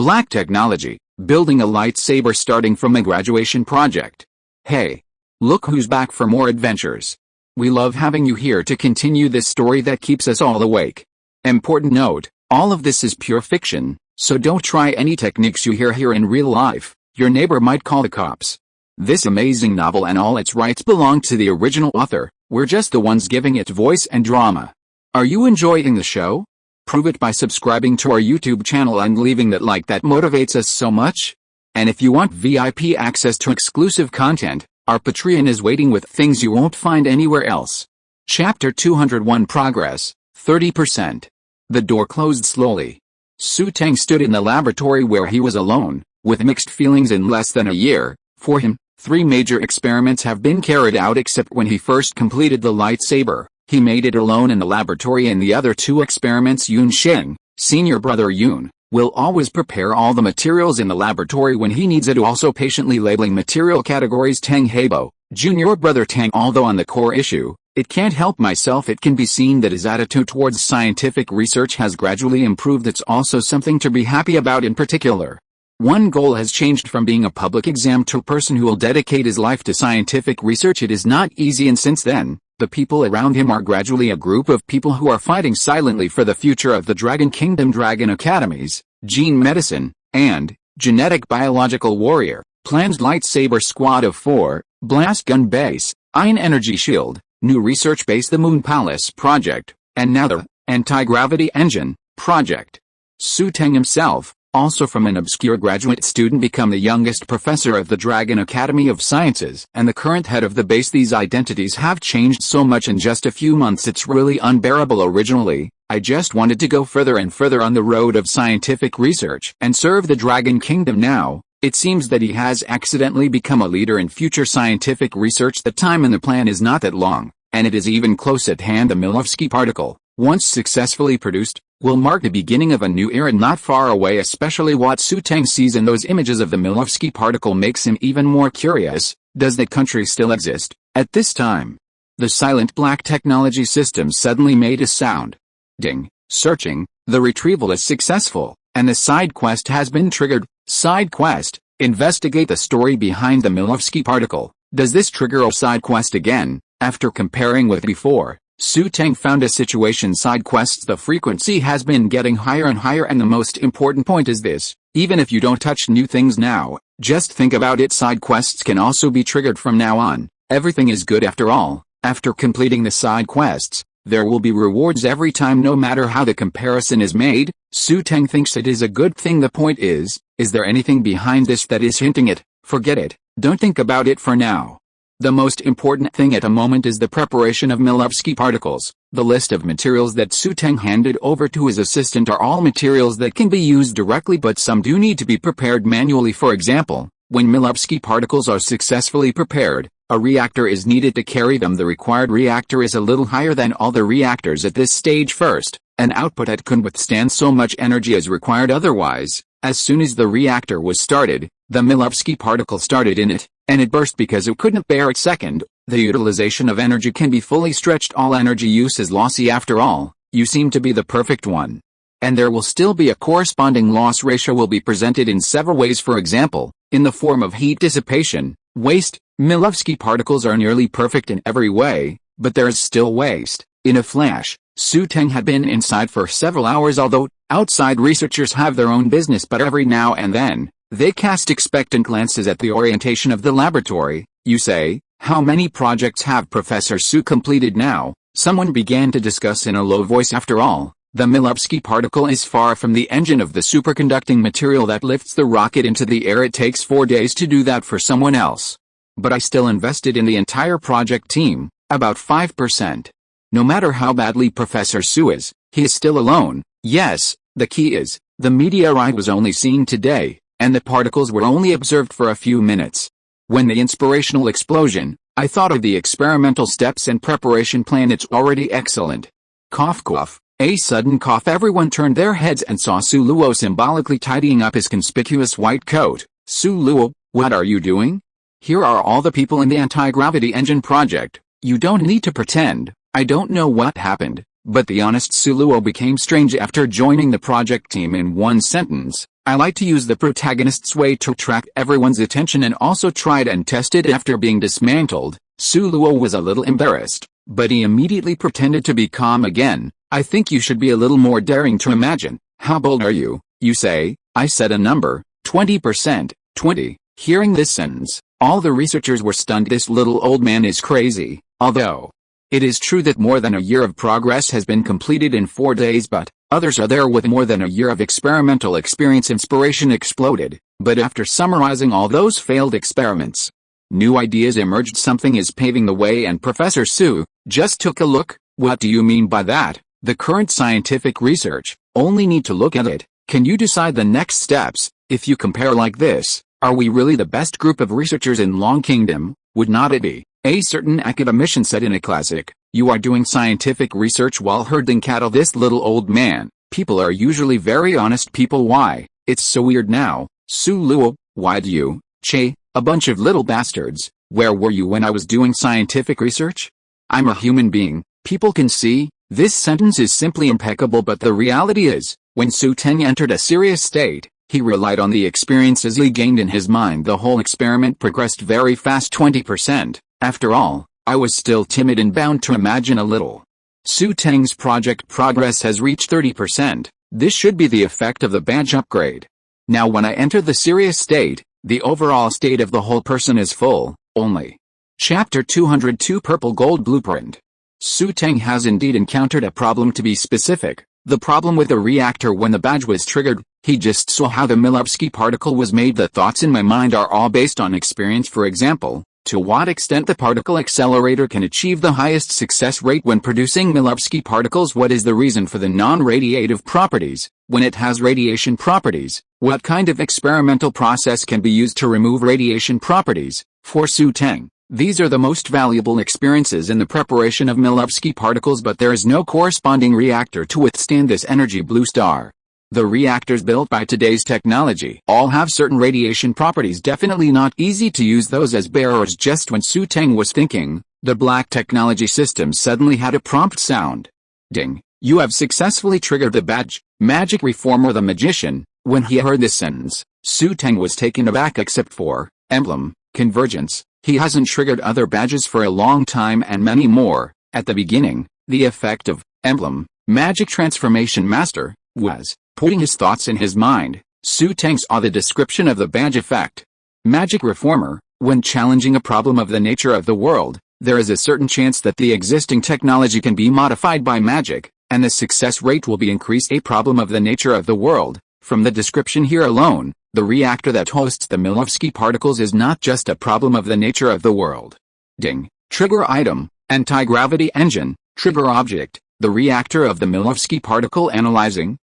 Black technology, building a lightsaber starting from a graduation project. Hey! Look who's back for more adventures. We love having you here to continue this story that keeps us all awake. Important note, all of this is pure fiction, so don't try any techniques you hear here in real life. Your neighbor might call the cops. This amazing novel and all its rights belong to the original author. We're just the ones giving it voice and drama. Are you enjoying the show? Prove it by subscribing to our YouTube channel and leaving that like that motivates us so much. And if you want VIP access to exclusive content, our Patreon is waiting with things you won't find anywhere else. Chapter 201 Progress, 30%. The door closed slowly. Xu Teng stood in the laboratory where he was alone, with mixed feelings. In less than a year, for him, 3 major experiments have been carried out except when he first completed the lightsaber. He made it alone in the laboratory, and the other 2 experiments Yun Sheng, senior brother Yun, will always prepare all the materials in the laboratory when he needs it, also patiently labeling material categories. Teng Hebo, junior brother Teng. Although on the core issue, it can't help myself, it can be seen that his attitude towards scientific research has gradually improved. It's also something to be happy about. In particular, one goal has changed from being a public exam to a person who will dedicate his life to scientific research. It is not easy, and since then, the people around him are gradually a group of people who are fighting silently for the future of the Dragon Kingdom. Dragon Academies, Gene Medicine, and Genetic Biological Warrior, Planned Lightsaber Squad of 4, Blast Gun Base, Ion Energy Shield, New Research Base, the Moon Palace Project, and now the Anti-Gravity Engine Project. Xu Teng himself, also from an obscure graduate student, become the youngest professor of the Dragon Academy of Sciences and the current head of the base. These identities have changed so much in just a few months, it's really unbearable. Originally, I just wanted to go further and further on the road of scientific research and serve the Dragon Kingdom. Now, it seems that he has accidentally become a leader in future scientific research. The time and the plan is not that long, and it is even close at hand. The Milovsky particle, once successfully produced, will mark the beginning of a new era not far away. Especially what Xu Teng sees in those images of the Milovsky particle makes him even more curious. Does the country still exist at this time? The silent black technology system suddenly made a sound. Ding. Searching. The retrieval is successful, and the side quest has been triggered. Side quest. Investigate the story behind the Milovsky particle. Does this trigger a side quest again? After comparing with before, Xu Teng found a situation. Side quests, the frequency has been getting higher and higher, and the most important point is this: even if you don't touch new things now, just think about it, side quests can also be triggered from now on. Everything is good after all. After completing the side quests, there will be rewards every time, no matter how the comparison is made. Xu Teng thinks it is a good thing. The point is there anything behind this that is hinting it? Forget it, don't think about it for now. The most important thing at the moment is the preparation of Milovsky particles. The list of materials that Xu Teng handed over to his assistant are all materials that can be used directly, but some do need to be prepared manually. For example, when Milovsky particles are successfully prepared, a reactor is needed to carry them. The required reactor is a little higher than all the reactors at this stage. First, an output that couldn't withstand so much energy as required otherwise. As soon as the reactor was started, the Milovsky particle started in it, and it burst because it couldn't bear it. Second, the utilization of energy can be fully stretched. All energy use is lossy. After all, you seem to be the perfect one. And there will still be a corresponding loss ratio, will be presented in several ways. For example, in the form of heat dissipation, waste. Milovsky particles are nearly perfect in every way, but there is still waste. In a flash, Xu Teng had been inside for several hours. Although outside researchers have their own business, but every now and then, they cast expectant glances at the orientation of the laboratory. You say, how many projects have Professor Xu completed now? Someone began to discuss in a low voice. After all, the Milovsky particle is far from the engine of the superconducting material that lifts the rocket into the air. It takes 4 days to do that for someone else. But I still invested in the entire project team, about 5%. No matter how badly Professor Xu is, he is still alone. Yes, the key is, the meteorite was only seen today, and the particles were only observed for a few minutes. When the inspirational explosion, I thought of the experimental steps and preparation plan. It's already excellent. Cough cough. A sudden cough. Everyone turned their heads and saw Su Luo symbolically tidying up his conspicuous white coat. Su Luo, what are you doing? Here are all the people in the anti-gravity engine project. You don't need to pretend. I don't know what happened, but the honest Su Luo became strange after joining the project team. In one sentence, I like to use the protagonist's way to attract everyone's attention and also tried and tested after being dismantled. Su Luo was a little embarrassed, but he immediately pretended to be calm again. I think you should be a little more daring to imagine. How bold are you, you say? I said a number, 20%, 20. Hearing this sentence, all the researchers were stunned. This little old man is crazy. Although it is true that more than a year of progress has been completed in 4 days, but others are there with more than a year of experimental experience. Inspiration exploded, but after summarizing all those failed experiments, new ideas emerged. Something is paving the way, and Professor Su just took a look. What do you mean by that? The current scientific research, only need to look at it. Can you decide the next steps? If you compare like this, are we really the best group of researchers in Long Kingdom? Would not it be? A certain academician said in a classic, you are doing scientific research while herding cattle. This little old man, people are usually very honest people. Why? It's so weird now. Su Luo, why do you? Che, a bunch of little bastards. Where were you when I was doing scientific research? I'm a human being, people can see. This sentence is simply impeccable, but the reality is, when Xu Teng entered a serious state, he relied on the experiences he gained in his mind. The whole experiment progressed very fast. 20%. After all, I was still timid and bound to imagine a little. Xu Teng's project progress has reached 30%. This should be the effect of the badge upgrade. Now when I enter the serious state, the overall state of the whole person is full, only. Chapter 202 Purple Gold Blueprint. Xu Teng has indeed encountered a problem. To be specific, the problem with the reactor when the badge was triggered. He just saw how the Milovsky particle was made. The thoughts in my mind are all based on experience. For example, to what extent the particle accelerator can achieve the highest success rate when producing Milovsky particles. What is the reason for the non-radiative properties, when it has radiation properties? What kind of experimental process can be used to remove radiation properties? For Xu Teng, these are the most valuable experiences in the preparation of Milovsky particles, but there is no corresponding reactor to withstand this energy. Blue star. The reactors built by today's technology all have certain radiation properties. Definitely not easy to use those as bearers. Just when Xu Teng was thinking, the black technology system suddenly had a prompt sound. Ding. You have successfully triggered the badge. Magic reformer. The magician. When he heard this sentence, Xu Teng was taken aback. Except for emblem convergence, he hasn't triggered other badges for a long time, and many more. At the beginning, the effect of emblem magic transformation master was putting his thoughts in his mind. Xu Teng saw the description of the badge effect. Magic reformer. When challenging a problem of the nature of the world, there is a certain chance that the existing technology can be modified by magic, and the success rate will be increased. A problem of the nature of the world. From the description here alone, the reactor that hosts the Milovsky particles is not just a problem of the nature of the world. Ding. Trigger item. Anti-gravity engine. Trigger object. The reactor of the Milovsky particle. Analyzing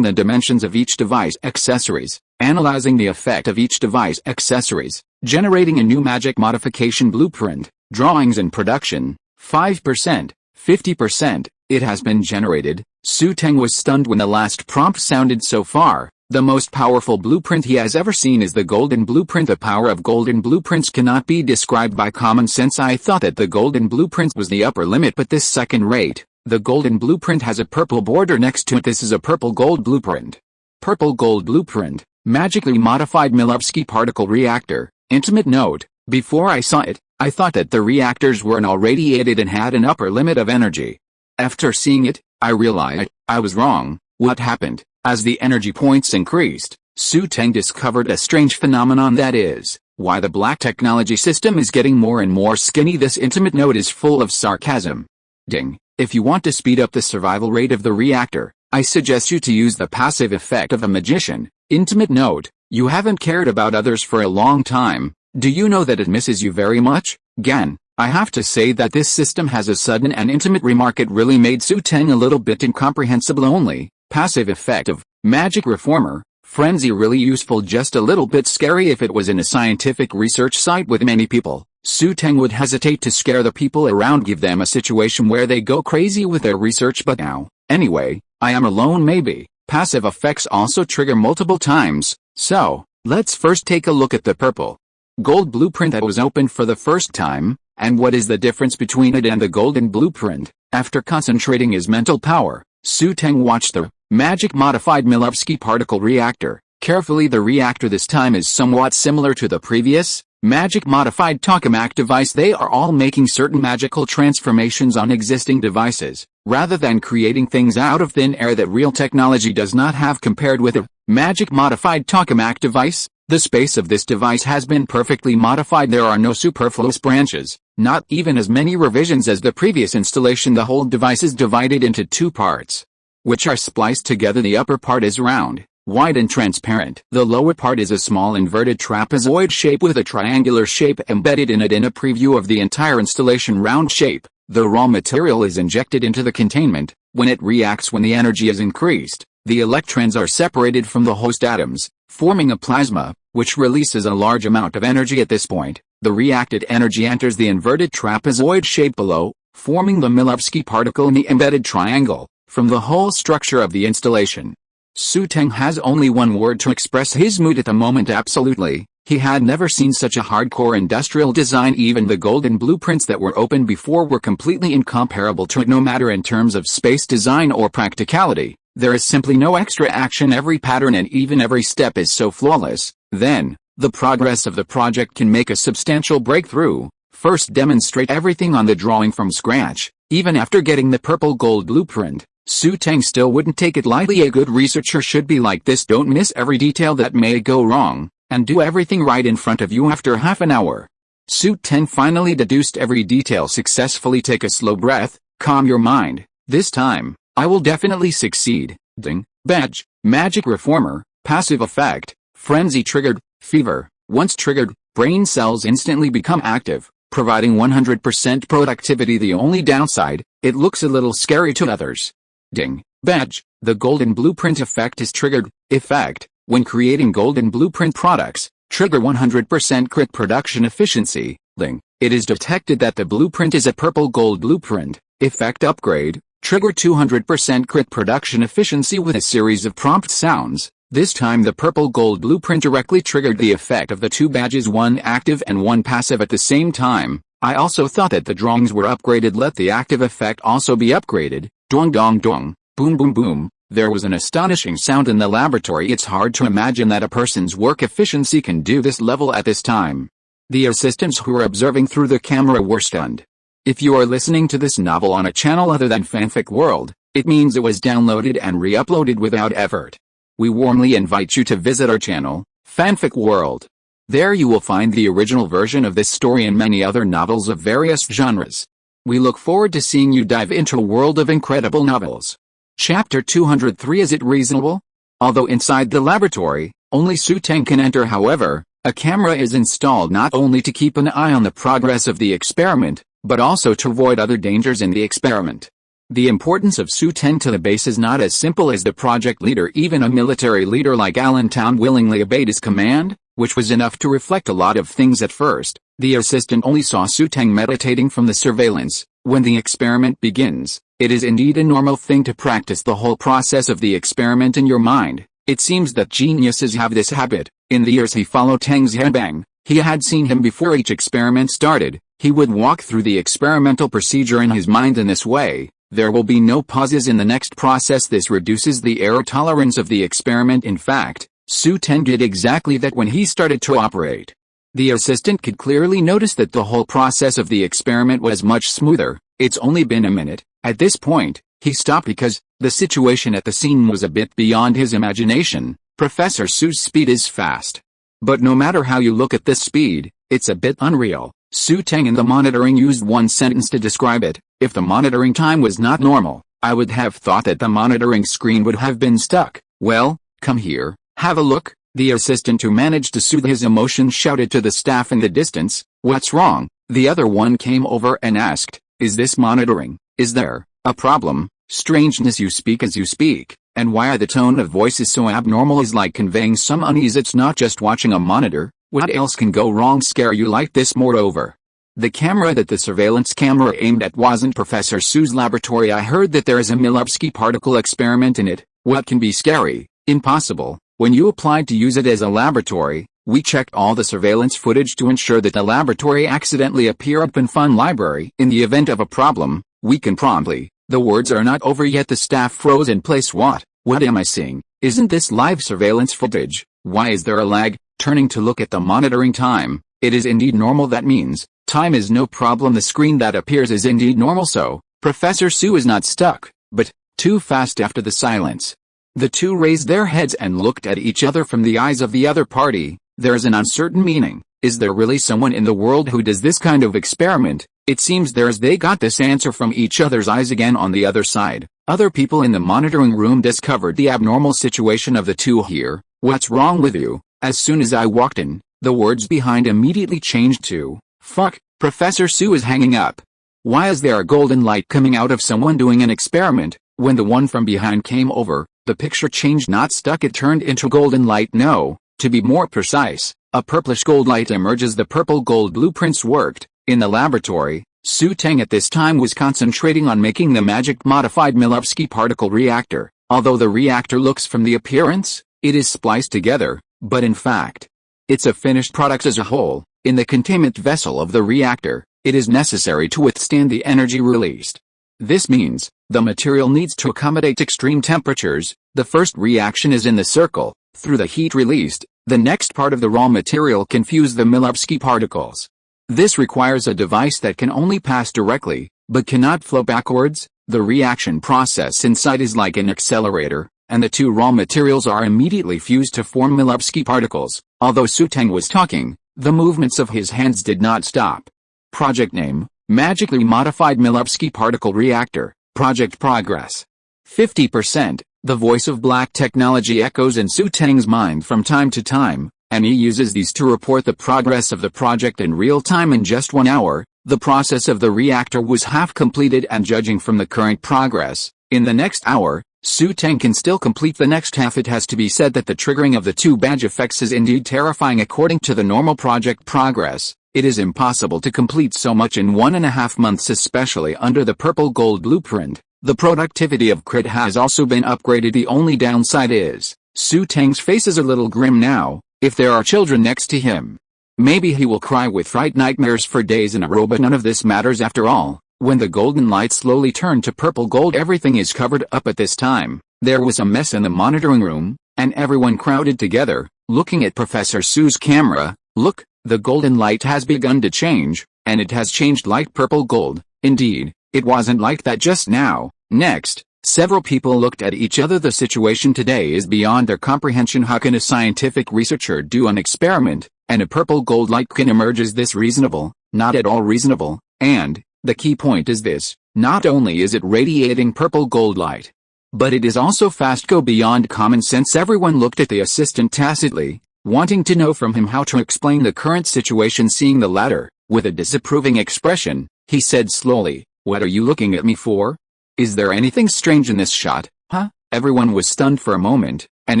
the dimensions of each device. Accessories. Analyzing the effect of each device. Accessories. Generating a new magic modification blueprint. Drawings in production. 5%, 50%. It has been generated. Xu Teng was stunned when the last prompt sounded. So far, the most powerful blueprint he has ever seen is the golden blueprint. The power of golden blueprints cannot be described by common sense. I thought that the golden blueprint was the upper limit, but this second rate. The golden blueprint has a purple border next to it. This is a purple gold blueprint. Purple gold blueprint. Magically modified Milovsky particle reactor. Intimate note. Before I saw it, I thought that the reactors weren't all radiated and had an upper limit of energy. After seeing it, I realized I was wrong. What happened? As the energy points increased, Xu Teng discovered a strange phenomenon, that is, why the black technology system is getting more and more skinny. This intimate note is full of sarcasm. Ding. If you want to speed up the survival rate of the reactor, I suggest you to use the passive effect of a magician. Intimate note. You haven't cared about others for a long time. Do you know that it misses you very much? Gan. I have to say that this system has a sudden and intimate remark. It really made Xu Teng a little bit incomprehensible. Only passive effect of magic reformer. Frenzy really useful, just a little bit scary. If it was in a scientific research site with many people, Xu Teng would hesitate to scare the people around, give them a situation where they go crazy with their research. But now, anyway, I am alone. Maybe passive effects also trigger multiple times. So, let's first take a look at the purple gold blueprint that was opened for the first time, and what is the difference between it and the golden blueprint. After concentrating his mental power, Xu Teng watched the magic modified Milovsky particle reactor Carefully, the reactor this time is somewhat similar to the previous, magic-modified tokamak device. They are all making certain magical transformations on existing devices, rather than creating things out of thin air that real technology does not have. Compared with a magic-modified tokamak device, the space of this device has been perfectly modified. There are no superfluous branches, not even as many revisions as the previous installation. The whole device is divided into two parts, which are spliced together. The upper part is round, wide and transparent. The lower part is a small inverted trapezoid shape with a triangular shape embedded in it. In a preview of the entire installation round shape, the raw material is injected into the containment. When it reacts, when the energy is increased, the electrons are separated from the host atoms, forming a plasma, which releases a large amount of energy. At this point, the reacted energy enters the inverted trapezoid shape below, forming the Milovsky particle in the embedded triangle. From the whole structure of the installation, Xu Teng has only one word to express his mood at the moment: absolutely. He had never seen such a hardcore industrial design. Even the golden blueprints that were opened before were completely incomparable to it. No matter in terms of space design or practicality, there is simply no extra action. Every pattern and even every step is so flawless. Then, the progress of the project can make a substantial breakthrough. First, demonstrate everything on the drawing from scratch. Even after getting the purple gold blueprint, Xu Teng still wouldn't take it lightly. A good researcher should be like this: don't miss every detail that may go wrong, and do everything right in front of you. After half an hour, Xu Teng finally deduced every detail successfully. Take a slow breath, calm your mind. This time, I will definitely succeed. Ding, badge, magic reformer, passive effect, frenzy triggered, fever. Once triggered, brain cells instantly become active, providing 100% productivity. The only downside, it looks a little scary to others. Ding, badge, the golden blueprint effect is triggered. Effect, when creating golden blueprint products, trigger 100% crit production efficiency. Ding, it is detected that the blueprint is a purple gold blueprint. Effect upgrade, trigger 200% crit production efficiency with a series of prompt sounds. This time the purple gold blueprint directly triggered the effect of the two badges, one active and one passive at the same time. I also thought that the drawings were upgraded. Let the active effect also be upgraded. Dong dong dong, boom boom boom. There was an astonishing sound in the laboratory. It's hard to imagine that a person's work efficiency can do this level at this time. The assistants who were observing through the camera were stunned. If you are listening to this novel on a channel other than Fanfic World, it means it was downloaded and re-uploaded without effort. We warmly invite you to visit our channel, Fanfic World. There you will find the original version of this story and many other novels of various genres. We look forward to seeing you dive into a world of incredible novels. Chapter 203. Is it reasonable? Although inside the laboratory, only Xu Teng can enter. However, a camera is installed not only to keep an eye on the progress of the experiment, but also to avoid other dangers in the experiment. The importance of Xu Teng to the base is not as simple as the project leader. Even a military leader like Allentown willingly obeyed his command, which was enough to reflect a lot of things at first. The assistant only saw Xu Teng meditating from the surveillance. When the experiment begins, it is indeed a normal thing to practice the whole process of the experiment in your mind. It seems that geniuses have this habit. In the years he followed Teng Xianbang, he had seen him before each experiment started. He would walk through the experimental procedure in his mind in this way. There will be no pauses in the next process. This reduces the error tolerance of the experiment. In fact, Xu Teng did exactly that when he started to operate. The assistant could clearly notice that the whole process of the experiment was much smoother. It's only been a minute. At this point, he stopped because the situation at the scene was a bit beyond his imagination. Professor Su's speed is fast. But no matter how you look at this speed, it's a bit unreal. Xu Teng in the monitoring used one sentence to describe it. If the monitoring time was not normal, I would have thought that the monitoring screen would have been stuck. Well, come here, have a look. The assistant, who managed to soothe his emotions, shouted to the staff in the distance. What's wrong? The other one came over and asked, is this monitoring? Is there a problem? Strangeness, you speak as you speak, and why the tone of voice is so abnormal is like conveying some unease. It's not just watching a monitor. What else can go wrong scare you like this? Moreover, the camera that the surveillance camera aimed at wasn't Professor Su's laboratory. I heard that there is a Milovsky particle experiment in it. What can be scary? Impossible. When you applied to use it as a laboratory, we checked all the surveillance footage to ensure that the laboratory accidentally appear up in Fun Library. In the event of a problem, we can promptly. The words are not over yet. The staff froze in place. What am I seeing? Isn't this live surveillance footage? Why is there a lag? Turning to look at the monitoring time, it is indeed normal. That means, time is no problem. The screen that appears is indeed normal, so, Professor Xu is not stuck, but, too fast. After the silence, the two raised their heads and looked at each other from the eyes of the other party. There is an uncertain meaning. Is there really someone in the world who does this kind of experiment? It seems there is. They got this answer from each other's eyes. Again, on the other side, other people in the monitoring room discovered the abnormal situation of the two here. What's wrong with you? As soon as I walked in, the words behind immediately changed to, fuck, Professor Xu is hanging up. Why is there a golden light coming out of someone doing an experiment? When the one from behind came over, the picture changed. Not stuck, it turned into golden light. No, to be more precise, a purplish gold light emerges. The purple gold blueprints worked. In the laboratory, Xu Teng at this time was concentrating on making the magic modified Milovsky particle reactor. Although the reactor looks from the appearance, it is spliced together, but in fact, it's a finished product as a whole. In the containment vessel of the reactor, it is necessary to withstand the energy released. This means, the material needs to accommodate extreme temperatures. The first reaction is in the circle. Through the heat released, the next part of the raw material can fuse the Milovsky particles. This requires a device that can only pass directly, but cannot flow backwards. The reaction process inside is like an accelerator, and the two raw materials are immediately fused to form Milovsky particles. Although Xu Teng was talking, the movements of his hands did not stop. Project name, Magically Modified Milovsky Particle Reactor. Project progress. 50%. The voice of black technology echoes in Xu Teng's mind from time to time, and he uses these to report the progress of the project in real time. In just 1 hour, the process of the reactor was half completed, and judging from the current progress, in the next hour, Xu Teng can still complete the next half. It has to be said that the triggering of the two badge effects is indeed terrifying. According to the normal project progress, it is impossible to complete so much in 1.5 months, especially under the purple gold blueprint. The productivity of Crit has also been upgraded. The only downside is, Xu Teng's face is a little grim now. If there are children next to him, maybe he will cry with fright nightmares for days in a row. But none of this matters after all. When the golden light slowly turned to purple gold, everything is covered up. At this time, there was a mess in the monitoring room, and everyone crowded together, looking at Professor Xu's camera. Look, the golden light has begun to change, and it has changed light purple gold. Indeed, it wasn't like that just now. Next, several people looked at each other. The situation today is beyond their comprehension. How can a scientific researcher do an experiment, and a purple gold light can emerge? Is this reasonable? Not at all reasonable. And, the key point is this, not only is it radiating purple gold light, but it is also fast. Go beyond common sense. Everyone looked at the assistant tacitly, wanting to know from him how to explain the current situation. Seeing the latter, with a disapproving expression, he said slowly, "What are you looking at me for? Is there anything strange in this shot, huh?" Everyone was stunned for a moment, and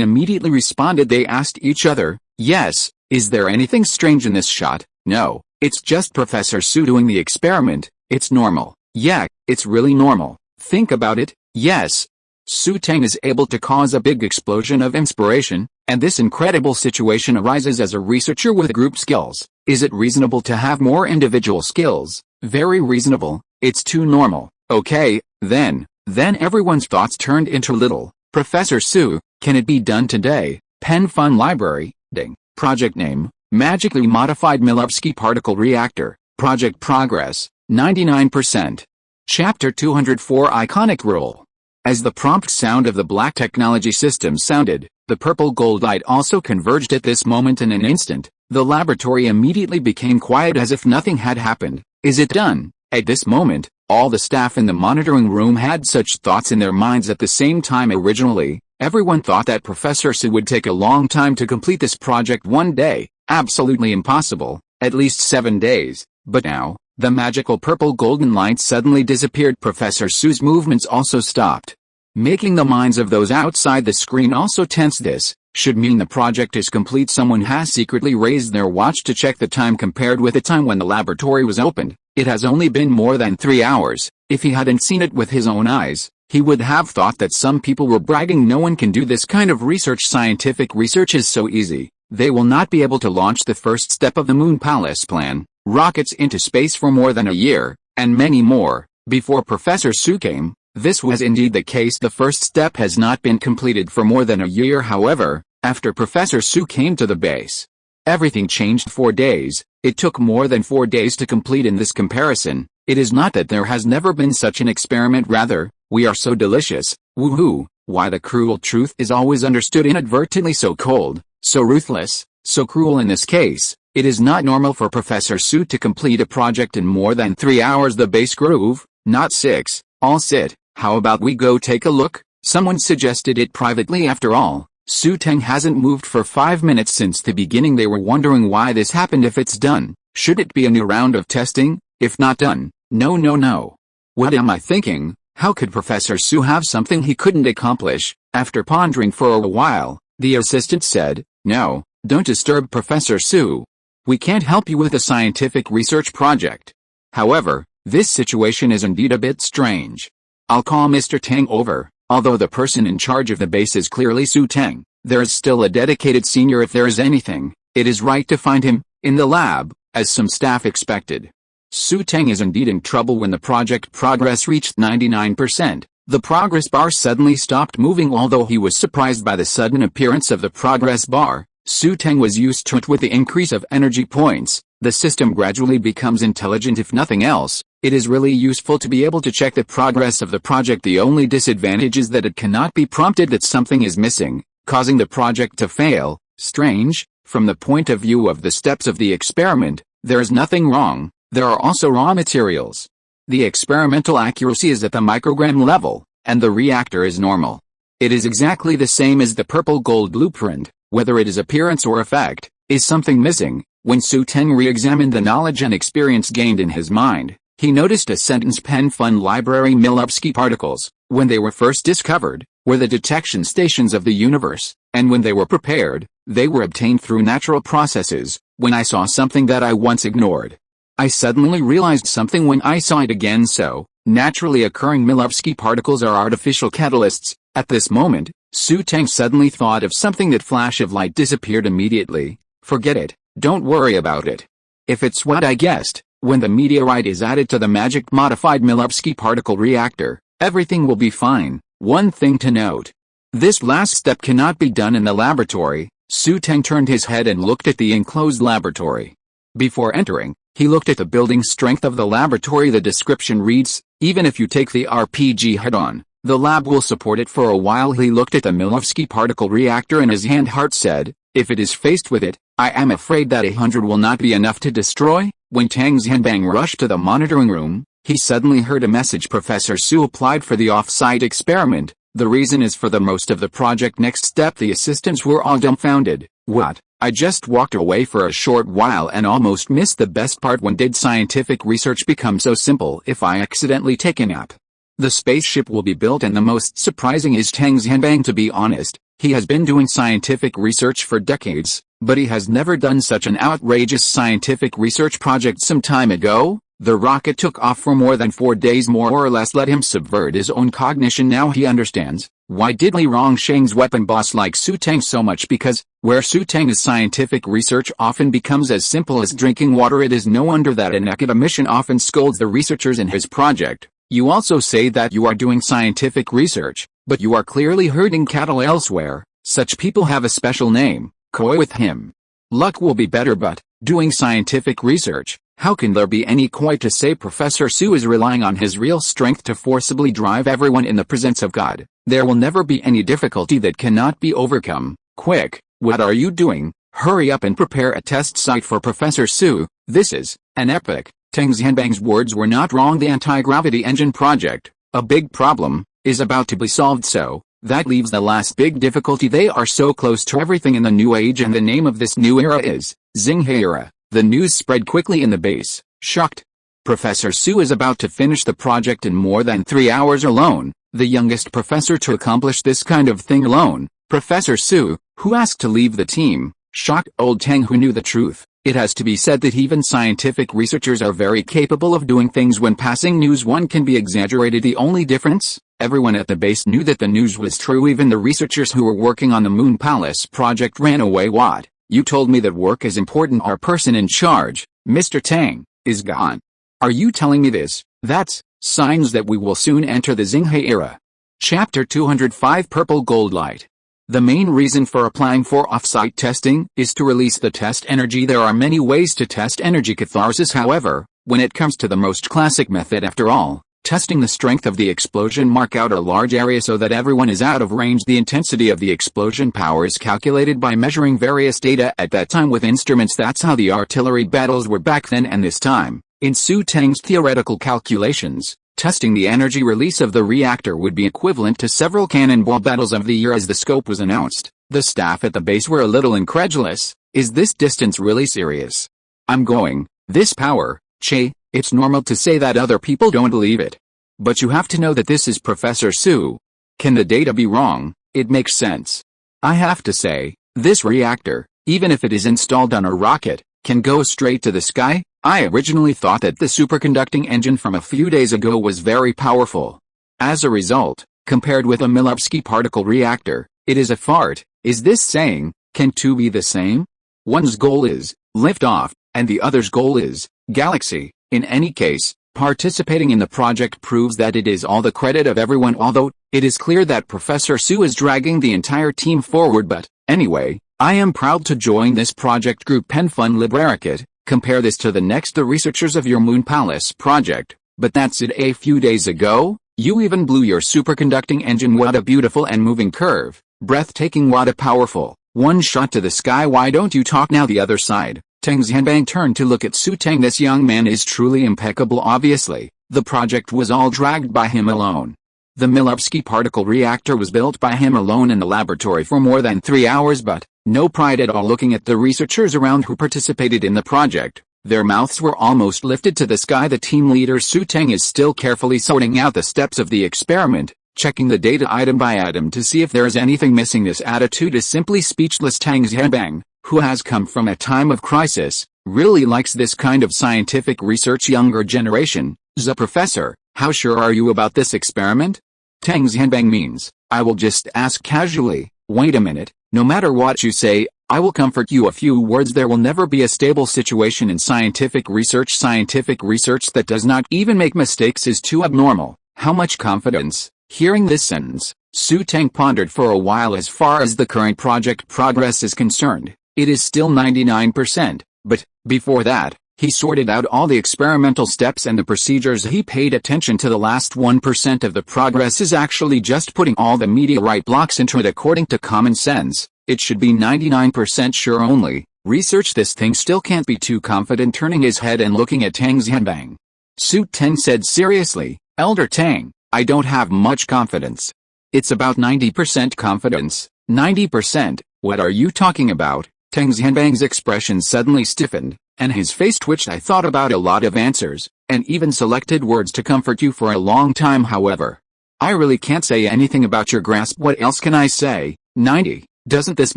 immediately responded. They asked each other, "Yes, is there anything strange in this shot?" "No, it's just Professor Xu doing the experiment. It's normal." "Yeah, it's really normal. Think about it." "Yes." Xu Teng is able to cause a big explosion of inspiration, and this incredible situation arises as a researcher with group skills. Is it reasonable to have more individual skills? Very reasonable. It's too normal. Okay, then everyone's thoughts turned into little. Professor Xu, can it be done today? Pen Fun Library, ding. Project name, Magically Modified Milovsky Particle Reactor. Project progress, 99%. Chapter 204 Iconic Role. As the prompt sound of the black technology system sounded, the purple gold light also converged. At this moment, in an instant, the laboratory immediately became quiet as if nothing had happened. Is it done? At this moment, all the staff in the monitoring room had such thoughts in their minds at the same time. Originally, everyone thought that Professor Xu would take a long time to complete this project. 1 day, absolutely impossible, at least 7 days. But now, the magical purple golden light suddenly disappeared. Professor Xu's movements also stopped, making the minds of those outside the screen also tense. This should mean the project is complete. Someone has secretly raised their watch to check the time. Compared with the time when the laboratory was opened, it has only been more than 3 hours. If he hadn't seen it with his own eyes, he would have thought that some people were bragging. No one can do this kind of research. Scientific research is so easy. They will not be able to launch the first step of the Moon Palace plan, rockets into space, for more than a year, and many more, before Professor Xu came. This was indeed the case. The first step has not been completed for more than a year. However, After Professor Xu came to the base, everything changed 4 days. It took more than 4 days to complete. In this comparison, it is not that there has never been such an experiment, rather, we are so delicious, woohoo. Why the cruel truth is always understood inadvertently, so cold, so ruthless, so cruel. In this case, it is not normal for Professor Xu to complete a project in more than 3 hours. The base groove, not 6. All sit, how about we go take a look? Someone suggested it privately. After all, Xu Teng hasn't moved for 5 minutes since the beginning. They were wondering why this happened. If it's done, should it be a new round of testing? If not done, no. What am I thinking? How could Professor Xu have something he couldn't accomplish? After pondering for a while, the assistant said, "No, don't disturb Professor Xu. We can't help you with a scientific research project. However, this situation is indeed a bit strange. I'll call Mr. Teng over." Although the person in charge of the base is clearly Xu Teng, there is still a dedicated senior. If there is anything, it is right to find him in the lab, as some staff expected. Xu Teng is indeed in trouble. When the project progress reached 99%, the progress bar suddenly stopped moving. Although he was surprised by the sudden appearance of the progress bar, Xu Teng was used to it. With the increase of energy points, the system gradually becomes intelligent. If nothing else, it is really useful to be able to check the progress of the project. The only disadvantage is that it cannot be prompted that something is missing, causing the project to fail. Strange. From the point of view of the steps of the experiment, there is nothing wrong. There are also raw materials. The experimental accuracy is at the microgram level, and the reactor is normal. It is exactly the same as the purple gold blueprint. Whether it is appearance or effect, is something missing? When Xu Teng re-examined the knowledge and experience gained in his mind, he noticed a sentence pen fun library. Milovsky particles, when they were first discovered, were the detection stations of the universe, and when they were prepared, they were obtained through natural processes. When I saw something that I once ignored, I suddenly realized something when I saw it again. So, naturally occurring Milovsky particles are artificial catalysts. At this moment, Xu Teng suddenly thought of something. That flash of light disappeared immediately. Forget it, don't worry about it. If it's what I guessed, when the meteorite is added to the magic modified Milovsky particle reactor, everything will be fine. One thing to note. This last step cannot be done in the laboratory. Xu Teng turned his head and looked at the enclosed laboratory. Before entering, he looked at the building strength of the laboratory. The description reads, even if you take the RPG head-on, the lab will support it for a while. He looked at the Milovsky particle reactor in his hand. Heart said, if it is faced with it, I am afraid that 100 will not be enough to destroy. When Tang Xianbang rushed to the monitoring room, he suddenly heard a message. Professor Xu applied for the off-site experiment. The reason is for the most of the project. Next step. The assistants were all dumbfounded. What? I just walked away for a short while and almost missed the best part. When did scientific research become so simple? If I accidentally take a nap, the spaceship will be built. And the most surprising is Tang Xianbang. To be honest, he has been doing scientific research for decades, but he has never done such an outrageous scientific research project. Some time ago, the rocket took off for more than 4 days. More or less let him subvert his own cognition. Now he understands why did Li Rongsheng's weapon boss like Xu Teng so much, because where Xu Teng is, scientific research often becomes as simple as drinking water. It is no wonder that an academician often scolds the researchers in his project. You also say that you are doing scientific research, but you are clearly herding cattle elsewhere. Such people have a special name, koi. With him, luck will be better, but doing scientific research, how can there be any koi to say? Professor Xu is relying on his real strength to forcibly drive everyone in the presence of God. There will never be any difficulty that cannot be overcome. Quick, what are you doing? Hurry up and prepare a test site for Professor Xu. This is an epic. Tang Xianbang's words were not wrong. The anti-gravity engine project, a big problem, is about to be solved, so that leaves the last big difficulty. They are so close to everything in the new age, and the name of this new era is Xinghe era. The news spread quickly in the base. Shocked, Professor Xu is about to finish the project in more than 3 hours alone, the youngest professor to accomplish this kind of thing alone. Professor Xu, who asked to leave the team, shocked old Tang, who knew the truth. It has to be said that even scientific researchers are very capable of doing things. When passing news, one can be exaggerated. The only difference, everyone at the base knew that the news was true. Even the researchers who were working on the Moon Palace project ran away. What? You told me that work is important. Our person in charge, Mr. Tang, is gone. Are you telling me this? That's signs that we will soon enter the Xinghe era. Chapter 205, Purple Gold Light. The main reason for applying for off-site testing is to release the test energy. There are many ways to test energy catharsis, however, when it comes to the most classic method after all, testing the strength of the explosion, mark out a large area so that everyone is out of range. The intensity of the explosion power is calculated by measuring various data at that time with instruments. That's how the artillery battles were back then and this time. In Xu Teng's theoretical calculations, testing the energy release of the reactor would be equivalent to several cannonball battles of the year. As the scope was announced, the staff at the base were a little incredulous. Is this distance really serious? I'm going. This power, che, it's normal to say that other people don't believe it. But you have to know that this is Professor Xu. Can the data be wrong? It makes sense. I have to say, this reactor, even if it is installed on a rocket, can go straight to the sky. I originally thought that the superconducting engine from a few days ago was very powerful. As a result, compared with a Milovsky particle reactor, it is a fart. Is this saying, can two be the same? One's goal is liftoff, and the other's goal is galaxy. In any case, participating in the project proves that it is all the credit of everyone, although it is clear that Professor Xu is dragging the entire team forward. But anyway, I am proud to join this project group. Penfun Libraricat. Compare this to the researchers of your Moon Palace project. But that's it. A few days ago, you even blew your superconducting engine. What a beautiful and moving curve. Breathtaking. What a powerful one shot to the sky. Why don't you talk now? The other side. Teng Xianbang turned to look at Xu Teng. This young man is truly impeccable. Obviously, the project was all dragged by him alone. The Milovsky particle reactor was built by him alone in the laboratory for more than 3 hours, but no pride at all. Looking at the researchers around who participated in the project, their mouths were almost lifted to the sky. The team leader Xu Teng is still carefully sorting out the steps of the experiment, checking the data item by item to see if there is anything missing. This attitude is simply speechless. Teng Xianbang, who has come from a time of crisis, really likes this kind of scientific research. Younger generation, the professor, how sure are you about this experiment? Teng Xianbang means, I will just ask casually. Wait a minute, no matter what you say, I will comfort you. A few words. There will never be a stable situation in scientific research. Scientific research that does not even make mistakes is too abnormal. How much confidence? Hearing this sentence, Xu Teng pondered for a while. As far as the current project progress is concerned, it is still 99%, but before that, he sorted out all the experimental steps and the procedures. He paid attention to the last 1% of the progress is actually just putting all the meteorite blocks into it. According to common sense, it should be 99% sure only. Research this thing. Still can't be too confident. Turning his head and looking at Teng Xianbang, Xu Teng said seriously, Elder Teng, I don't have much confidence. It's about 90% confidence. 90%? What are you talking about? Teng Xianbang's expression suddenly stiffened, and his face twitched. I thought about a lot of answers, and even selected words to comfort you for a long time. However, I really can't say anything about your grasp. What else can I say? 90. Doesn't this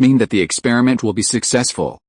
mean that the experiment will be successful?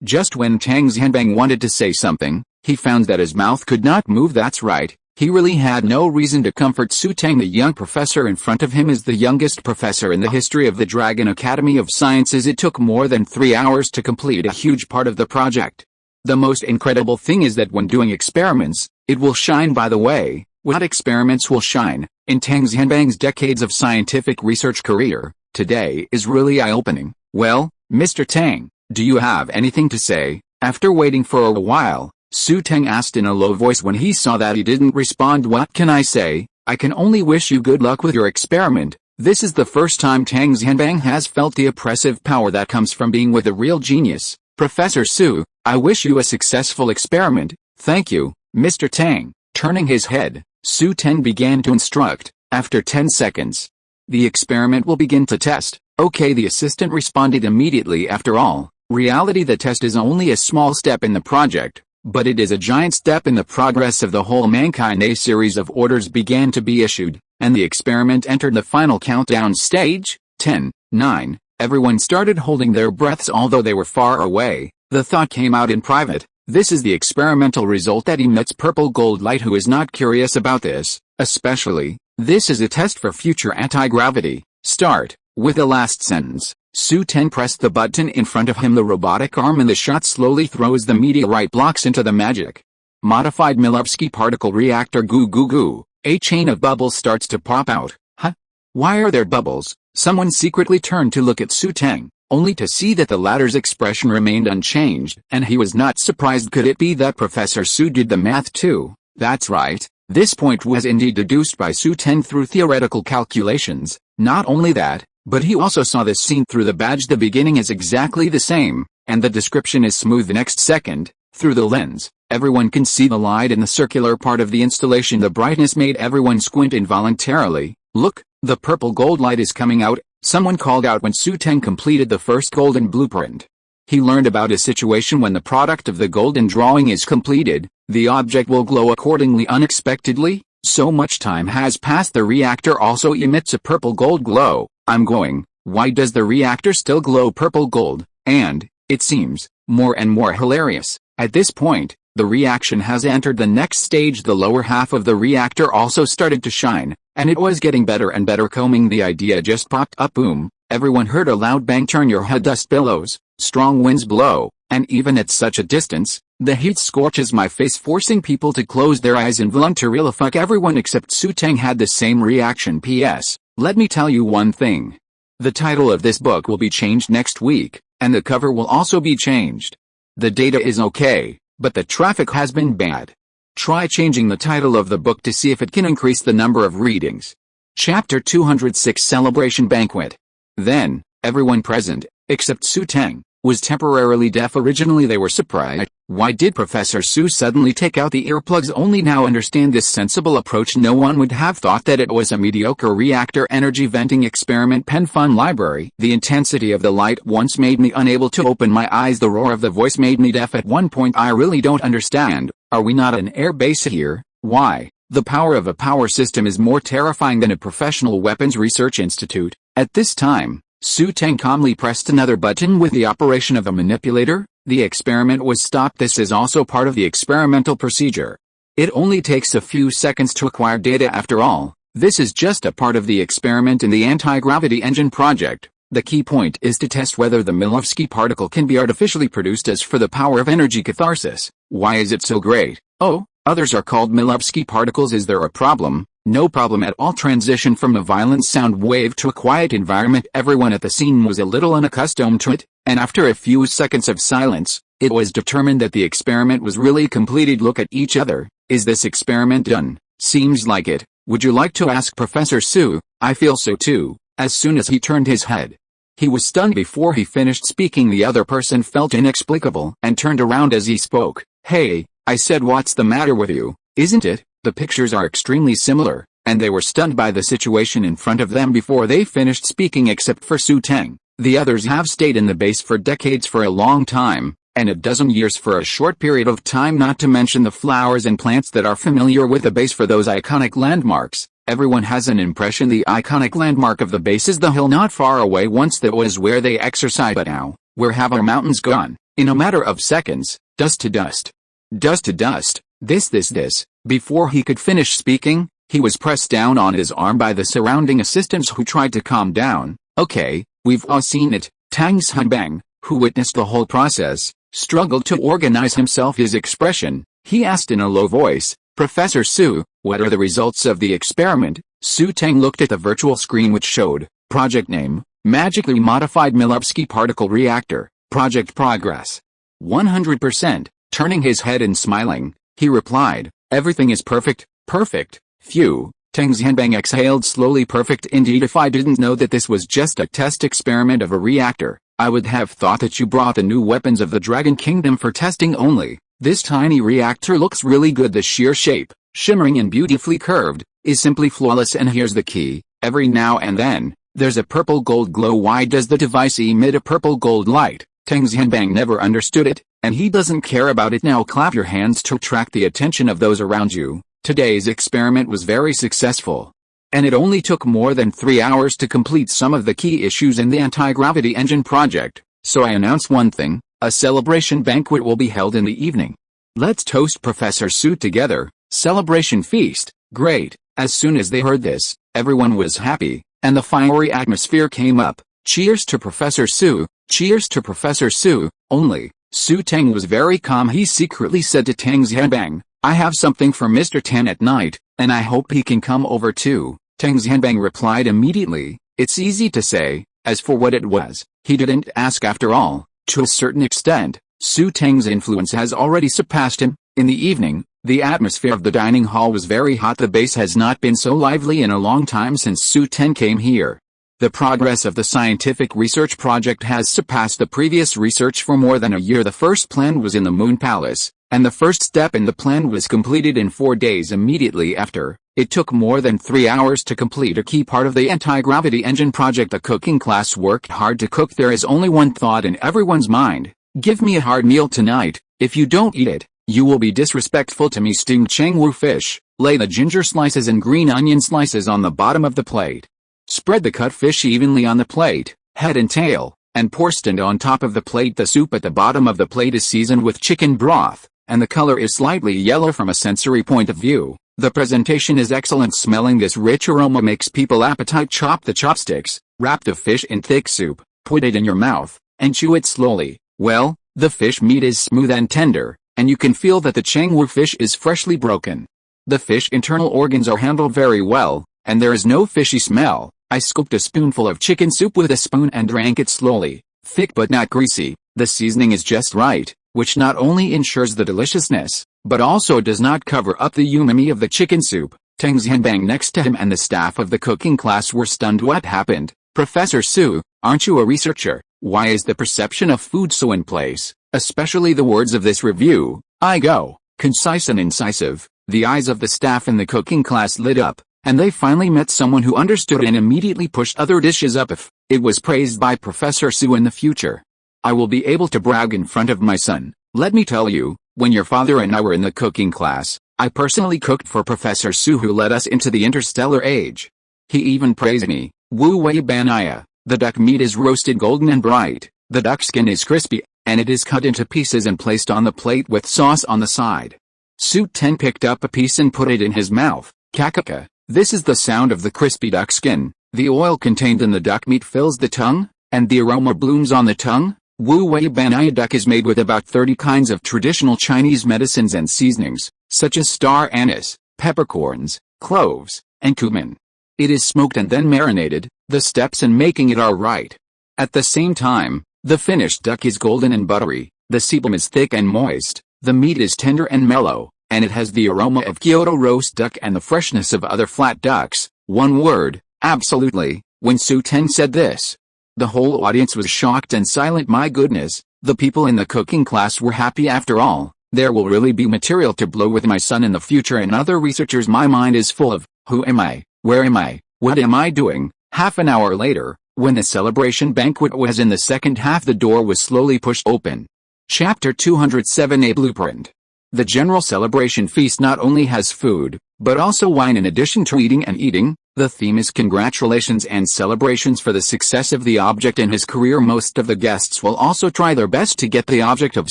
Just when Teng Xianbang wanted to say something, he found that his mouth could not move. That's right. He really had no reason to comfort Xu Teng. The young professor in front of him is the youngest professor in the history of the Dragon Academy of Sciences. It took more than 3 hours to complete a huge part of the project. The most incredible thing is that when doing experiments, it will shine. By the way, what experiments will shine? In Teng Xianbang's decades of scientific research career, today is really eye-opening. Well, Mr. Teng, do you have anything to say? After waiting for a while, Xu Teng asked in a low voice. When he saw that he didn't respond, what can I say? I can only wish you good luck with your experiment. This is the first time Teng Xianbang has felt the oppressive power that comes from being with a real genius. Professor Xu, I wish you a successful experiment. Thank you, Mr. Teng. Turning his head, Xu Teng began to instruct. After 10 seconds, the experiment will begin to test. Okay, the assistant responded immediately. After all, reality, the test is only a small step in the project, but it is a giant step in the progress of the whole mankind. A series of orders began to be issued, and the experiment entered the final countdown stage. 10, 9, everyone started holding their breaths although they were far away. The thought came out in private. This is the experimental result that emits purple gold light. Who is not curious about this? Especially, this is a test for future anti-gravity. Start. With the last sentence, Xu Teng pressed the button in front of him. The robotic arm in the shot slowly throws the meteorite blocks into the magic modified Milovsky particle reactor. Goo goo goo. A chain of bubbles starts to pop out. Huh? Why are there bubbles? Someone secretly turned to look at Xu Teng, only to see that the latter's expression remained unchanged, and he was not surprised. Could it be that Professor Xu did the math too? That's right, this point was indeed deduced by Xu Teng through theoretical calculations. Not only that, but he also saw this scene through the badge. The beginning is exactly the same, and the description is smooth the next second. Through the lens, everyone can see the light in the circular part of the installation. The brightness made everyone squint involuntarily. Look, the purple gold light is coming out, someone called out when Xu Teng completed the first golden blueprint. He learned about a situation when the product of the golden drawing is completed, the object will glow accordingly. Unexpectedly, so much time has passed, the reactor also emits a purple gold glow. I'm going, why does the reactor still glow purple gold? And, it seems, more and more hilarious. At this point, the reaction has entered the next stage. The lower half of the reactor also started to shine, and it was getting better and better. Combing, the idea just popped up. Boom, everyone heard a loud bang. Turn your head, dust billows, strong winds blow, and even at such a distance, the heat scorches my face, forcing people to close their eyes involuntarily. Fuck, everyone except Xu Teng had the same reaction. P.S. Let me tell you one thing. The title of this book will be changed next week, and the cover will also be changed. The data is okay, but the traffic has been bad. Try changing the title of the book to see if it can increase the number of readings. Chapter 206, Celebration Banquet. Then, everyone present, except Xu Teng, was temporarily deaf. Originally they were surprised. Why did Professor Xu suddenly take out the earplugs? Only now understand this sensible approach. No one would have thought that it was a mediocre reactor energy venting experiment. Pen Fun Library. The intensity of the light once made me unable to open my eyes. The roar of the voice made me deaf. At one point, I really don't understand. Are we not an air base here? Why? The power of a power system is more terrifying than a professional weapons research institute. At this time, Xu Teng calmly pressed another button with the operation of a manipulator. The experiment was stopped. This is also part of the experimental procedure. It only takes a few seconds to acquire data after all. This is just a part of the experiment in the anti-gravity engine project. The key point is to test whether the Milovsky particle can be artificially produced. As for the power of energy catharsis, why is it so great? Oh, others are called Milovsky particles. Is there a problem? No problem at all. Transition from a violent sound wave to a quiet environment. Everyone at the scene was a little unaccustomed to it, and after a few seconds of silence, it was determined that the experiment was really completed. Look at each other. Is this experiment done? Seems like it. Would you like to ask Professor Xu? I feel so too. As soon as he turned his head, he was stunned. Before he finished speaking, the other person felt inexplicable and turned around as he spoke. Hey, I said, what's the matter with you? Isn't it? The pictures are extremely similar, and they were stunned by the situation in front of them before they finished speaking. Except for Xu Teng, the others have stayed in the base for decades, for a long time, and a dozen years for a short period of time, not to mention the flowers and plants that are familiar with the base. For those iconic landmarks, everyone has an impression. The iconic landmark of the base is the hill not far away. Once that was where they exercised, but now, where have our mountains gone? In a matter of seconds, dust to dust. Dust to dust. This. Before he could finish speaking, he was pressed down on his arm by the surrounding assistants, who tried to calm down. Okay, we've all seen it. Tang Xinbang, who witnessed the whole process, struggled to organize himself. His expression, he asked in a low voice, Professor Xu, what are the results of the experiment? Xu Teng looked at the virtual screen which showed, project name, magically modified Milovsky particle reactor, project progress. 100%, turning his head and smiling, he replied, everything is perfect, perfect. Phew. Teng Xianbang exhaled slowly. Perfect indeed. If I didn't know that this was just a test experiment of a reactor, I would have thought that you brought the new weapons of the Dragon Kingdom for testing only. This tiny reactor looks really good. The sheer shape, shimmering and beautifully curved, is simply flawless. And here's the key, every now and then, there's a purple gold glow. Why does the device emit a purple gold light? Teng Xianbang never understood it, and he doesn't care about it now. Clap your hands to attract the attention of those around you. Today's experiment was very successful, and it only took more than 3 hours to complete some of the key issues in the anti-gravity engine project. So I announce one thing, a celebration banquet will be held in the evening. Let's toast Professor Xu together. Celebration feast. Great. As soon as they heard this, everyone was happy, and the fiery atmosphere came up. Cheers to Professor Xu. Cheers to Professor Xu. Only, Xu Teng was very calm. He secretly said to Teng Xianbang, I have something for Mr. Tan at night, and I hope he can come over too. Teng Xianbang replied immediately, It's easy to say. As for what it was, he didn't ask after all. To a certain extent, Xu Teng's influence has already surpassed him. In the evening, the atmosphere of the dining hall was very hot. The base has not been so lively in a long time since Xu Teng came here. The progress of the scientific research project has surpassed the previous research for more than a year. The first plan was in the Moon Palace, and the first step in the plan was completed in 4 days immediately after. It took more than 3 hours to complete a key part of the anti-gravity engine project. The cooking class worked hard to cook. There is only one thought in everyone's mind. Give me a hard meal tonight. If you don't eat it, you will be disrespectful to me. Steamed Chengwu fish. Lay the ginger slices and green onion slices on the bottom of the plate. Spread the cut fish evenly on the plate, head and tail, and pour stand on top of the plate. The soup at the bottom of the plate is seasoned with chicken broth, and the color is slightly yellow from a sensory point of view. The presentation is excellent smelling. This rich aroma makes people appetite. Chop the chopsticks, wrap the fish in thick soup, put it in your mouth, and chew it slowly. Well, the fish meat is smooth and tender, and you can feel that the Chengwu fish is freshly broken. The fish internal organs are handled very well, and there is no fishy smell. I scooped a spoonful of chicken soup with a spoon and drank it slowly, thick but not greasy. The seasoning is just right, which not only ensures the deliciousness, but also does not cover up the umami of the chicken soup. Teng Xianbang next to him and the staff of the cooking class were stunned. What happened? Professor Su, aren't you a researcher? Why is the perception of food so in place? Especially the words of this review. I go, concise and incisive. The eyes of the staff in the cooking class lit up, and they finally met someone who understood and immediately pushed other dishes up. If it was praised by Professor Su in the future, I will be able to brag in front of my son. Let me tell you, when your father and I were in the cooking class, I personally cooked for Professor Su, who led us into the interstellar age. He even praised me. Wu Wei Banaya. The duck meat is roasted golden and bright, the duck skin is crispy, and it is cut into pieces and placed on the plate with sauce on the side. Xu Teng picked up a piece and put it in his mouth. Kakaka. This is the sound of the crispy duck skin. The oil contained in the duck meat fills the tongue, and the aroma blooms on the tongue. Wu Wei Banaya duck is made with about 30 kinds of traditional Chinese medicines and seasonings, such as star anise, peppercorns, cloves, and cumin. It is smoked and then marinated. The steps in making it are right. At the same time, the finished duck is golden and buttery, the sebum is thick and moist, the meat is tender and mellow, and it has the aroma of Kyoto roast duck and the freshness of other flat ducks. One word, absolutely. When Xu Teng said this, the whole audience was shocked and silent. My goodness, the people in the cooking class were happy. After all, there will really be material to blow with my son in the future and other researchers. My mind is full of, who am I, where am I, what am I doing? Half an hour later, when the celebration banquet was in the second half, the door was slowly pushed open. Chapter 207, A Blueprint. The general celebration feast not only has food, but also wine. In addition to eating and eating, the theme is congratulations and celebrations for the success of the object in his career. Most of the guests will also try their best to get the object of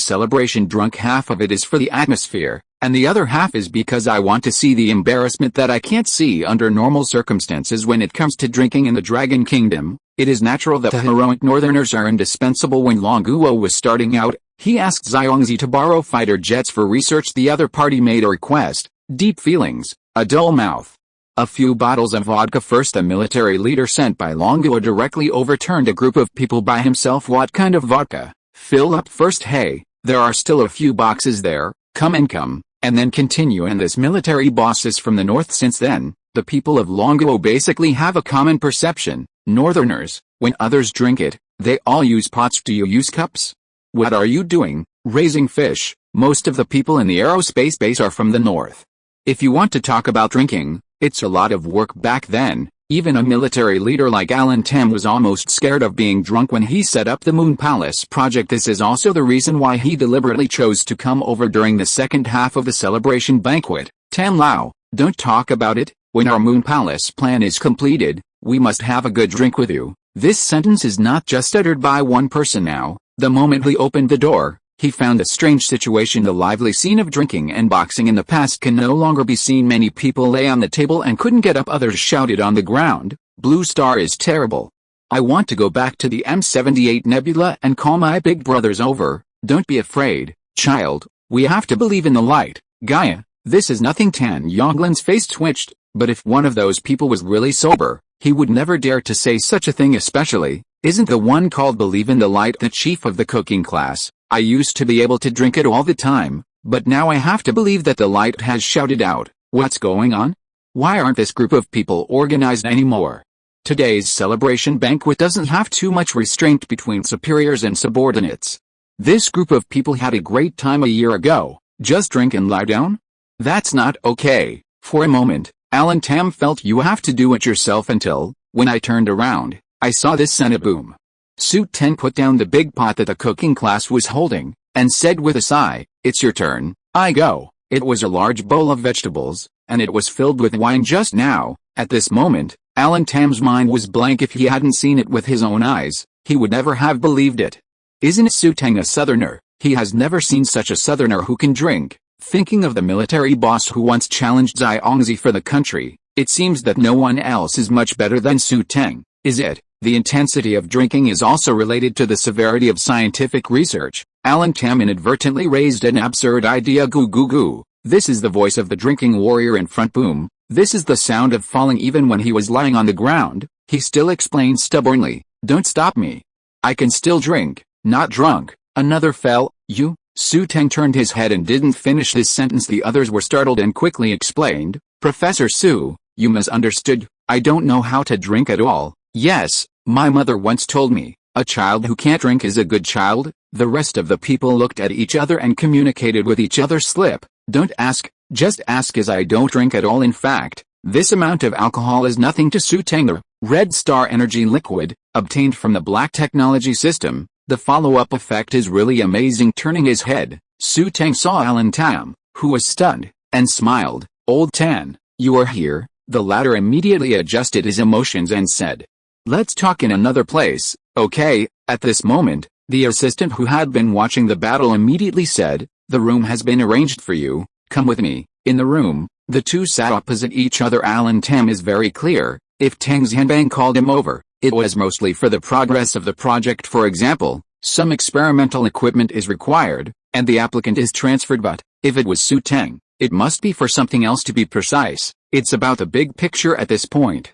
celebration drunk. Half of it is for the atmosphere, and the other half is because I want to see the embarrassment that I can't see under normal circumstances. When it comes to drinking in the Dragon Kingdom, it is natural that the heroic northerners are indispensable. When Long Guo was starting out, he asked Xiongzi to borrow fighter jets for research. The other party made a request: deep feelings, a dull mouth. A few bottles of vodka first. A military leader sent by Long Guo directly overturned a group of people by himself. What kind of vodka? Fill up first. Hey, there are still a few boxes there, come and come, and then continue. And this military boss is from the north. Since then, the people of Long Guo basically have a common perception. Northerners, when others drink it, they all use pots. Do you use cups? What are you doing? Raising fish. Most of the people in the aerospace base are from the north. If you want to talk about drinking, it's a lot of work. Back then, even a military leader like Alan Tam was almost scared of being drunk when he set up the Moon Palace project. This is also the reason why he deliberately chose to come over during the second half of the celebration banquet. Tam Lao, don't talk about it. When our Moon Palace plan is completed, we must have a good drink with you. This sentence is not just uttered by one person now. The moment he opened the door, he found a strange situation. The lively scene of drinking and boxing in the past can no longer be seen. Many people lay on the table and couldn't get up. Others shouted on the ground, Blue Star is terrible. I want to go back to the M78 Nebula and call my big brothers over. Don't be afraid, child, we have to believe in the light. Gaia, this is nothing. Tan Yonglin's face twitched, but if one of those people was really sober, He would never dare to say such a thing, especially, isn't the one called Believe in the Light the chief of the cooking class. I used to be able to drink it all the time, but now I have to believe that the light has shouted out, what's going on? Why aren't this group of people organized anymore? Today's celebration banquet doesn't have too much restraint between superiors and subordinates. This group of people had a great time a year ago. Just drink and lie down? That's not okay. For a moment, Alan Tam felt you have to do it yourself until, when I turned around, I saw this send a boom. Xu Teng put down the big pot that the cooking class was holding, and said with a sigh, it's your turn, I go. It was a large bowl of vegetables, and it was filled with wine just now. At this moment, Alan Tam's mind was blank. If he hadn't seen it with his own eyes, he would never have believed it. Isn't Xu Teng a southerner? He has never seen such a southerner who can drink. Thinking of the military boss who once challenged Zhongzi for the country, it seems that no one else is much better than Xu Teng, is it? The intensity of drinking is also related to the severity of scientific research. Alan Tam inadvertently raised an absurd idea. Goo goo goo. This is the voice of the drinking warrior in front. Boom. This is the sound of falling. Even when he was lying on the ground, he still explained stubbornly, don't stop me. I can still drink, not drunk. Another fell. You? Xu Teng turned his head and didn't finish his sentence. The others were startled and quickly explained, Professor Xu, you misunderstood. I don't know how to drink at all. Yes, my mother once told me, a child who can't drink is a good child. The rest of the people looked at each other and communicated with each other. Slip. Don't ask, just ask, as I don't drink at all. In fact, this amount of alcohol is nothing to Xu Teng. The Red Star energy liquid, obtained from the Black technology system. The follow-up effect is really amazing. Turning his head, Xu Teng saw Alan Tam, who was stunned, and smiled. Old Tan, you are here. The latter immediately adjusted his emotions and said, let's talk in another place, okay? At this moment, the assistant who had been watching the battle immediately said, the room has been arranged for you, come with me. In the room, the two sat opposite each other. Alan Tam is very clear, if Teng Xianbang called him over, it was mostly for the progress of the project. For example, some experimental equipment is required, and the applicant is transferred. But, if it was Xu Teng, it must be for something else. To be precise, it's about the big picture at this point.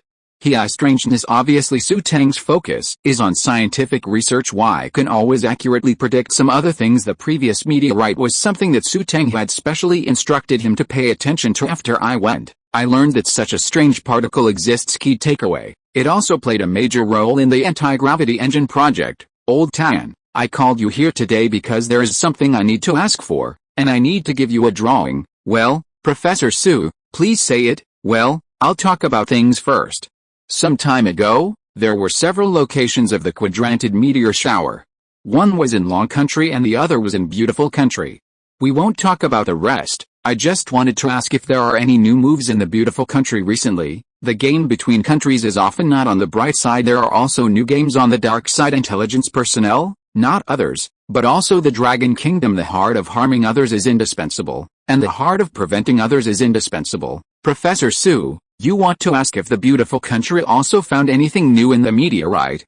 Strangeness. Obviously Xu Teng's focus is on scientific research. Why can always accurately predict some other things. The previous meteorite was something that Xu Teng had specially instructed him to pay attention to. After I went, I learned that such a strange particle exists. Key takeaway, it also played a major role in the anti-gravity engine project. Old Tan, I called you here today because there is something I need to ask for, and I need to give you a drawing. Well, Professor Xu, please say it. Well, I'll talk about things first. Some time ago, there were several locations of the quadranted meteor shower. One was in Long Country and the other was in Beautiful Country. We won't talk about the rest. I just wanted to ask if there are any new moves in the Beautiful Country recently. The game between countries is often not on the bright side. There are also new games on the dark side. Intelligence personnel, not others, but also the Dragon Kingdom. The heart of harming others is indispensable, and the heart of preventing others is indispensable. Professor Xu, you want to ask if the Beautiful Country also found anything new in the meteorite?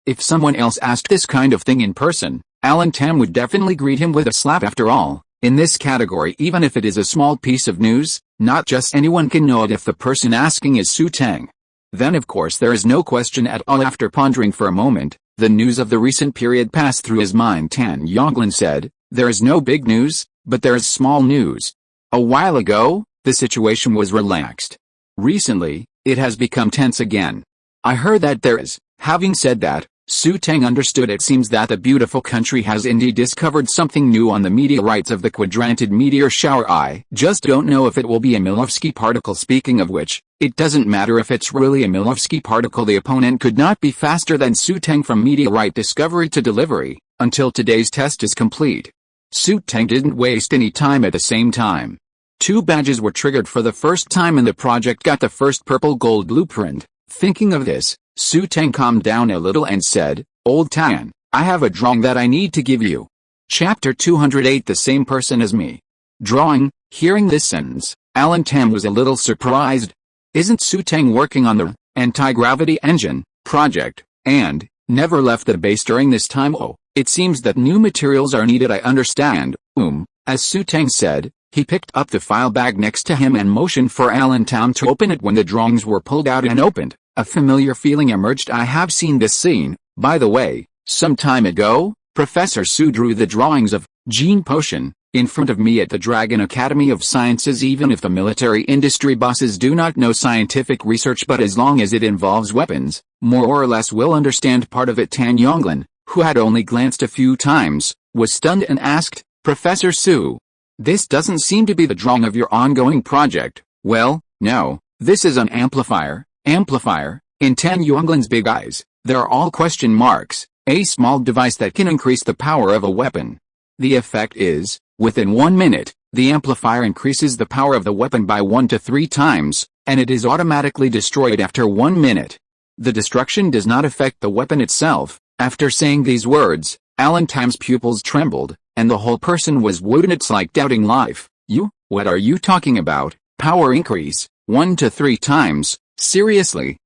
If someone else asked this kind of thing in person, Alan Tam would definitely greet him with a slap. After all, in this category, even if it is a small piece of news, not just anyone can know it if the person asking is Xu Teng. Then of course there is no question at all. After pondering for a moment, the news of the recent period passed through his mind. Tan Yonglin said, there is no big news, but there is small news. A while ago, the situation was relaxed. Recently, it has become tense again. I heard that there is. Having said that, Xu Teng understood. It seems that the Beautiful Country has indeed discovered something new on the meteorites of the quadranted meteor shower. I just don't know if it will be a Milovsky particle. Speaking of which, it doesn't matter if it's really a Milovsky particle. The opponent could not be faster than Xu Teng from meteorite discovery to delivery, until today's test is complete. Xu Teng didn't waste any time. At the same time, 2 badges were triggered for the first time and the project got the first purple gold blueprint. Thinking of this, Xu Teng calmed down a little and said, Old Tan, I have a drawing that I need to give you. Chapter 208. The same person as me. Drawing. Hearing this sentence, Alan Tam was a little surprised. Isn't Xu Teng working on the anti-gravity engine project, and never left the base during this time? Oh, it seems that new materials are needed. I understand. As Xu Teng said, he picked up the file bag next to him and motioned for Alan Tam to open it. When the drawings were pulled out and opened, A familiar feeling emerged. I have seen this scene, by the way, some time ago. Professor Xu drew the drawings of Gene Potion in front of me at the Dragon Academy of Sciences. Even if the military industry bosses do not know scientific research, but as long as it involves weapons, more or less will understand part of it. Tan Yonglin, who had only glanced a few times, was stunned and asked, Professor Xu, this doesn't seem to be the drawing of your ongoing project. Well, no, this is an amplifier. Amplifier? In Tan Yonglin's big eyes, there are all question marks. A small device that can increase the power of a weapon. The effect is, within 1 minute, the amplifier increases the power of the weapon by 1 to 3 times, and it is automatically destroyed after 1 minute. The destruction does not affect the weapon itself. After saying these words, Alan Tam's pupils trembled, and the whole person was wooden. It's like doubting life. What are you talking about? Power increase, 1 to 3 times, seriously,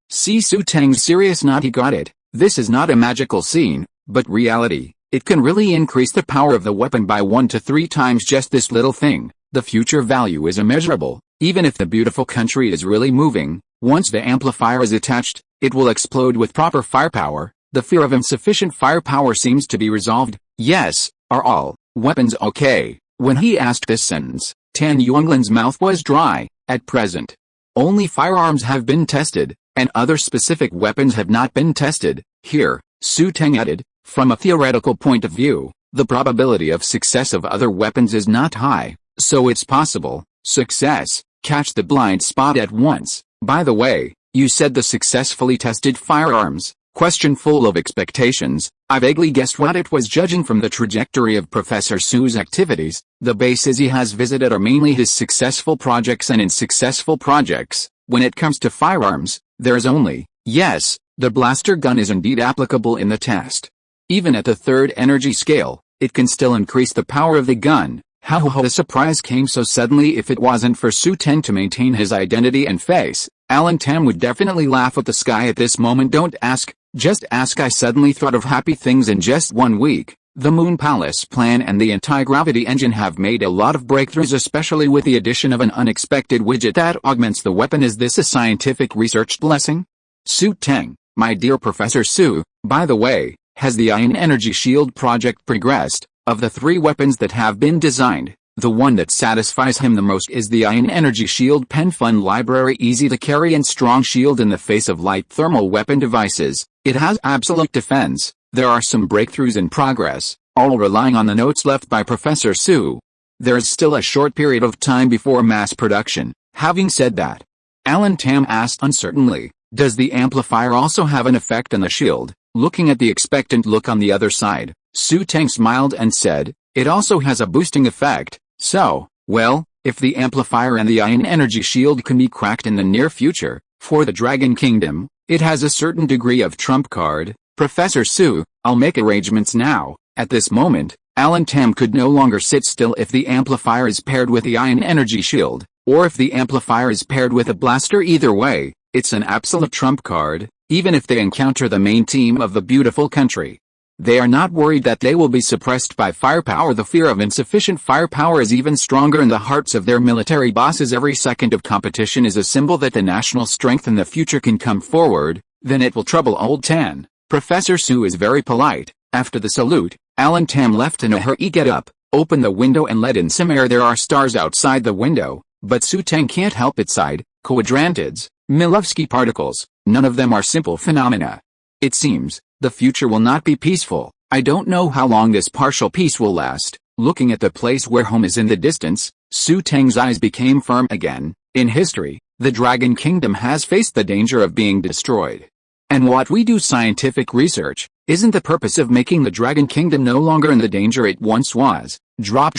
see Xu Teng's serious nod. He got it. This is not a magical scene, but reality. It can really increase the power of the weapon by 1 to 3 times. Just this little thing. The future value is immeasurable. Even if the beautiful country is really moving, once the amplifier is attached, it will explode with proper firepower. The fear of insufficient firepower seems to be resolved. Yes, are all weapons okay? When he asked this sentence, Tan Yonglin's mouth was dry. At present, only firearms have been tested, and other specific weapons have not been tested. Here, Xu Teng added, from a theoretical point of view, the probability of success of other weapons is not high, so it's possible. Success, catch the blind spot at once. By the way, you said the successfully tested firearms. Question full of expectations. I vaguely guessed what it was. Judging from the trajectory of Professor Xu's activities, the bases he has visited are mainly his successful projects, and in successful projects, when it comes to firearms, there is only, yes, the blaster gun is indeed applicable in the test. Even at the 3rd energy scale, it can still increase the power of the gun. How the surprise came so suddenly. If it wasn't for Xu Teng to maintain his identity and face, Alan Tam would definitely laugh at the sky at this moment. Don't ask, just ask. I suddenly thought of happy things. In just 1 week, the Moon Palace plan and the anti-gravity engine have made a lot of breakthroughs, especially with the addition of an unexpected widget that augments the weapon. Is this a scientific research blessing? Xu Teng, my dear Professor Xu, by the way, has the Ion Energy Shield project progressed? Of the 3 weapons that have been designed, the one that satisfies him the most is the Ion Energy Shield Pen. Fun library, easy to carry and strong shield in the face of light thermal weapon devices. It has absolute defense. There are some breakthroughs in progress, all relying on the notes left by Professor Xu. There is still a short period of time before mass production. Having said that, Alan Tam asked uncertainly, does the amplifier also have an effect on the shield? Looking at the expectant look on the other side, Xu Teng smiled and said, it also has a boosting effect. So, well, if the amplifier and the Ion Energy Shield can be cracked in the near future, for the Dragon Kingdom, it has a certain degree of trump card. Professor Xu, I'll make arrangements now. At this moment, Alan Tam could no longer sit still. If the amplifier is paired with the Ion Energy Shield, or if the amplifier is paired with a blaster, either way, it's an absolute trump card. Even if they encounter the main team of the beautiful country, they are not worried that they will be suppressed by firepower. The fear of insufficient firepower is even stronger in the hearts of their military bosses. Every second of competition is a symbol that the national strength in the future can come forward, then it will trouble old Tan. Professor Xu is very polite. After the salute, Alan Tam left in a hurry. Get up, open the window and let in some air. There are stars outside the window, but Xu Teng can't help it. Side, quadrantids, Milovsky particles, none of them are simple phenomena. It seems, the future will not be peaceful. I don't know how long this partial peace will last. Looking at the place where home is in the distance, Xu Teng's eyes became firm again. In history, the Dragon Kingdom has faced the danger of being destroyed. And what we do, scientific research, isn't the purpose of making the Dragon Kingdom no longer in the danger it once was. Drop.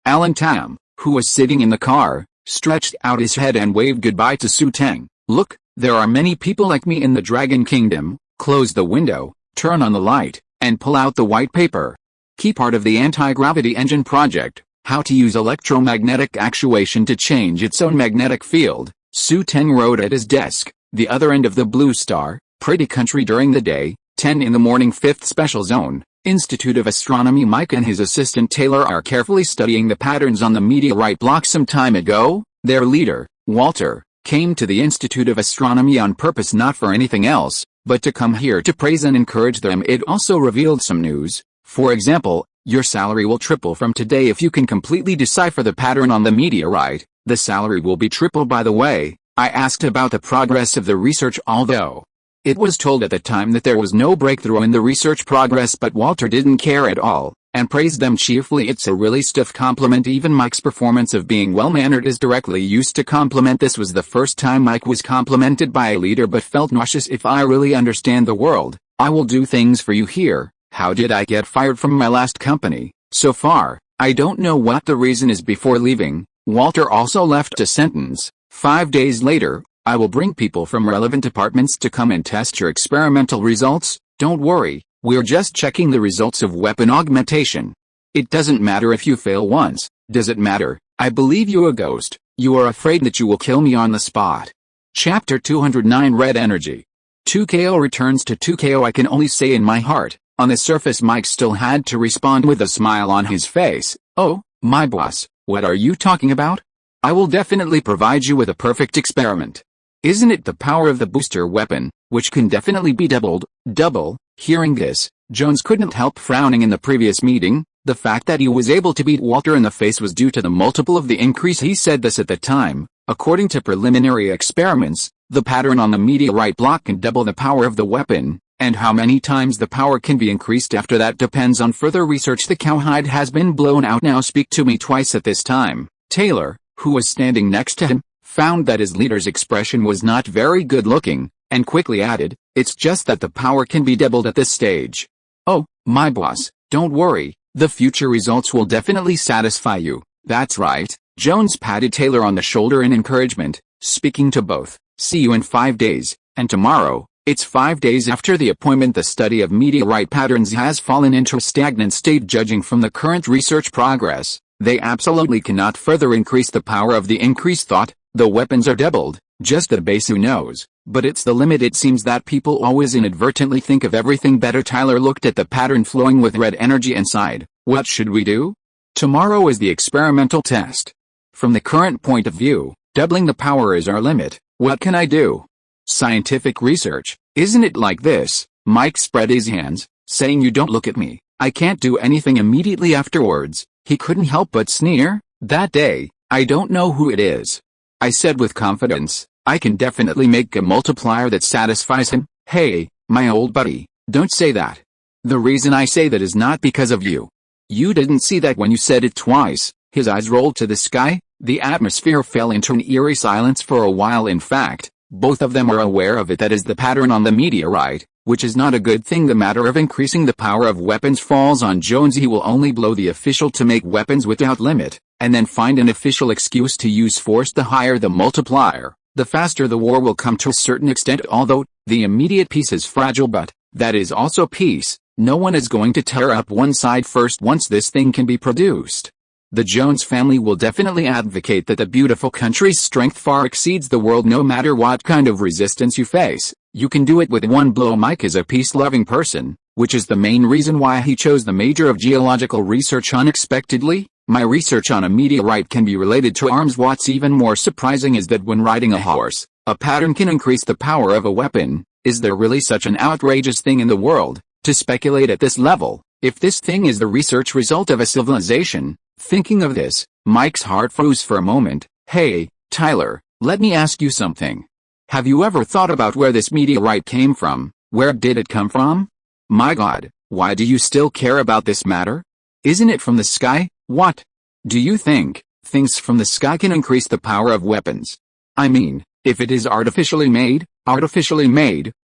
Alan Tam, who was sitting in the car, stretched out his head and waved goodbye to Xu Teng. Look, there are many people like me in the Dragon Kingdom. Close the window, turn on the light, and pull out the white paper. Key part of the anti-gravity engine project, how to use electromagnetic actuation to change its own magnetic field. Xu Teng wrote at his desk. The other end of the blue star, pretty country during the day, 10 in the morning. 5th special zone, Institute of Astronomy. Mike and his assistant Taylor are carefully studying the patterns on the meteorite block. Some time ago, their leader, Walter, came to the Institute of Astronomy on purpose, not for anything else, but to come here to praise and encourage them. It also revealed some news. For example, your salary will triple from today if you can completely decipher the pattern on the meteorite. The salary will be triple. By the way, I asked about the progress of the research, although it was told at the time that there was no breakthrough in the research progress, but Walter didn't care at all, and praised them cheerfully. It's a really stiff compliment. Even Mike's performance of being well-mannered is directly used to compliment. This was the first time Mike was complimented by a leader but felt nauseous. If I really understand the world, I will do things for you here. How did I get fired from my last company? So far, I don't know what the reason is. Before leaving, Walter also left a sentence. 5 days later, I will bring people from relevant departments to come and test your experimental results. Don't worry, we're just checking the results of weapon augmentation. It doesn't matter if you fail once, does it matter? I believe you a ghost. You are afraid that you will kill me on the spot. Chapter 209 Red Energy. 2KO returns to 2KO. I can only say in my heart. On the surface, Mike still had to respond with a smile on his face. Oh, my boss, what are you talking about? I will definitely provide you with a perfect experiment. Isn't it the power of the booster weapon, which can definitely be doubled? Double? Hearing this, Jones couldn't help frowning. In the previous meeting, the fact that he was able to beat Walter in the face was due to the multiple of the increase. He said this at the time. According to preliminary experiments, the pattern on the meteorite block can double the power of the weapon. And how many times the power can be increased after that depends on further research. The cowhide has been blown out now. Speak to me twice at this time. Taylor, who was standing next to him, found that his leader's expression was not very good looking, and quickly added, it's just that the power can be doubled at this stage. Oh, my boss, don't worry, the future results will definitely satisfy you. That's right. Jones patted Taylor on the shoulder in encouragement, speaking to both. See you in 5 days, and tomorrow. It's 5 days after the appointment. The study of meteorite patterns has fallen into a stagnant state. Judging from the current research progress, they absolutely cannot further increase the power of the increased thought. The weapons are doubled, just the base. Who knows? But it's the limit. It seems that people always inadvertently think of everything better. Tyler looked at the pattern flowing with red energy and sighed. What should we do? Tomorrow is the experimental test. From the current point of view, doubling the power is our limit. What can I do? Scientific research, isn't it like this? Mike spread his hands, saying, you don't look at me. I can't do anything. Immediately afterwards, he couldn't help but sneer. That day, I don't know who it is. I said with confidence, I can definitely make a multiplier that satisfies him. Hey, my old buddy, don't say that. The reason I say that is not because of you. You didn't see that when you said it twice. His eyes rolled to the sky. The atmosphere fell into an eerie silence for a while. In fact, both of them are aware of it. That is the pattern on the meteorite, which is not a good thing. The matter of increasing the power of weapons falls on Jones. He will only blow the official to make weapons without limit, and then find an official excuse to use force. The higher the multiplier, the faster the war will come to a certain extent. Although, the immediate peace is fragile, but that is also peace. No one is going to tear up one side first once this thing can be produced. The Jones family will definitely advocate that the beautiful country's strength far exceeds the world. No matter what kind of resistance you face, you can do it with one blow. Mike is a peace-loving person, which is the main reason why he chose the major of geological research. Unexpectedly, my research on a meteorite can be related to arms. What's even more surprising is that when riding a horse, a pattern can increase the power of a weapon. Is there really such an outrageous thing in the world to speculate at this level? If this thing is the research result of a civilization, thinking of this, Mike's heart froze for a moment. Hey, Tyler, let me ask you something. Have you ever thought about where this meteorite came from? Where did it come from? My God, why do you still care about this matter? Isn't it from the sky? What? Do you think things from the sky can increase the power of weapons? I mean, if it is artificially made,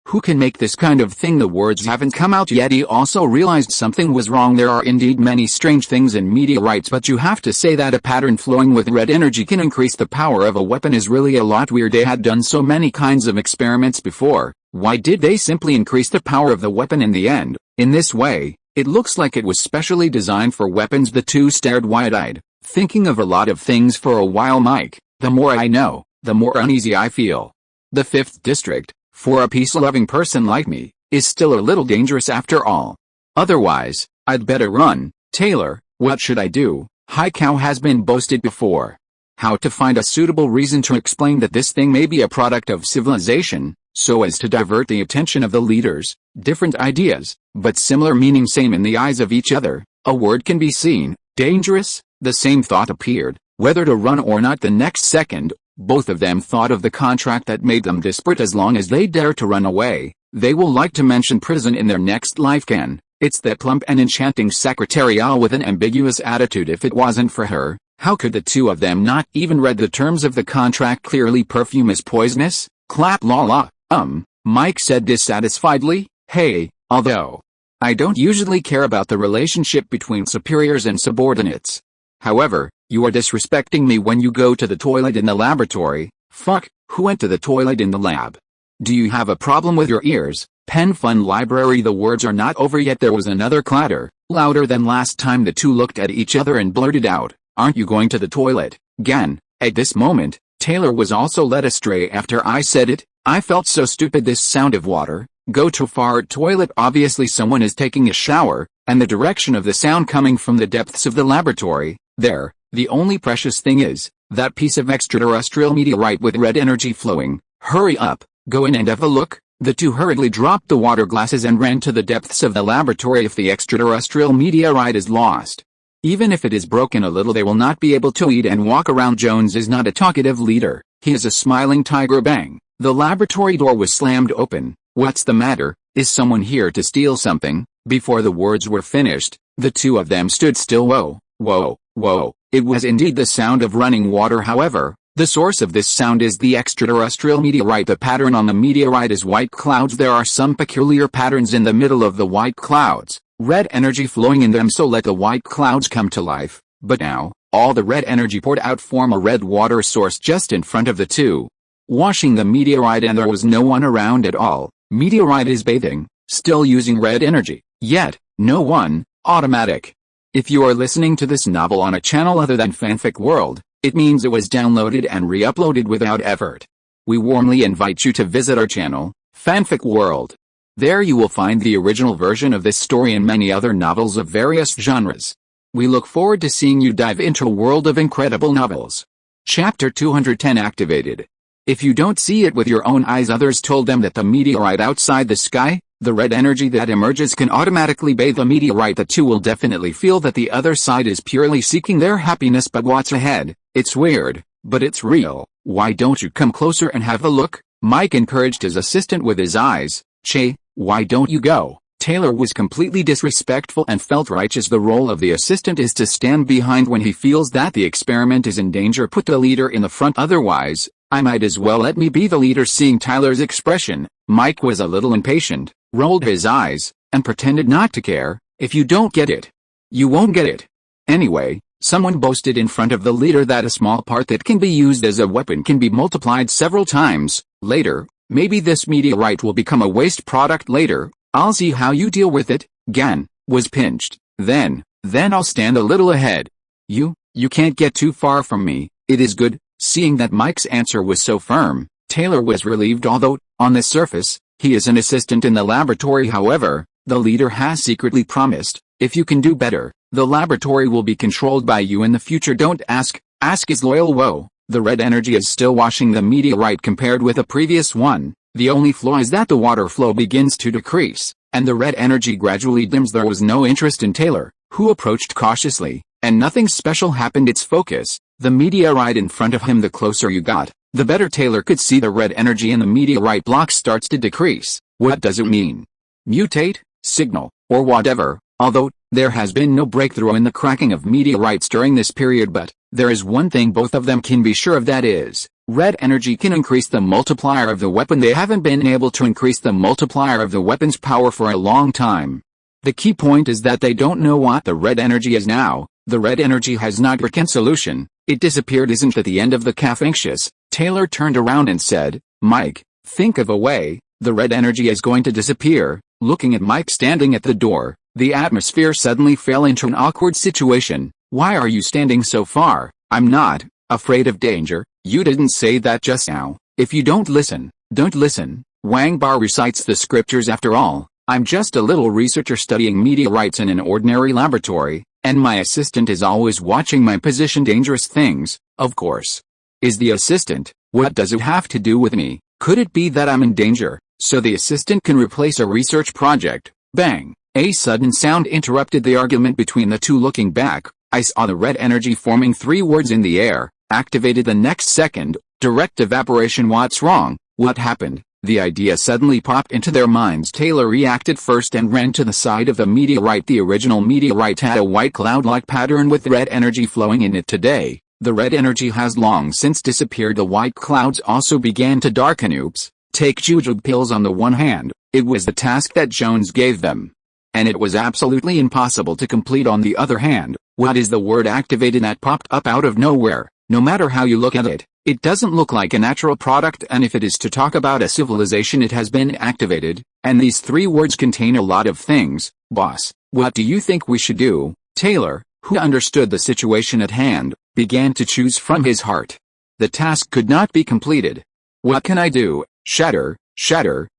who can make this kind of thing? The words haven't come out yet. He also realized something was wrong. There are indeed many strange things in meteorites, but you have to say that a pattern flowing with red energy can increase the power of a weapon is really a lot weird. They had done so many kinds of experiments before. Why did they simply increase the power of the weapon in the end? In this way, it looks like it was specially designed for weapons. The two stared wide-eyed, thinking of a lot of things for a while. Mike, the more I know, the more uneasy I feel. The 5th district, for a peace-loving person like me, is still a little dangerous after all. Otherwise, I'd better run. Taylor, what should I do? High Cow has been boasted before. how to find a suitable reason to explain that this thing may be a product of civilization, so as to divert the attention of the leaders. Different ideas, but similar meaning, same in the eyes of each other. A word can be seen, dangerous, the same thought appeared, whether to run or not the next second. Both of them thought of the contract that made them desperate. As long as they dare to run away, they will like to mention prison in their next life. It's that plump and enchanting secretarial with an ambiguous attitude. If it wasn't for her, how could the two of them not even read the terms of the contract clearly? Perfume is poisonous? Clap la la. Mike said dissatisfiedly. Hey, although I don't usually care about the relationship between superiors and subordinates. However, you are disrespecting me when you go to the toilet in the laboratory. Fuck, who went to the toilet in the lab? Do you have a problem with your ears? Pen Fun Library. The words are not over yet. There was another clatter, louder than last time. The two looked at each other and blurted out, "Aren't you going to the toilet?" Again. At this moment, Taylor was also led astray after I said it. I felt so stupid. This sound of water, go to far toilet. Obviously someone is taking a shower, and the direction of the sound coming from the depths of the laboratory. There, the only precious thing is that piece of extraterrestrial meteorite with red energy flowing. Hurry up, go in and have a look. The two hurriedly dropped the water glasses and ran to the depths of the laboratory. If the extraterrestrial meteorite is lost, even if it is broken a little, they will not be able to eat and walk around. Jones is not a talkative leader. He is a smiling tiger. Bang. The laboratory door was slammed open. What's the matter? Is someone here to steal something? Before the words were finished, the two of them stood still. Whoa, whoa, whoa. It was indeed the sound of running water. However, the source of this sound is the extraterrestrial meteorite. The pattern on the meteorite is white clouds. There are some peculiar patterns in the middle of the white clouds, red energy flowing in them. So let the white clouds come to life. But now, all the red energy poured out form a red water source just in front of the two, washing the meteorite, and there was no one around at all. Meteorite is bathing, still using red energy, yet, no one. Automatic. If you are listening to this novel on a channel other than Fanfic World, it means it was downloaded and re-uploaded without effort. We warmly invite you to visit our channel, Fanfic World. There you will find the original version of this story and many other novels of various genres. We look forward to seeing you dive into a world of incredible novels. Chapter 210 activated. If you don't see it with your own eyes, others told them that the meteorite outside the sky, the red energy that emerges, can automatically bathe the meteorite. The two will definitely feel that the other side is purely seeking their happiness. But what's ahead? It's weird, but it's real. Why don't you come closer and have a look? Mike encouraged his assistant with his eyes. Che, why don't you go? Taylor was completely disrespectful and felt righteous. The role of the assistant is to stand behind when he feels that the experiment is in danger. Put the leader in the front, otherwise, I might as well let me be the leader. Seeing Tyler's expression, Mike was a little impatient, rolled his eyes, and pretended not to care. If you don't get it, you won't get it. Anyway, someone boasted in front of the leader that a small part that can be used as a weapon can be multiplied several times. Later, maybe this meteorite will become a waste product. Later, I'll see how you deal with it. Gan was pinched. Then I'll stand a little ahead. You can't get too far from me. It is good. Seeing that Mike's answer was so firm, Taylor was relieved. Although, on the surface, he is an assistant in the laboratory. However, the leader has secretly promised, if you can do better, the laboratory will be controlled by you in the future. Don't ask is loyal. Whoa, the red energy is still washing the meteorite compared with the previous one. The only flaw is that the water flow begins to decrease, and the red energy gradually dims. There was no interest in Taylor, who approached cautiously, and nothing special happened. Its focus, the meteorite in front of him. The closer you got, the better Taylor could see the red energy in the meteorite block starts to decrease. What does it mean? Mutate, signal, or whatever? Although, there has been no breakthrough in the cracking of meteorites during this period, but there is one thing both of them can be sure of, that is, red energy can increase the multiplier of the weapon. They haven't been able to increase the multiplier of the weapon's power for a long time. The key point is that they don't know what the red energy is now. The red energy has not a solution. It disappeared. Isn't that the end of the calf? Anxious, Taylor turned around and said, Mike, think of a way. The red energy is going to disappear. Looking at Mike standing at the door, the atmosphere suddenly fell into an awkward situation. Why are you standing so far? I'm not afraid of danger. You didn't say that just now. If you don't listen, don't listen. Wang Bar recites the scriptures. After all, I'm just a little researcher studying meteorites in an ordinary laboratory, and my assistant is always watching my position. Dangerous things, Of course. Is the assistant, what does it have to do with me? Could it be that I'm in danger, so the assistant can replace a research project? Bang! A sudden sound interrupted the argument between the two. Looking back, I saw the red energy forming 3 words in the air, activated the next second. Direct evaporation. What's wrong? What happened? The idea suddenly popped into their minds. Taylor reacted first and ran to the side of the meteorite. The original meteorite had a white cloud-like pattern with red energy flowing in it. Today, the red energy has long since disappeared. The white clouds also began to darken. Oops. Take jujube pills. On the one hand, it was the task that Jones gave them, and it was absolutely impossible to complete. On the other hand, what is the word activated that popped up out of nowhere? No matter how you look at it, it doesn't look like a natural product, and if it is to talk about a civilization, it has been activated, and these 3 words contain a lot of things. Boss, what do you think we should do? Taylor, who understood the situation at hand, began to choose from his heart. The task could not be completed. What can I do? Shatter.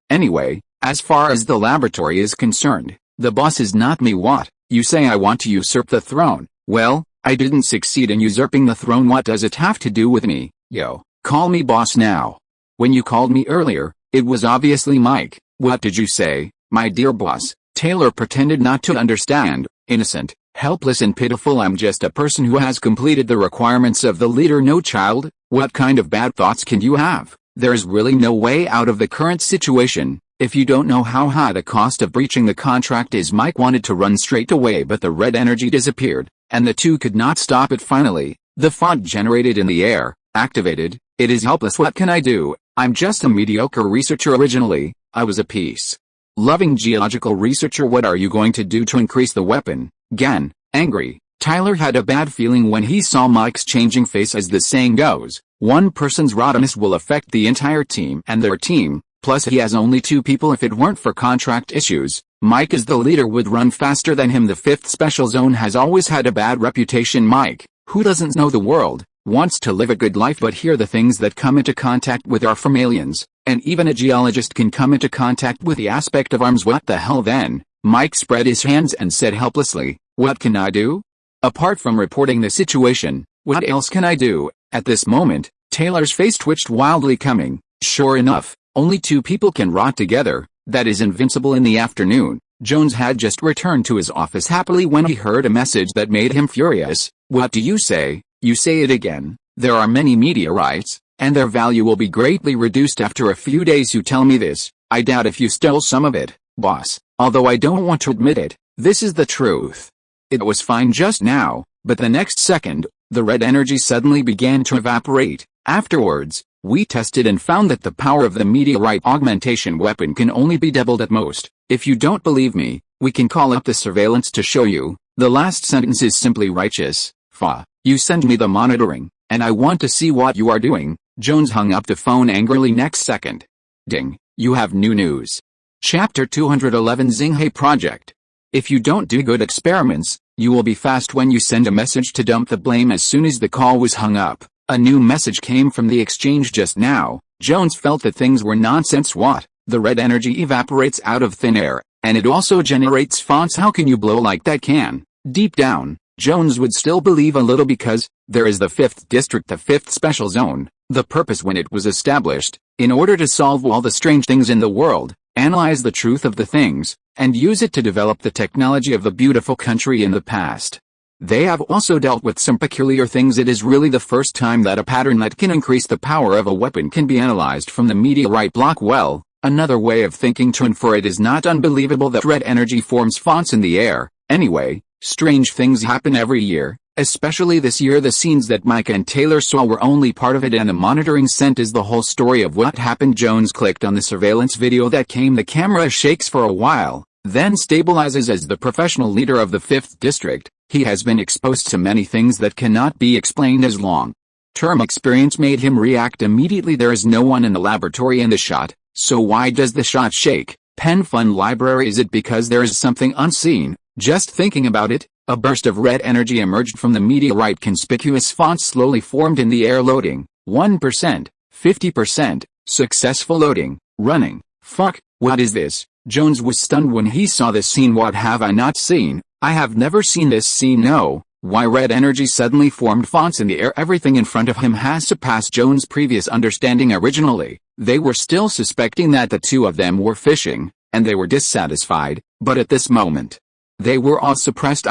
Anyway, as far as the laboratory is concerned, the boss is not me. What? You say I want to usurp the throne? Well, I didn't succeed in usurping the throne. What does it have to do with me? Yo, call me boss now. When you called me earlier, it was obviously Mike. What did you say, my dear boss? Taylor pretended not to understand. Innocent, helpless and pitiful. I'm just a person who has completed the requirements of the leader. No child. What kind of bad thoughts can you have? There's really no way out of the current situation. If you don't know how high the cost of breaching the contract is. Mike wanted to run straight away, but the red energy disappeared, and the two could not stop it. Finally, the font generated in the air, activated. It is helpless. What can I do? I'm just a mediocre researcher. Originally, I was a peace-loving geological researcher. What are you going to do to increase the weapon? Gan, angry. Tyler had a bad feeling when he saw Mike's changing face. As the saying goes, one person's rottenness will affect the entire team and their team. Plus he has only 2 people. If it weren't for contract issues, Mike as the leader would run faster than him. The 5th Special Zone has always had a bad reputation. Mike, who doesn't know the world, wants to live a good life, but here the things that come into contact with are from aliens, and even a geologist can come into contact with the aspect of arms. What the hell then? Mike spread his hands and said helplessly, what can I do? Apart from reporting the situation, what else can I do? At this moment, Taylor's face twitched wildly. Coming. Sure enough, only 2 people can rot together. That is invincible. In the afternoon, Jones had just returned to his office happily when he heard a message that made him furious. What do you say? You say it again. There are many meteorites, and their value will be greatly reduced after a few days. You tell me this. I doubt if you stole some of it, boss, although I don't want to admit it. This is the truth. It was fine just now, but the next second, the red energy suddenly began to evaporate. Afterwards, we tested and found that the power of the meteorite augmentation weapon can only be doubled at most. If you don't believe me, we can call up the surveillance to show you. The last sentence is simply righteous. Fa. You send me the monitoring, and I want to see what you are doing. Jones hung up the phone angrily. Next second. Ding. You have new news. Chapter 211 Xinghe Project. If you don't do good experiments, you will be fast when you send a message to dump the blame. As soon as the call was hung up, a new message came from the exchange. Just now, Jones felt that things were nonsense. What? The red energy evaporates out of thin air, and it also generates fonts. How can you blow like that? Can? Deep down, Jones would still believe a little, because there is the 5th District, the 5th Special Zone. The purpose when it was established, in order to solve all the strange things in the world, analyze the truth of the things, and use it to develop the technology of the beautiful country in the past. They have also dealt with some peculiar things. It is really the first time that a pattern that can increase the power of a weapon can be analyzed from the meteorite block. Well, another way of thinking to infer it is not unbelievable that red energy forms fonts in the air. Anyway, strange things happen every year, especially this year. The scenes that Mike and Taylor saw were only part of it, and the monitoring sent is the whole story of what happened. Jones clicked on the surveillance video that came. The camera shakes for a while, then stabilizes. As the professional leader of the 5th District, he has been exposed to many things that cannot be explained. As long-term experience made him react immediately. There is no one in the laboratory in the shot, so why does the shot shake? Pen Fun Library. Is it because there is something unseen? Just thinking about it, a burst of red energy emerged from the meteorite. Conspicuous fonts slowly formed in the air. Loading. 1%, 50%, successful loading, running. Fuck, what is this? Jones was stunned when he saw this scene. What have I not seen? I have never seen this scene. No, Why red energy suddenly formed fonts in the air? Everything in front of him has surpassed Jones' previous understanding. Originally, they were still suspecting that the two of them were fishing, and they were dissatisfied, but at this moment, they were all suppressed.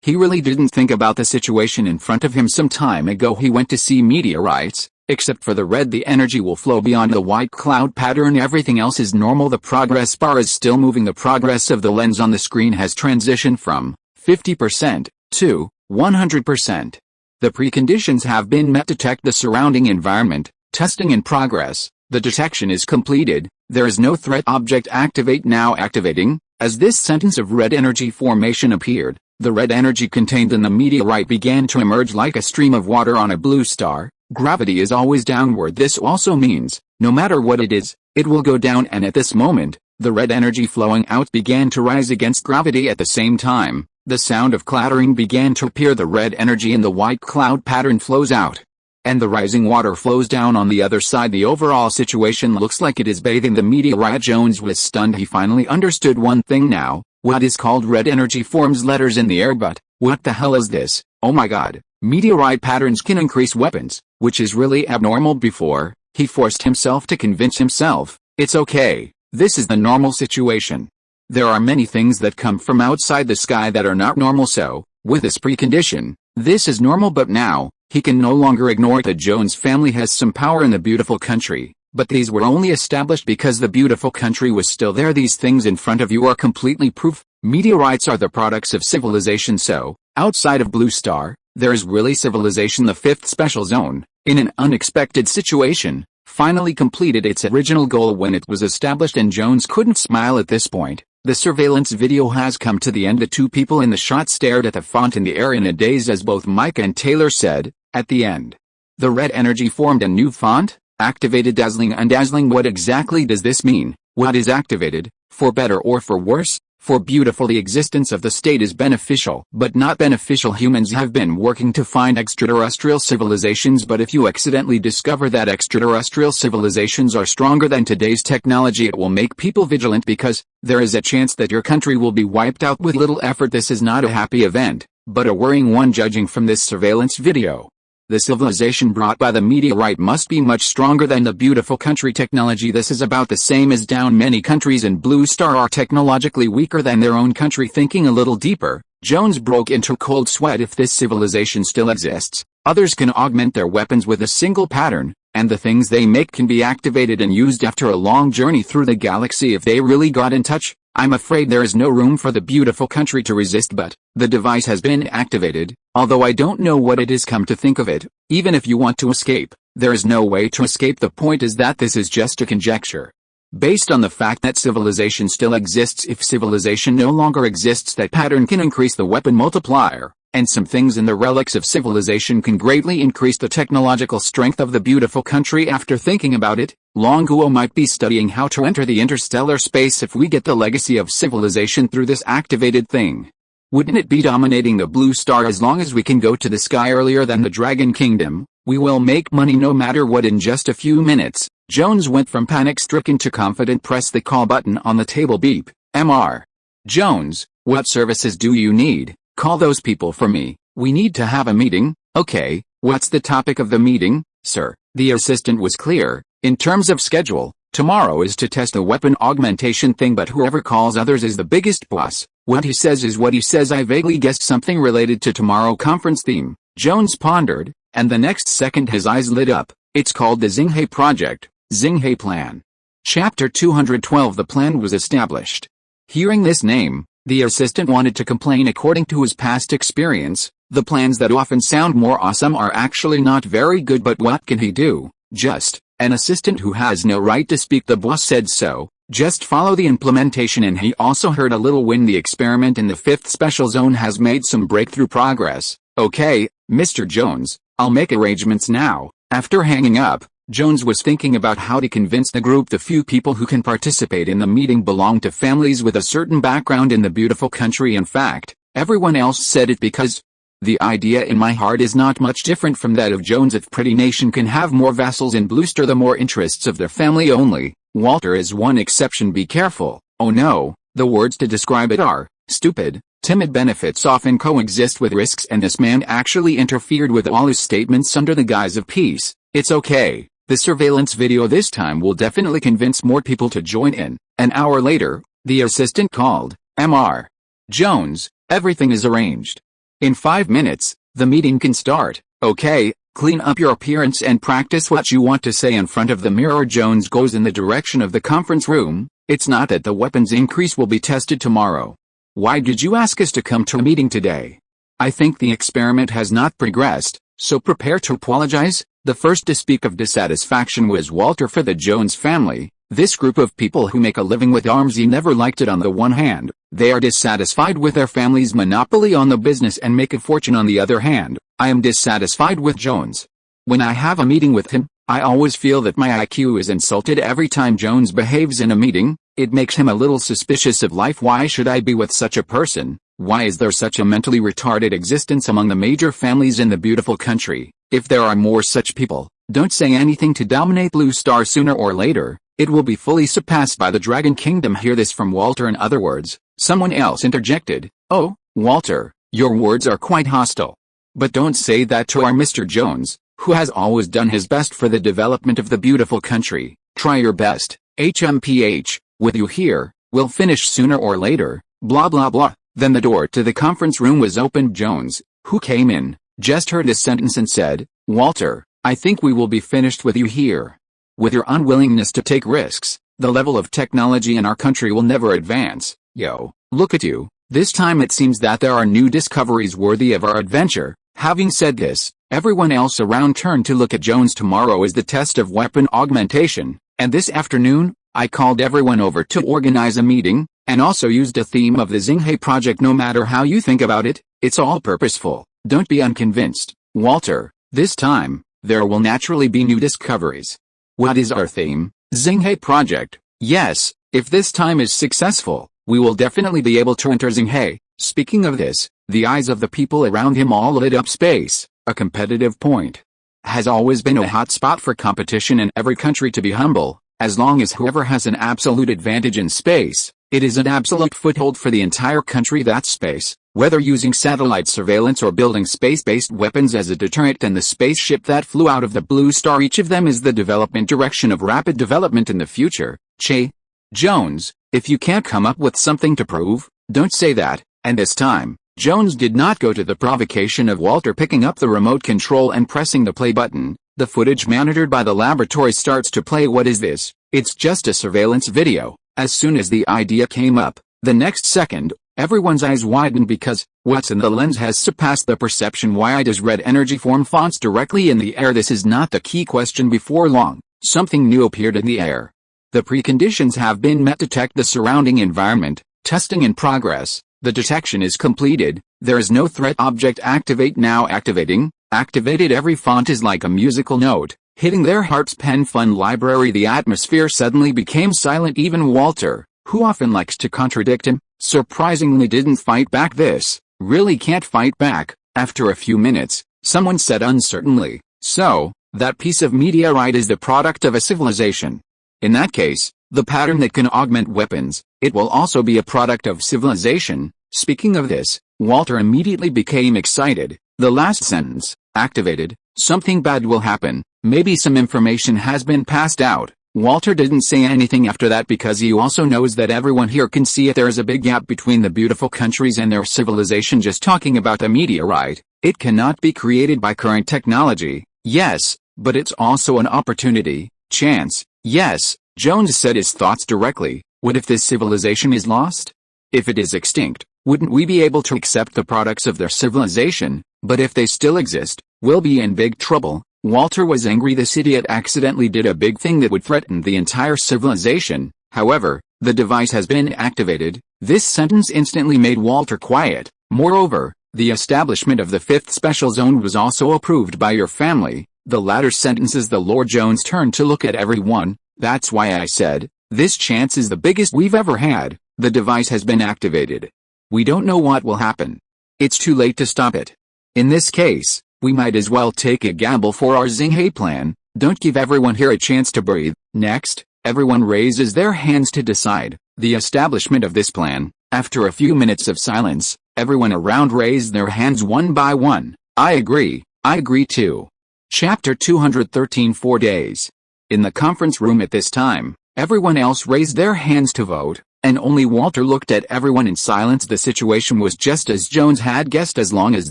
He really didn't think about the situation in front of him. Some time ago he went to see meteorites. Except for the red, the energy will flow beyond the white cloud pattern. Everything else is normal. The progress bar is still moving. The progress of the lens on the screen has transitioned from 50% to 100%. The preconditions have been met. Detect the surrounding environment. Testing in progress. The detection is completed. There is no threat. Object activate now. Activating. As this sentence of red energy formation appeared, the red energy contained in the meteorite began to emerge like a stream of water on a blue star. Gravity is always downward. This also means, no matter what it is, it will go down, and at this moment, the red energy flowing out began to rise against gravity. At the same time, the sound of clattering began to appear. The red energy in the white cloud pattern flows out, and the rising water flows down on the other side. The overall situation looks like it is bathing the meteorite. Jones was stunned. He finally understood one thing now. What is called red energy forms letters in the air, but what the hell is this? Oh my god. Meteorite patterns can increase weapons, which is really abnormal. Before, he forced himself to convince himself, it's okay, this is the normal situation. There are many things that come from outside the sky that are not normal, so, with this precondition, this is normal. But now, he can no longer ignore it. The Jones family has some power in the beautiful country, but these were only established because the beautiful country was still there. These things in front of you are completely proof. Meteorites are the products of civilization, so, outside of Blue Star, there is really civilization. The fifth special zone, in an unexpected situation, finally completed its original goal when it was established, and Jones couldn't smile at this point. The surveillance video has come to the end. The two people in the shot stared at the font in the air in a daze as both Mike and Taylor said, at the end. The red energy formed a new font, activated dazzling and dazzling. What exactly does this mean? What is activated, for better or for worse? For beautiful, the existence of the state is beneficial, but not beneficial. Humans have been working to find extraterrestrial civilizations, but if you accidentally discover that extraterrestrial civilizations are stronger than today's technology, it will make people vigilant because there is a chance that your country will be wiped out with little effort. This is not a happy event, but a worrying one judging from this surveillance video. The civilization brought by the meteorite must be much stronger than the beautiful country technology. This is about the same as down. Many countries in Blue Star are technologically weaker than their own country. Thinking a little deeper, Jones broke into cold sweat. If this civilization still exists, others can augment their weapons with a single pattern, and the things they make can be activated and used after a long journey through the galaxy. If they really got in touch, I'm afraid there is no room for the beautiful country to resist. But the device has been activated, although I don't know what it is. Come to think of it, even if you want to escape, there is no way to escape. The point is that this is just a conjecture, based on the fact that civilization still exists. If civilization no longer exists, that pattern can increase the weapon multiplier, and some things in the relics of civilization can greatly increase the technological strength of the beautiful country. After thinking about it, Longuo might be studying how to enter the interstellar space if we get the legacy of civilization through this activated thing. Wouldn't it be dominating the Blue Star? As long as we can go to the sky earlier than the Dragon Kingdom, we will make money no matter what. In just a few minutes, Jones went from panic-stricken to confident. Press the call button on the table. Beep. Mr. Jones, what services do you need? Call those people for me. We need to have a meeting. Okay, what's the topic of the meeting, sir? The assistant was clear. In terms of schedule, tomorrow is to test a weapon augmentation thing, but whoever calls others is the biggest boss. What he says is what he says. I vaguely guessed something related to tomorrow conference theme. Jones pondered, and the next second his eyes lit up. It's called the Xinghe Project, Xinghe Plan. Chapter 212. The plan was established. Hearing this name, the assistant wanted to complain. According to his past experience, the plans that often sound more awesome are actually not very good, but what can he do? Just an assistant who has no right to speak. The boss said so. Just follow the implementation. And he also heard a little when the experiment in the fifth special zone has made some breakthrough progress. Okay, Mr. Jones, I'll make arrangements now. After hanging up, Jones was thinking about how to convince the group. The few people who can participate in the meeting belong to families with a certain background in the beautiful country. In fact, everyone else said it because the idea in my heart is not much different from that of Jones. If Pretty Nation can have more vassals in Blue Star, the more interests of their family only. Walter is one exception. Be careful. Oh no, the words to describe it are stupid, Timid benefits often coexist with risks, and this man actually interfered with all his statements under the guise of peace. It's okay. The surveillance video this time will definitely convince more people to join in. An hour later, the assistant called, Mr. Jones, everything is arranged. In 5 minutes, the meeting can start. Okay, clean up your appearance and practice what you want to say in front of the mirror. Jones goes in the direction of the conference room. It's not that the weapons increase will be tested tomorrow. Why did you ask us to come to a meeting today? I think the experiment has not progressed, so prepare to apologize. The first to speak of dissatisfaction was Walter. For the Jones family, this group of people who make a living with arms, he never liked it. On the one hand, they are dissatisfied with their family's monopoly on the business and make a fortune. On the other hand, I am dissatisfied with Jones. When I have a meeting with him, I always feel that my IQ is insulted every time Jones behaves in a meeting. It makes him a little suspicious of life. Why should I be with such a person? Why is there such a mentally retarded existence among the major families in the beautiful country? If there are more such people, don't say anything to dominate Blue Star. Sooner or later, it will be fully surpassed by the Dragon Kingdom. Hear this from Walter. In other words, someone else interjected, oh, Walter, your words are quite hostile. But don't say that to our Mr. Jones, who has always done his best for the development of the beautiful country. Try your best, HMPH. With you here, we'll finish sooner or later, blah blah blah. Then the door to the conference room was opened. Jones, who came in, just heard this sentence and said, Walter, I think we will be finished with you here. With your unwillingness to take risks, the level of technology in our country will never advance. Yo, look at you. This time it seems that there are new discoveries worthy of our adventure. Having said this, everyone else around turned to look at Jones. Tomorrow is the test of weapon augmentation, and this afternoon, I called everyone over to organize a meeting, and also used a theme of the Xinghe project. No matter how you think about it, it's all purposeful. Don't be unconvinced, Walter. This time, there will naturally be new discoveries. What is our theme? Xinghe project. Yes, if this time is successful, we will definitely be able to enter Xinghe. Speaking of this, the eyes of the people around him all lit up. Space, a competitive point, has always been a hot spot for competition in every country. To be humble, as long as whoever has an absolute advantage in space, it is an absolute foothold for the entire country. That's space, whether using satellite surveillance or building space-based weapons as a deterrent. And the spaceship that flew out of the Blue Star, each of them is the development direction of rapid development in the future. Che. Jones, if you can't come up with something to prove, don't say that. And this time, Jones did not go to the provocation of Walter picking up the remote control and pressing the play button. The footage monitored by the laboratory starts to play. What is this? It's just a surveillance video. As soon as the idea came up, the next second, everyone's eyes widened because what's in the lens has surpassed the perception. Why does red energy form fonts directly in the air? This is not the key question. Before long, something new appeared in the air. The preconditions have been met. Detect the surrounding environment. Testing in progress. The detection is completed. There is no threat. Object activate now. Activating. Activated. Every font is like a musical note, hitting their hearts. Pen Fun Library. The atmosphere suddenly became silent. Even Walter, who often likes to contradict him, surprisingly didn't fight back. This really can't fight back. After a few minutes, someone said uncertainly, so, that piece of meteorite is the product of a civilization. In that case, the pattern that can augment weapons, it will also be a product of civilization. Speaking of this, Walter immediately became excited. The last sentence, activated, something bad will happen, maybe some information has been passed out. Walter didn't say anything after that because he also knows that everyone here can see it. There is a big gap between the beautiful countries and their civilization. Just talking about the meteorite, it cannot be created by current technology. Yes, but it's also an opportunity, chance. Yes, Jones said his thoughts directly. What if this civilization is lost? If it is extinct, wouldn't we be able to accept the products of their civilization? But if they still exist, we'll be in big trouble. Walter was angry. This idiot accidentally did a big thing that would threaten the entire civilization. However, the device has been activated. This sentence instantly made Walter quiet. Moreover, the establishment of the 5th special zone was also approved by your family. The latter sentences. The Lord Jones turned to look at everyone. That's why I said, this chance is the biggest we've ever had. The device has been activated. We don't know what will happen. It's too late to stop it. In this case, we might as well take a gamble for our Xinghe plan. Don't give everyone here a chance to breathe. Next, everyone raises their hands to decide the establishment of this plan. After a few minutes of silence, Everyone around raised their hands one by one. I agree too. Chapter 213 4 days. In the conference room at this time, everyone else raised their hands to vote, and only Walter looked at everyone in silence. The situation was just as Jones had guessed. As long as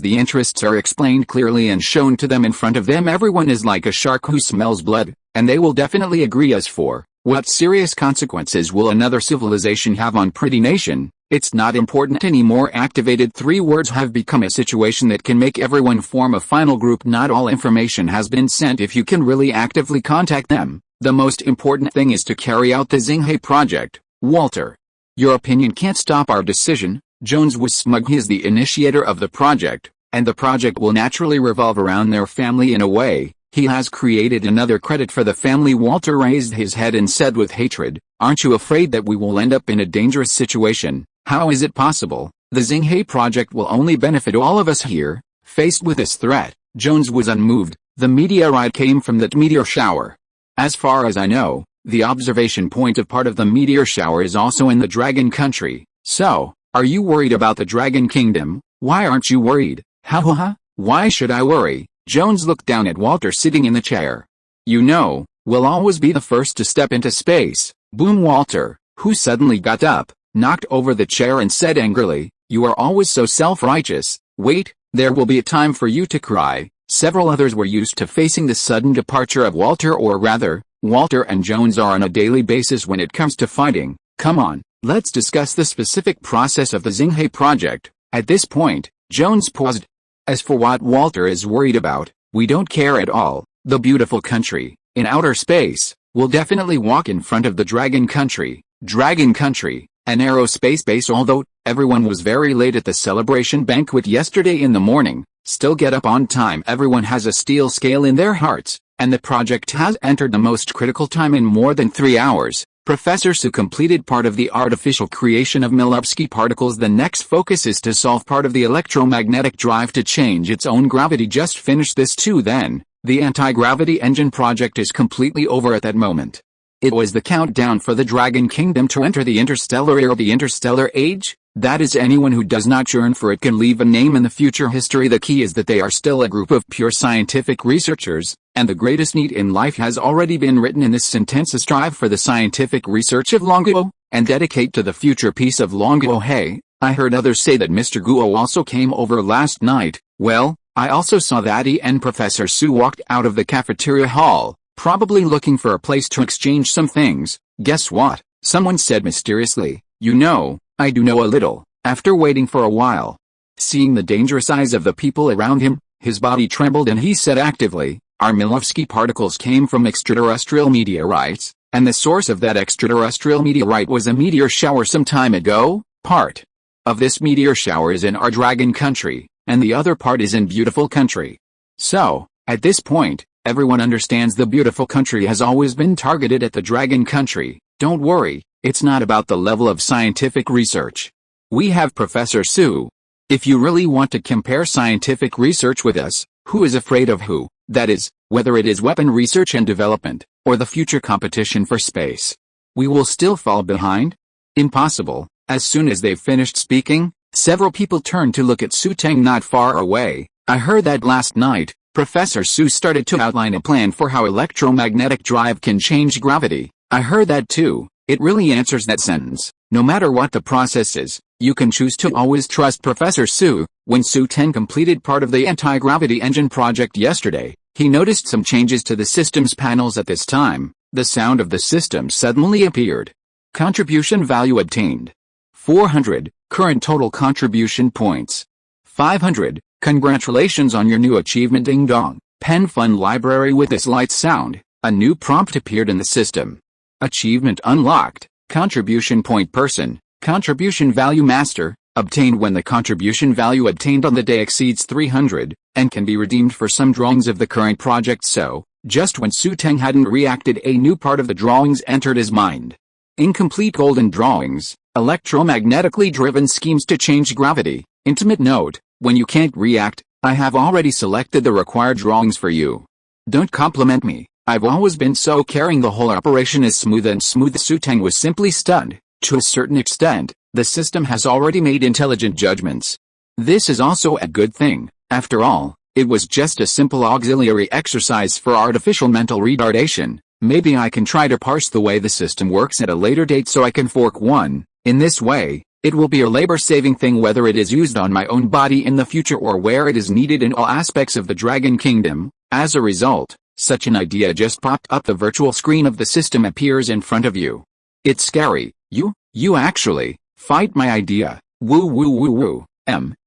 the interests are explained clearly and shown to them in front of them, everyone is like a shark who smells blood, and they will definitely agree. As for what serious consequences will another civilization have on pretty nation, it's not important anymore. Activated 3 words have become a situation that can make everyone form a final group. Not all information has been sent. If you can really actively contact them, the most important thing is to carry out the Xinghe project. Walter, your opinion can't stop our decision. Jones was smug. He is the initiator of the project, and the project will naturally revolve around their family. In a way, he has created another credit for the family. Walter raised his head and said with hatred, aren't you afraid that we will end up in a dangerous situation? How is it possible? The Xinghe project will only benefit all of us here. Faced with this threat, Jones was unmoved. The meteorite came from that meteor shower. As far as I know, the observation point of part of the meteor shower is also in the Dragon Country. So, are you worried about the Dragon Kingdom? Why aren't you worried? Ha. Why should I worry? Jones looked down at Walter sitting in the chair. You know, we'll always be the first to step into space. Boom. Walter, who suddenly got up, knocked over the chair and said angrily, you are always so self-righteous. Wait, there will be a time for you to cry. Several others were used to facing the sudden departure of Walter, or rather, Walter and Jones are on a daily basis when it comes to fighting. Come on, let's discuss the specific process of the Xinghe project. At this point, Jones paused. As for what Walter is worried about, we don't care at all. The beautiful country, in outer space, will definitely walk in front of the Dragon Country. Dragon Country, an aerospace base. Although everyone was very late at the celebration banquet yesterday in the morning, still get up on time. Everyone has a steel scale in their hearts, and the project has entered the most critical time in more than 3 hours. Professor Xu completed part of the artificial creation of Milovsky particles. The next focus is to solve part of the electromagnetic drive to change its own gravity. Just finish this too, then the anti-gravity engine project is completely over at that moment. It was the countdown for the Dragon Kingdom to enter the interstellar era, the interstellar age. That is, anyone who does not yearn for it can leave a name in the future history. The key is that they are still a group of pure scientific researchers, and the greatest need in life has already been written in this sentence: strive for the scientific research of Longuo, and dedicate to the future peace of Longuo. Hey, I heard others say that Mr. Guo also came over last night. Well, I also saw that he and Professor Xu walked out of the cafeteria hall, probably looking for a place to exchange some things. Guess what? Someone said mysteriously. You know, I do know a little. After waiting for a while, seeing the dangerous eyes of the people around him, his body trembled and he said actively, our Milovsky particles came from extraterrestrial meteorites, and the source of that extraterrestrial meteorite was a meteor shower some time ago. Part of this meteor shower is in our Dragon Country, and the other part is in Beautiful Country. So, at this point, everyone understands the Beautiful Country has always been targeted at the Dragon Country. Don't worry, it's not about the level of scientific research. We have Professor Xu. If you really want to compare scientific research with us, who is afraid of who? That is, whether it is weapon research and development, or the future competition for space. We will still fall behind? Impossible. As soon as they've finished speaking, several people turned to look at Xu Teng not far away. I heard that last night. Professor Xu started to outline a plan for how electromagnetic drive can change gravity. I heard that too. It really answers that sentence. No matter what the process is, you can choose to always trust Professor Xu. When Xu Teng completed part of the anti-gravity engine project yesterday, he noticed some changes to the system's panels. At this time, the sound of the system suddenly appeared. Contribution value obtained. 400, current total contribution points. 500, congratulations on your new achievement. Ding dong. Pen Fun Library. With this light sound, a new prompt appeared in the system. Achievement unlocked. Contribution point person. Contribution value master. Obtained when the contribution value obtained on the day exceeds 300, and can be redeemed for some drawings of the current project. So, just when Xu Teng hadn't reacted, a new part of the drawings entered his mind. Incomplete golden drawings, electromagnetically driven schemes to change gravity. Intimate note, when you can't react, I have already selected the required drawings for you. Don't compliment me. I've always been so caring. The whole operation is smooth and smooth. Xu Teng was simply stunned. To a certain extent, the system has already made intelligent judgments. This is also a good thing. After all, it was just a simple auxiliary exercise for artificial mental retardation. Maybe I can try to parse the way the system works at a later date so I can fork one. In this way, it will be a labor-saving thing whether it is used on my own body in the future or where it is needed in all aspects of the Dragon Kingdom. As a result, such an idea just popped up. The virtual screen of the system appears in front of you. It's scary. You actually fight my idea. Woo woo woo woo.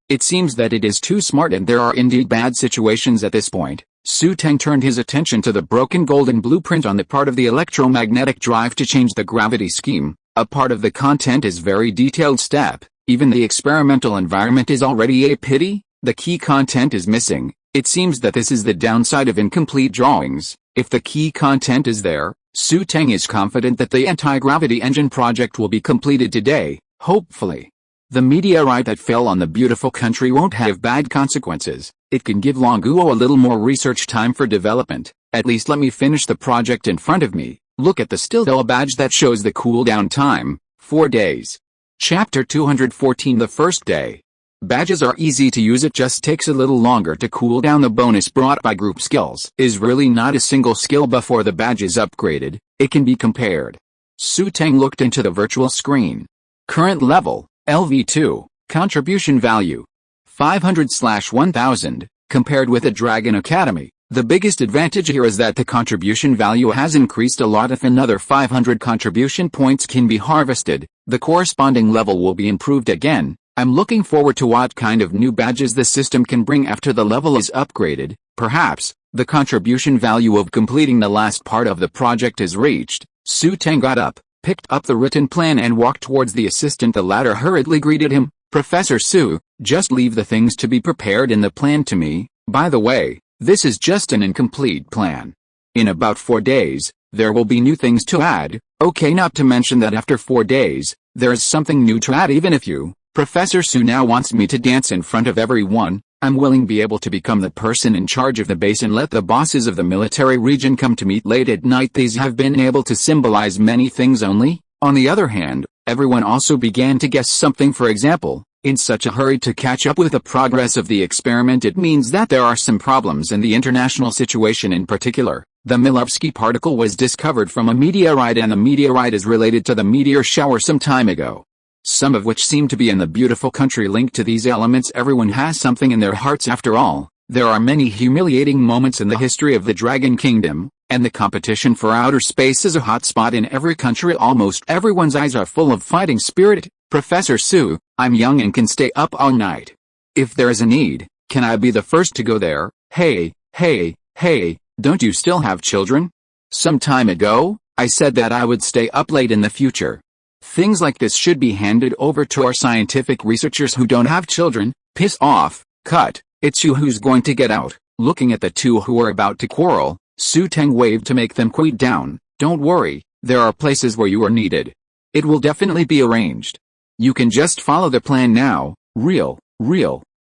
It seems that it is too smart and there are indeed bad situations at this point. Xu Teng turned his attention to the broken golden blueprint on the part of the electromagnetic drive to change the gravity scheme. A part of the content is very detailed step. Even the experimental environment is already a pity. The key content is missing. It seems that this is the downside of incomplete drawings. If the key content is there, Xu Teng is confident that the anti-gravity engine project will be completed today, hopefully. The meteorite that fell on the beautiful country won't have bad consequences. It can give Longuo a little more research time for development. At least let me finish the project in front of me. Look at the still badge that shows the cooldown time, 4 days. Chapter 214. The first day. Badges are easy to use, it just takes a little longer to cool down. The bonus brought by group skills is really not a single skill before the badge is upgraded. It can be compared. Xu Teng looked into the virtual screen. Current level, LV2, contribution value, 500/1000, compared with the Dragon Academy. The biggest advantage here is that the contribution value has increased a lot. If another 500 contribution points can be harvested, the corresponding level will be improved again. I'm looking forward to what kind of new badges the system can bring after the level is upgraded. Perhaps, the contribution value of completing the last part of the project is reached. Xu Teng got up, picked up the written plan and walked towards the assistant. The latter hurriedly greeted him. Professor Xu, just leave the things to be prepared in the plan to me. By the way, this is just an incomplete plan. In about 4 days, there will be new things to add. Okay, not to mention that after 4 days, there is something new to add. Even if you, Professor Xu, now wants me to dance in front of everyone, I'm willing to be able to become the person in charge of the base and let the bosses of the military region come to meet late at night. These have been able to symbolize many things only. On the other hand, everyone also began to guess something. For example, in such a hurry to catch up with the progress of the experiment, it means that there are some problems in the international situation. In particular, the Milovsky particle was discovered from a meteorite, and the meteorite is related to the meteor shower some time ago. Some of which seem to be in the beautiful country linked to these elements. Everyone has something in their hearts after all. There are many humiliating moments in the history of the Dragon Kingdom, and the competition for outer space is a hot spot in every country. Almost everyone's eyes are full of fighting spirit. Professor Xu, I'm young and can stay up all night. If there is a need, can I be the first to go there? Hey, don't you still have children? Some time ago, I said that I would stay up late in the future. Things like this should be handed over to our scientific researchers who don't have children. Piss off, cut, it's you who's going to get out. Looking at the two who are about to quarrel, Xu Teng waved to make them quiet down. Don't worry, there are places where you are needed. It will definitely be arranged. You can just follow the plan now. Real.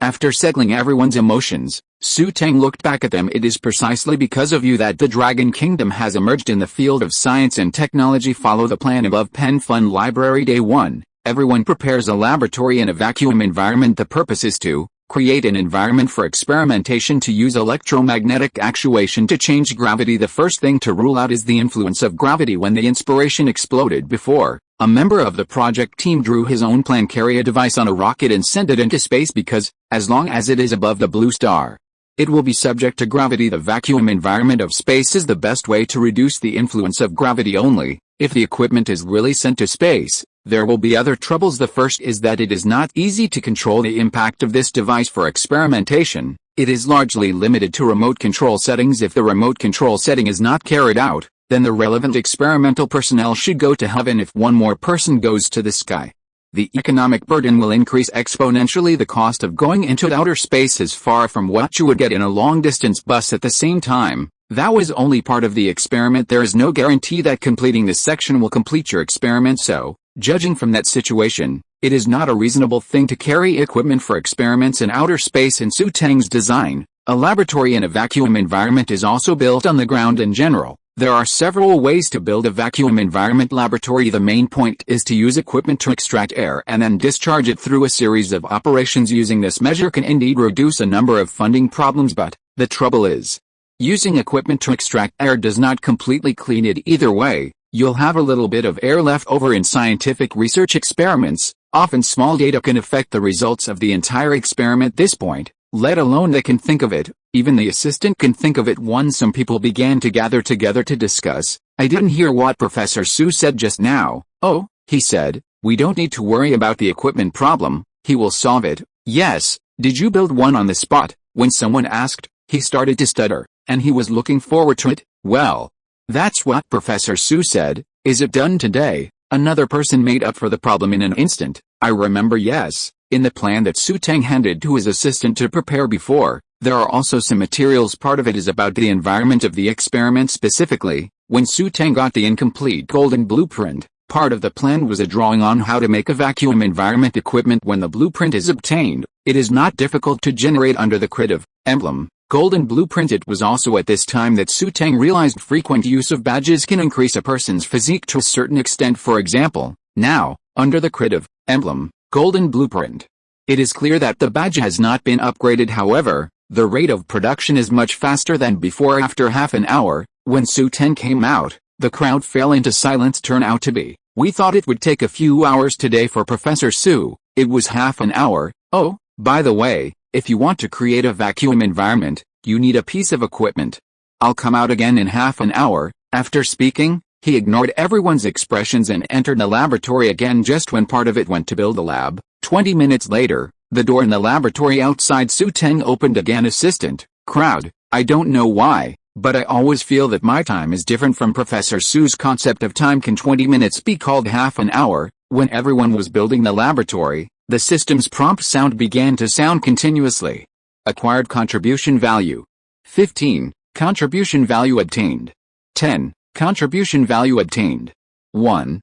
After settling everyone's emotions, Xu Teng looked back at them. It is precisely because of you that the Dragon Kingdom has emerged in the field of science and technology. Follow the plan above. Pen Fun Library. Day 1. Everyone prepares a laboratory in a vacuum environment. The purpose is to create an environment for experimentation to use electromagnetic actuation to change gravity. The first thing to rule out is the influence of gravity. When the inspiration exploded before, a member of the project team drew his own plan: carry a device on a rocket and send it into space, because, as long as it is above the blue star, it will be subject to gravity. The vacuum environment of space is the best way to reduce the influence of gravity. Only, if the equipment is really sent to space, there will be other troubles. The first is that it is not easy to control the impact of this device for experimentation. It is largely limited to remote control settings. If the remote control setting is not carried out, then the relevant experimental personnel should go to heaven. If one more person goes to the sky, the economic burden will increase exponentially. The cost of going into outer space is far from what you would get in a long-distance bus. At the same time, that was only part of the experiment. There is no guarantee that completing this section will complete your experiment. So, judging from that situation, it is not a reasonable thing to carry equipment for experiments in outer space. In Xu Teng's design, a laboratory in a vacuum environment is also built on the ground in general. There are several ways to build a vacuum environment laboratory. The main point is to use equipment to extract air and then discharge it through a series of operations. Using this measure can indeed reduce a number of funding problems, but the trouble is, using equipment to extract air does not completely clean it either way. You'll have a little bit of air left over in scientific research experiments. Often small data can affect the results of the entire experiment. At this point, let alone they can think of it, even the assistant can think of it. Some people began to gather together to discuss. I didn't hear what Professor Xu said just now. Oh, he said, we don't need to worry about the equipment problem, he will solve it. Yes, did you build one on the spot? When someone asked, he started to stutter, and he was looking forward to it. Well, that's what Professor Xu said. Is it done today? Another person made up for the problem in an instant. I remember, yes, in the plan that Xu Teng handed to his assistant to prepare before, there are also some materials. Part of it is about the environment of the experiment specifically. When Xu Teng got the incomplete golden blueprint, part of the plan was a drawing on how to make a vacuum environment equipment. When the blueprint is obtained, it is not difficult to generate under the creative emblem golden blueprint. It was also at this time that Xu Teng realized frequent use of badges can increase a person's physique to a certain extent. For example, now, under the creative emblem golden blueprint, it is clear that the badge has not been upgraded. However, the rate of production is much faster than before. After half an hour, when Xu Teng came out, the crowd fell into silence. Turned out to be, we thought it would take a few hours today for Professor Xu. It was half an hour. Oh, by the way, if you want to create a vacuum environment, you need a piece of equipment. I'll come out again in half an hour. After speaking, he ignored everyone's expressions and entered the laboratory again just when part of it went to build the lab. 20 minutes later, the door in the laboratory outside Xu Teng opened again. Assistant, crowd, I don't know why, but I always feel that my time is different from Professor Xu's concept of time. Can 20 minutes be called half an hour? When everyone was building the laboratory, the system's prompt sound began to sound continuously. Acquired contribution value. 15. Contribution value obtained. 10. Contribution value obtained. 1.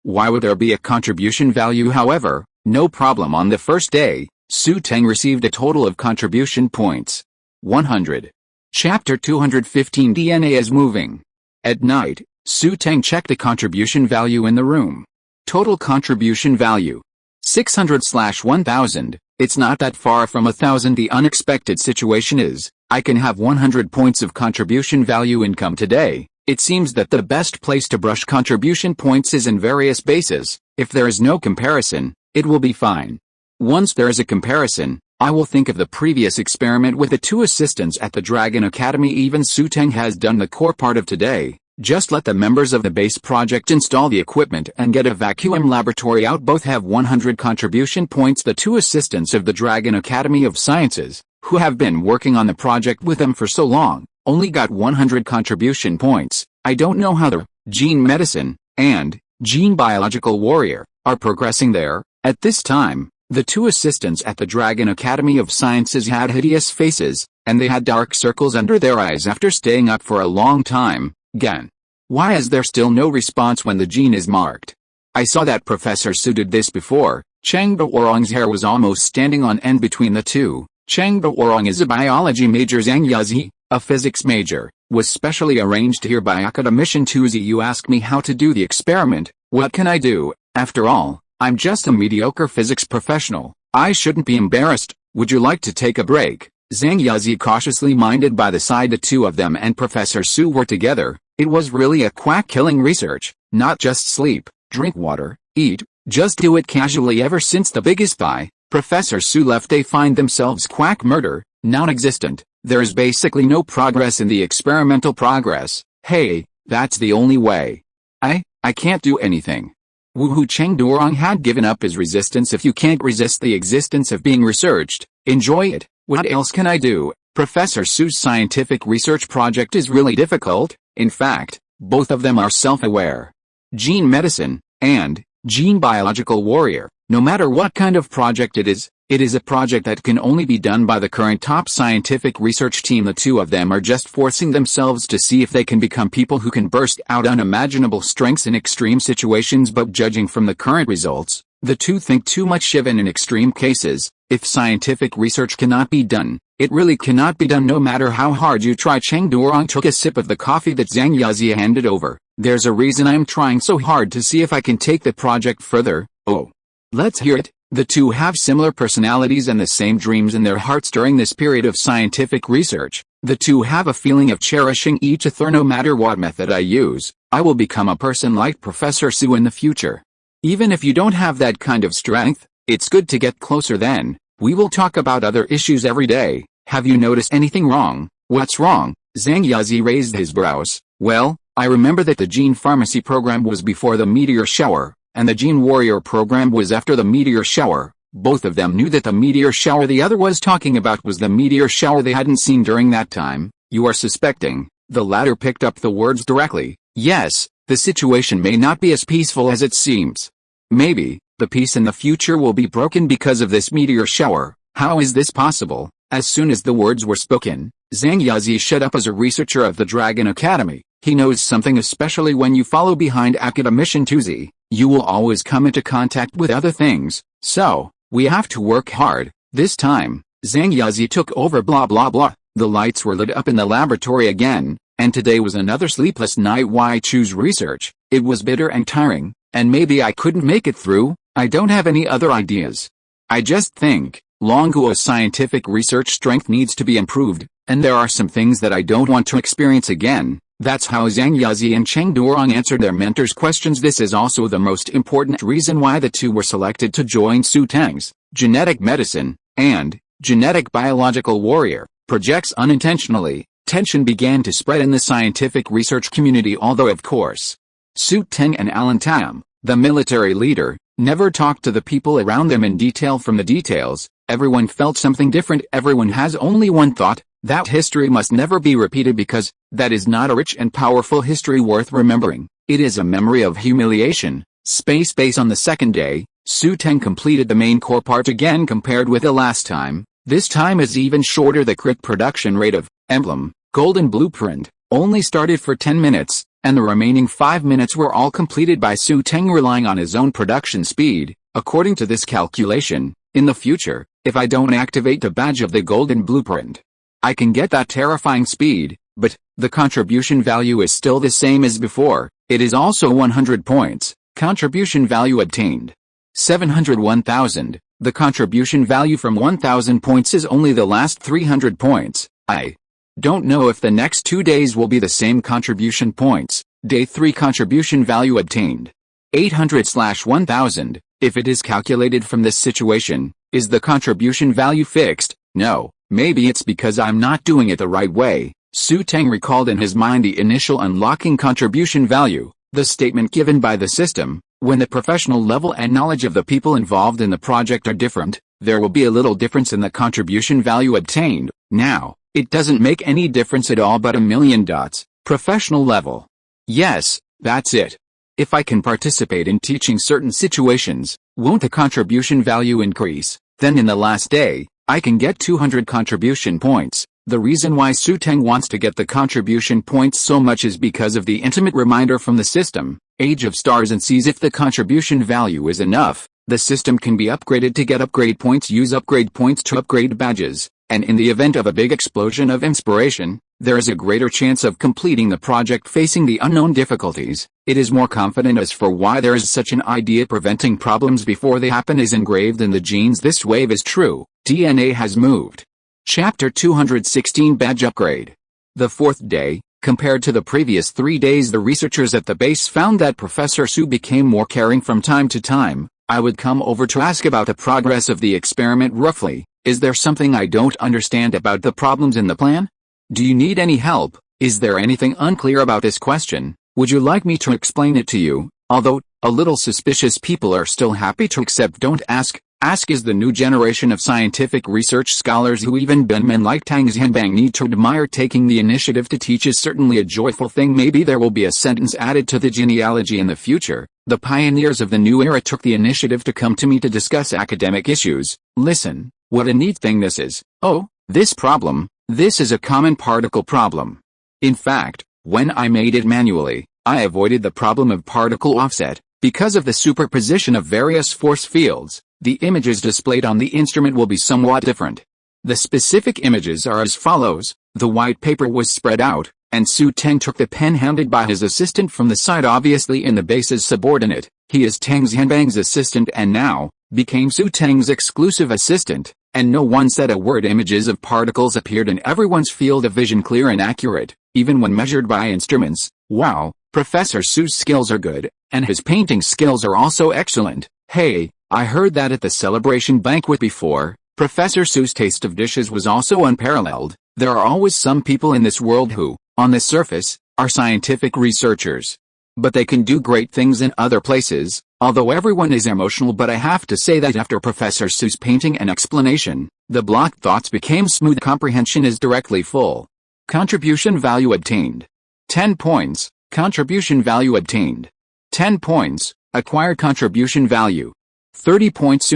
Why would there be a contribution value? However, no problem. On the first day, Xu Teng received a total of contribution points. 100. Chapter 215 DNA is moving. At night, Xu Teng checked the contribution value in the room. Total contribution value. 600/1000. It's not that far from 1000. The unexpected situation is, I can have 100 points of contribution value income today. It seems that the best place to brush contribution points is in various bases. If there is no comparison, it will be fine. Once there is a comparison, I will think of the previous experiment with the two assistants at the Dragon Academy. Even Xu Teng has done the core part of today. Just let the members of the base project install the equipment and get a vacuum laboratory out. Both have 100 contribution points. The two assistants of the Dragon Academy of Sciences, who have been working on the project with them for so long, only got 100 contribution points. I don't know how the gene medicine and gene biological warrior are progressing there. At this time, the two assistants at the Dragon Academy of Sciences had hideous faces, and they had dark circles under their eyes after staying up for a long time. Gan. Why is there still no response when the gene is marked? I saw that Professor Xu did this before. Chang Daorong's hair was almost standing on end between the two. Chang Daorong is a biology major. Zhang Yazi, a physics major, was specially arranged here by Academician Tuzi. You ask me how to do the experiment. What can I do? After all, I'm just a mediocre physics professional. I shouldn't be embarrassed. Would you like to take a break? Zhang Yazi cautiously minded by the side. The two of them and Professor Xu were together. It was really a quack-killing research, not just sleep, drink water, eat, just do it casually. Ever since the biggest spy, Professor Xu left, they find themselves quack murder, non-existent. There is basically no progress in the experimental progress. Hey, that's the only way. I can't do anything. Woohoo! Cheng Duorong had given up his resistance. If you can't resist the existence of being researched, enjoy it. What else can I do? Professor Xu's scientific research project is really difficult. In fact, both of them are self-aware. Gene medicine and gene biological warrior. No matter what kind of project it is a project that can only be done by the current top scientific research team. The two of them are just forcing themselves to see if they can become people who can burst out unimaginable strengths in extreme situations. But judging from the current results, the two think too much. Even in extreme cases, if scientific research cannot be done, It really cannot be done no matter how hard you try. Cheng Duorong took a sip of the coffee that Zhang Yazi handed over. There's a reason I'm trying so hard to see if I can take the project further. Oh. Let's hear it. The two have similar personalities and the same dreams in their hearts during this period of scientific research. The two have a feeling of cherishing each other. No matter what method I use, I will become a person like Professor Xu in the future. Even if you don't have that kind of strength, it's good to get closer then. We will talk about other issues every day. Have you noticed anything wrong? What's wrong? Zhang Yazi raised his brows. Well, I remember that the gene pharmacy program was before the meteor shower, and the gene warrior program was after the meteor shower. Both of them knew that the meteor shower the other was talking about was the meteor shower they hadn't seen during that time. You are suspecting. The latter picked up the words directly. Yes, the situation may not be as peaceful as it seems. Maybe the peace in the future will be broken because of this meteor shower. How is this possible? As soon as the words were spoken, Zhang Yazi shut up. As a researcher of the Dragon Academy, he knows something, especially when you follow behind academician Tuzi, you will always come into contact with other things, so, we have to work hard. This time, Zhang Yazi took over. Blah blah blah. The lights were lit up in the laboratory again, and today was another sleepless night. Why choose research? It was bitter and tiring, and maybe I couldn't make it through. I don't have any other ideas. I just think, Longguo's scientific research strength needs to be improved, and there are some things that I don't want to experience again. That's how Zhang Yazi and Cheng Duorong answered their mentor's questions. This is also the most important reason why the two were selected to join Xu Teng's genetic medicine and genetic biological warrior projects. Unintentionally, tension began to spread in the scientific research community, although of course, Xu Teng and Alan Tam, the military leader, never talked to the people around them in detail. From the details, everyone felt something different. Everyone has only one thought, that history must never be repeated, because that is not a rich and powerful history worth remembering. It is a memory of humiliation. Space. On the second day, Xu Teng completed the main core part again compared with the last time. This time is even shorter. The crit production rate of emblem, golden blueprint, only started for 10 minutes, and the remaining 5 minutes were all completed by Xu Teng relying on his own production speed. According to this calculation, in the future, if I don't activate the badge of the golden blueprint, I can get that terrifying speed, but the contribution value is still the same as before. It is also 100 points. Contribution value obtained 701,000. The contribution value from 1,000 points is only the last 300 points. I don't know if the next 2 days will be the same contribution points. Day 3 contribution value obtained 800/1000. If it is calculated from this situation, is the contribution value fixed? No. Maybe it's because I'm not doing it the right way. Xu Teng recalled in his mind the initial unlocking contribution value, the statement given by the system. When the professional level and knowledge of the people involved in the project are different, there will be a little difference in the contribution value obtained. Now, it doesn't make any difference at all, but $1,000,000. Professional level. Yes, that's it. If I can participate in teaching certain situations, won't the contribution value increase? Then in the last day, I can get 200 contribution points. The reason why Xu Teng wants to get the contribution points so much is because of the intimate reminder from the system, Age of Stars, and sees if the contribution value is enough, the system can be upgraded to get upgrade points. Use upgrade points to upgrade badges, and in the event of a big explosion of inspiration, there is a greater chance of completing the project facing the unknown difficulties. It is more confident. As for why there is such an idea, preventing problems before they happen is engraved in the genes. This wave is true. DNA has moved. Chapter 216 Badge Upgrade. The fourth day, compared to the previous 3 days, the researchers at the base found that Professor Xu became more caring from time to time. I would come over to ask about the progress of the experiment roughly. Is there something I don't understand about the problems in the plan? Do you need any help? Is there anything unclear about this question? Would you like me to explain it to you? Although, a little suspicious, people are still happy to accept don't ask. Ask is the new generation of scientific research scholars who even Benmen like Tang Xianbang need to admire. Taking the initiative to teach is certainly a joyful thing. Maybe there will be a sentence added to the genealogy in the future. The pioneers of the new era took the initiative to come to me to discuss academic issues. Listen, what a neat thing this is. Oh, this problem. This is a common particle problem. In fact, when I made it manually, I avoided the problem of particle offset. Because of the superposition of various force fields, the images displayed on the instrument will be somewhat different. The specific images are as follows. The white paper was spread out, and Xu Teng took the pen handed by his assistant from the side, obviously in the base's subordinate. He is Teng Xianbang's assistant and now became Xu Teng's exclusive assistant, and no one said a word. Images of particles appeared in everyone's field of vision, clear and accurate, even when measured by instruments. Wow, Professor Xu's skills are good, and his painting skills are also excellent. Hey, I heard that at the celebration banquet before. Professor Xu's taste of dishes was also unparalleled. There are always some people in this world who, on the surface, are scientific researchers, but they can do great things in other places. Although everyone is emotional, but I have to say that after Professor Xu's painting and explanation, the blocked thoughts became smooth. Comprehension is directly full. Contribution value obtained. 10 points. Contribution value obtained. 10 points. Acquired contribution value. 30 points.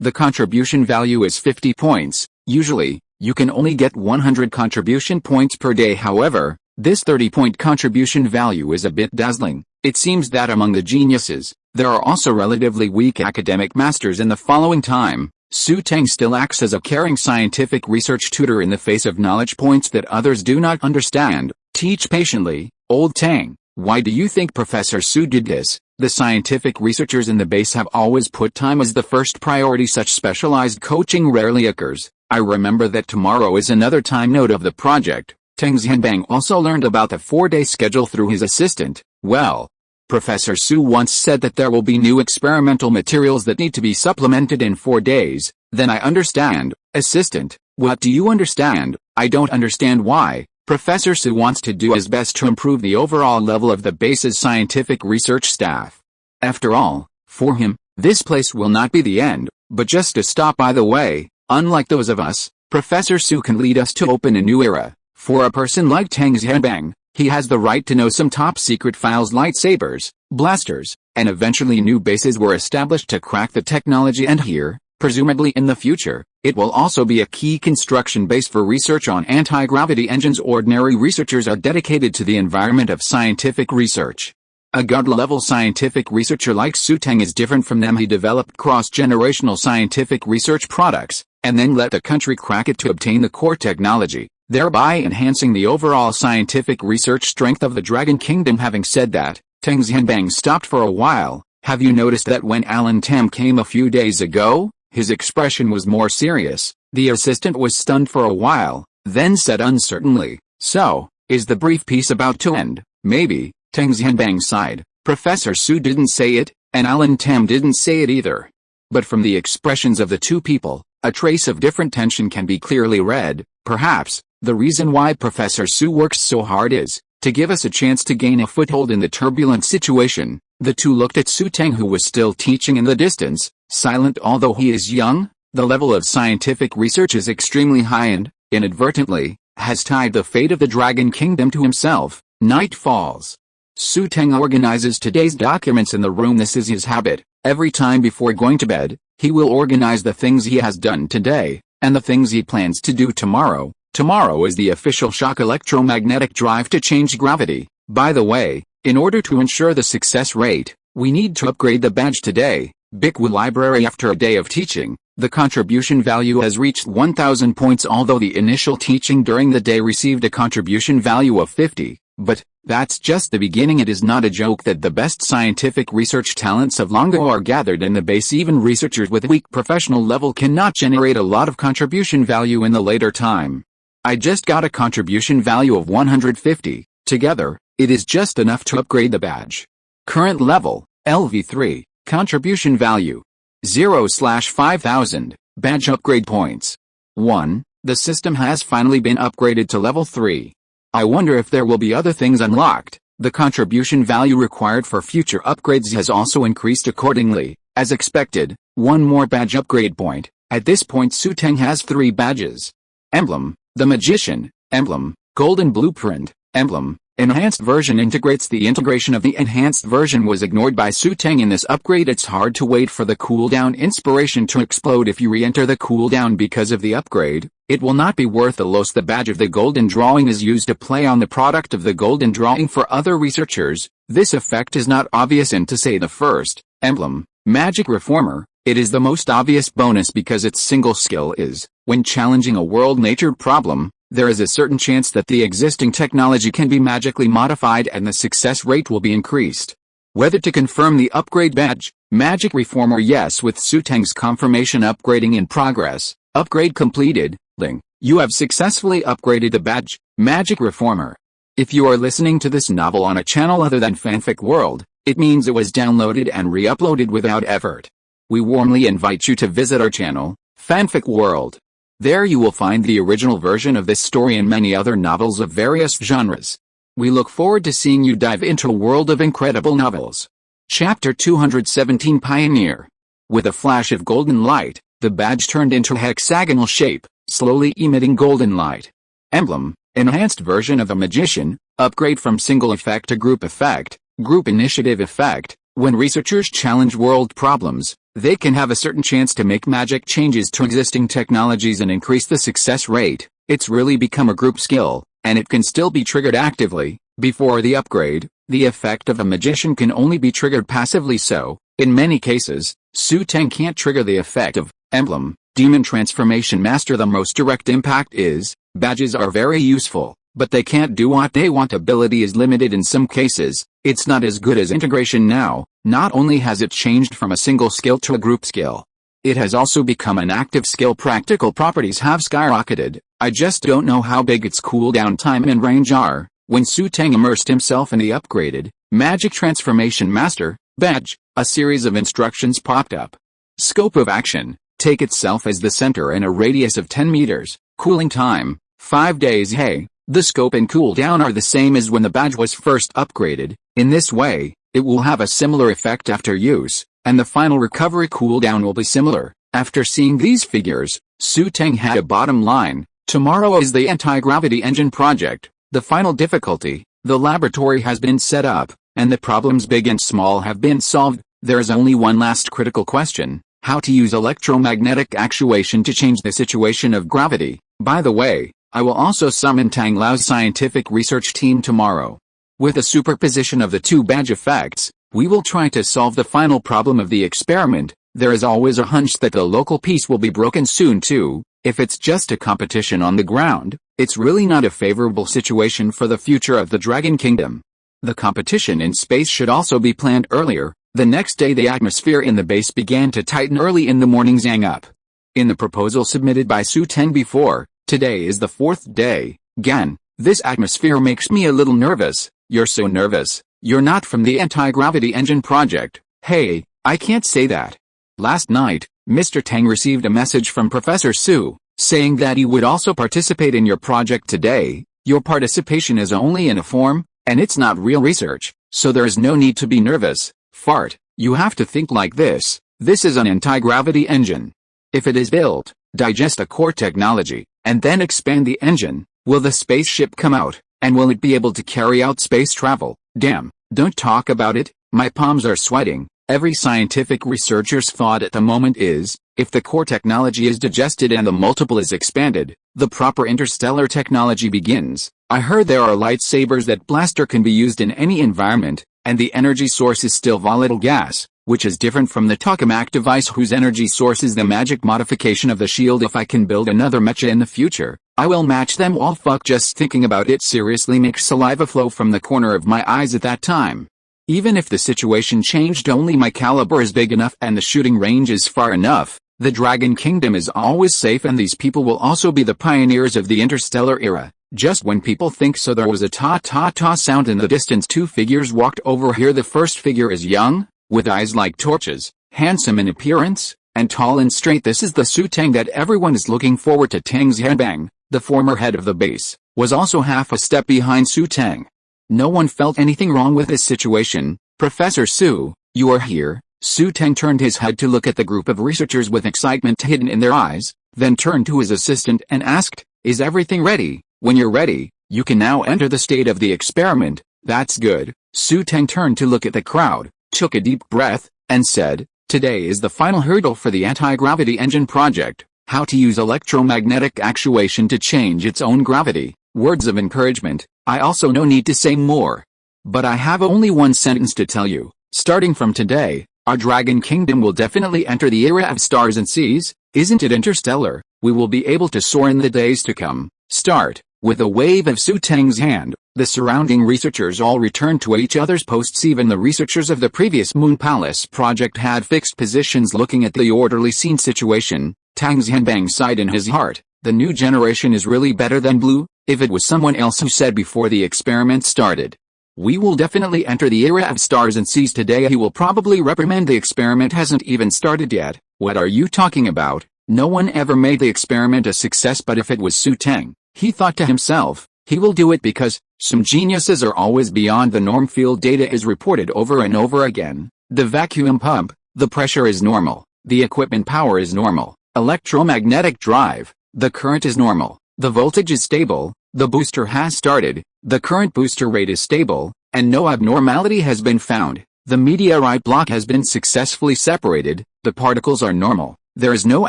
The contribution value is 50 points. Usually, you can only get 100 contribution points per day. However, this 30-point contribution value is a bit dazzling. It seems that among the geniuses, there are also relatively weak academic masters in the following time. Xu Teng still acts as a caring scientific research tutor in the face of knowledge points that others do not understand. Teach patiently, old Tang. Why do you think Professor Xu did this? The scientific researchers in the base have always put time as the first priority. Such specialized coaching rarely occurs. I remember that tomorrow is another time. Note of the project. Teng Xianbang also learned about the 4-day schedule through his assistant. Well, Professor Xu once said that there will be new experimental materials that need to be supplemented in 4 days. Then I understand. Assistant, what do you understand? I don't understand why. Professor Xu wants to do his best to improve the overall level of the base's scientific research staff. After all, for him, this place will not be the end, but just a stop. By the way, unlike those of us, Professor Xu can lead us to open a new era. For a person like Teng Xianbang, he has the right to know some top-secret files. Lightsabers, blasters, and eventually new bases were established to crack the technology, and here, presumably in the future, it will also be a key construction base for research on anti-gravity engines. Ordinary researchers are dedicated to the environment of scientific research. A God-level scientific researcher like Xu Teng is different from them. He developed cross-generational scientific research products, and then let the country crack it to obtain the core technology, thereby enhancing the overall scientific research strength of the Dragon Kingdom. Having said that, Teng Xianbang stopped for a while. Have you noticed that when Alan Tam came a few days ago, his expression was more serious? The assistant was stunned for a while, then said uncertainly, "So, is the brief piece about to end?" "Maybe," Teng Xianbang sighed. Professor Xu didn't say it, and Alan Tam didn't say it either. But from the expressions of the two people, a trace of different tension can be clearly read. Perhaps the reason why Professor Xu works so hard is to give us a chance to gain a foothold in the turbulent situation. The two looked at Xu Teng, who was still teaching in the distance, silent. Although he is young, the level of scientific research is extremely high and, inadvertently, has tied the fate of the Dragon Kingdom to himself. Night falls. Xu Teng organizes today's documents in the room. This is his habit. Every time before going to bed, he will organize the things he has done today, and the things he plans to do tomorrow. Tomorrow is the official shock electromagnetic drive to change gravity. By the way, in order to ensure the success rate, we need to upgrade the badge today. Bikwu Library. After a day of teaching, the contribution value has reached 1,000 points. Although the initial teaching during the day received a contribution value of 50, but that's just the beginning. It is not a joke that the best scientific research talents of Longo are gathered in the base. Even researchers with weak professional level cannot generate a lot of contribution value in the later time. I just got a contribution value of 150. Together, it is just enough to upgrade the badge. Current level, LV3, contribution value 0/5000, badge upgrade points 1. The system has finally been upgraded to level 3. I wonder if there will be other things unlocked. The contribution value required for future upgrades has also increased accordingly. As expected, one more badge upgrade point. At this point Xu Teng has 3 badges. Emblem, the Magician, Emblem, Golden Blueprint, Emblem. Enhanced version integrates. The integration of the enhanced version was ignored by Xu Teng in this upgrade. It's hard to wait for the cooldown inspiration to explode. If you re-enter the cooldown because of the upgrade, it will not be worth the loss. The badge of the golden drawing is used to play on the product of the golden drawing for other researchers. This effect is not obvious, and to say the first, Emblem, Magic Reformer, It is the most obvious bonus because its single skill is, when challenging a world-natured problem, there is a certain chance that the existing technology can be magically modified and the success rate will be increased. Whether to confirm the upgrade badge, magic reform, or yes with Xu Teng's confirmation upgrading in progress, upgrade completed, Ling, you have successfully upgraded the badge, magic reformer. If you are listening to this novel on a channel other than Fanfic World, it means it was downloaded and re-uploaded without effort. We warmly invite you to visit our channel, Fanfic World. There you will find the original version of this story and many other novels of various genres. We look forward to seeing you dive into a world of incredible novels. Chapter 217 Pioneer. With a flash of golden light, the badge turned into a hexagonal shape, slowly emitting golden light. Emblem, enhanced version of a magician, upgrade from single effect to group effect, group initiative effect. When researchers challenge world problems, they can have a certain chance to make magic changes to existing technologies and increase the success rate. It's really become a group skill, and it can still be triggered actively. Before the upgrade, the effect of a magician can only be triggered passively, so, in many cases, Xu Teng can't trigger the effect of emblem, demon transformation master. The most direct impact is, badges are very useful, but they can't do what they want. Ability is limited in some cases. It's not as good as integration now. Not only has it changed from a single skill to a group skill, it has also become an active skill. Practical properties have skyrocketed. I just don't know how big its cooldown time and range are. When Xu Teng immersed himself in the upgraded Magic Transformation Master badge, a series of instructions popped up. Scope of action: take itself as the center and a radius of 10 meters. Cooling time: 5 days. Hey, the scope and cooldown are the same as when the badge was first upgraded. In this way, it will have a similar effect after use, and the final recovery cooldown will be similar. After seeing these figures, Xu Teng had a bottom line. Tomorrow is the anti-gravity engine project. The final difficulty: the laboratory has been set up, and the problems big and small have been solved. There is only one last critical question: how to use electromagnetic actuation to change the situation of gravity. By the way, I will also summon Tang Lao's scientific research team tomorrow. With a superposition of the two badge effects, we will try to solve the final problem of the experiment. There is always a hunch that the local peace will be broken soon too. If it's just a competition on the ground, it's really not a favorable situation for the future of the Dragon Kingdom. The competition in space should also be planned earlier. The next day the atmosphere in the base began to tighten early in the morning. Zang up. In the proposal submitted by Xu Teng before, today is the 4th day. Gan, this atmosphere makes me a little nervous. You're so nervous. You're not from the anti-gravity engine project. Hey, I can't say that. Last night, Mr. Tang received a message from Professor Su, saying that he would also participate in your project today. Your participation is only in a form, and it's not real research, so there is no need to be nervous. Fart, you have to think like this. This is an anti-gravity engine. If it is built, digest a core technology, and then expand the engine, will the spaceship come out, and will it be able to carry out space travel? Damn, don't talk about it, my palms are sweating. Every scientific researcher's thought at the moment is, if the core technology is digested and the multiple is expanded, the proper interstellar technology begins. I heard there are lightsabers that blaster can be used in any environment, and the energy source is still volatile gas, which is different from the tokamak device whose energy source is the magic modification of the shield. If I can build another mecha in the future, I will match them all. Fuck, just thinking about it seriously makes saliva flow from the corner of my eyes at that time. Even if the situation changed, only my caliber is big enough and the shooting range is far enough, the Dragon Kingdom is always safe, and these people will also be the pioneers of the interstellar era. Just when people think so, there was a ta-ta-ta sound in the distance. 2 figures walked over here. The first figure is young, with eyes like torches, handsome in appearance, and tall and straight. This is the Xu Teng that everyone is looking forward to. Tang Xianbang, the former head of the base, was also half a step behind Xu Teng. No one felt anything wrong with this situation. Professor Su, you are here. Xu Teng turned his head to look at the group of researchers with excitement hidden in their eyes, then turned to his assistant and asked, is everything ready? When you're ready, you can now enter the state of the experiment. That's good. Xu Teng turned to look at the crowd, took a deep breath, and said, today is the final hurdle for the anti-gravity engine project. How to use electromagnetic actuation to change its own gravity. Words of encouragement. I also no need to say more. But I have only one sentence to tell you. Starting from today, Our Dragon Kingdom will definitely enter the era of stars and seas, isn't it interstellar? We will be able to soar in the days to come. Start. With a wave of Xu Teng's hand, the surrounding researchers all returned to each other's posts. Even the researchers of the previous Moon Palace project had fixed positions looking at the orderly scene situation. Tang Xianbang sighed in his heart. The new generation is really better than blue. If it was someone else who said before the experiment started, "We will definitely enter the era of stars and seas today," he will probably reprimand. The experiment hasn't even started yet. What are you talking about? No one ever made the experiment a success. But if it was Xu Teng, he thought to himself, he will do it because some geniuses are always beyond the norm. Field data is reported over and over again. The vacuum pump, the pressure is normal. The equipment power is normal. Electromagnetic drive, the current is normal. The voltage is stable. The booster has started. The current booster rate is stable, and no abnormality has been found. The meteorite block has been successfully separated. The particles are normal. There is no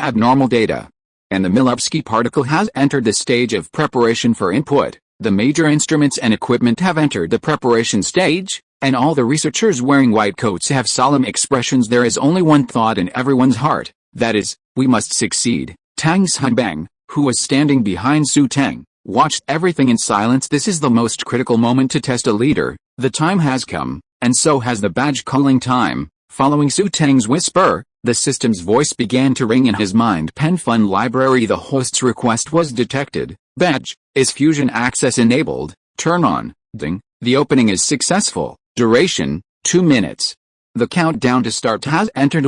abnormal data. And the Milovsky particle has entered the stage of preparation for input. The major instruments and equipment have entered the preparation stage, and all the researchers wearing white coats have solemn expressions. There is only one thought in everyone's heart, that is, we must succeed. Tang Xianbang, who was standing behind Xu Teng, watched everything in silence. This is the most critical moment to test a leader. The time has come, and so has the badge calling time. Following Xu Teng's whisper, the system's voice began to ring in his mind. Pen Fund Library. The host's request was detected. Badge, is fusion access enabled? Turn on. Ding. The opening is successful. Duration, 2 minutes. The countdown to start has entered.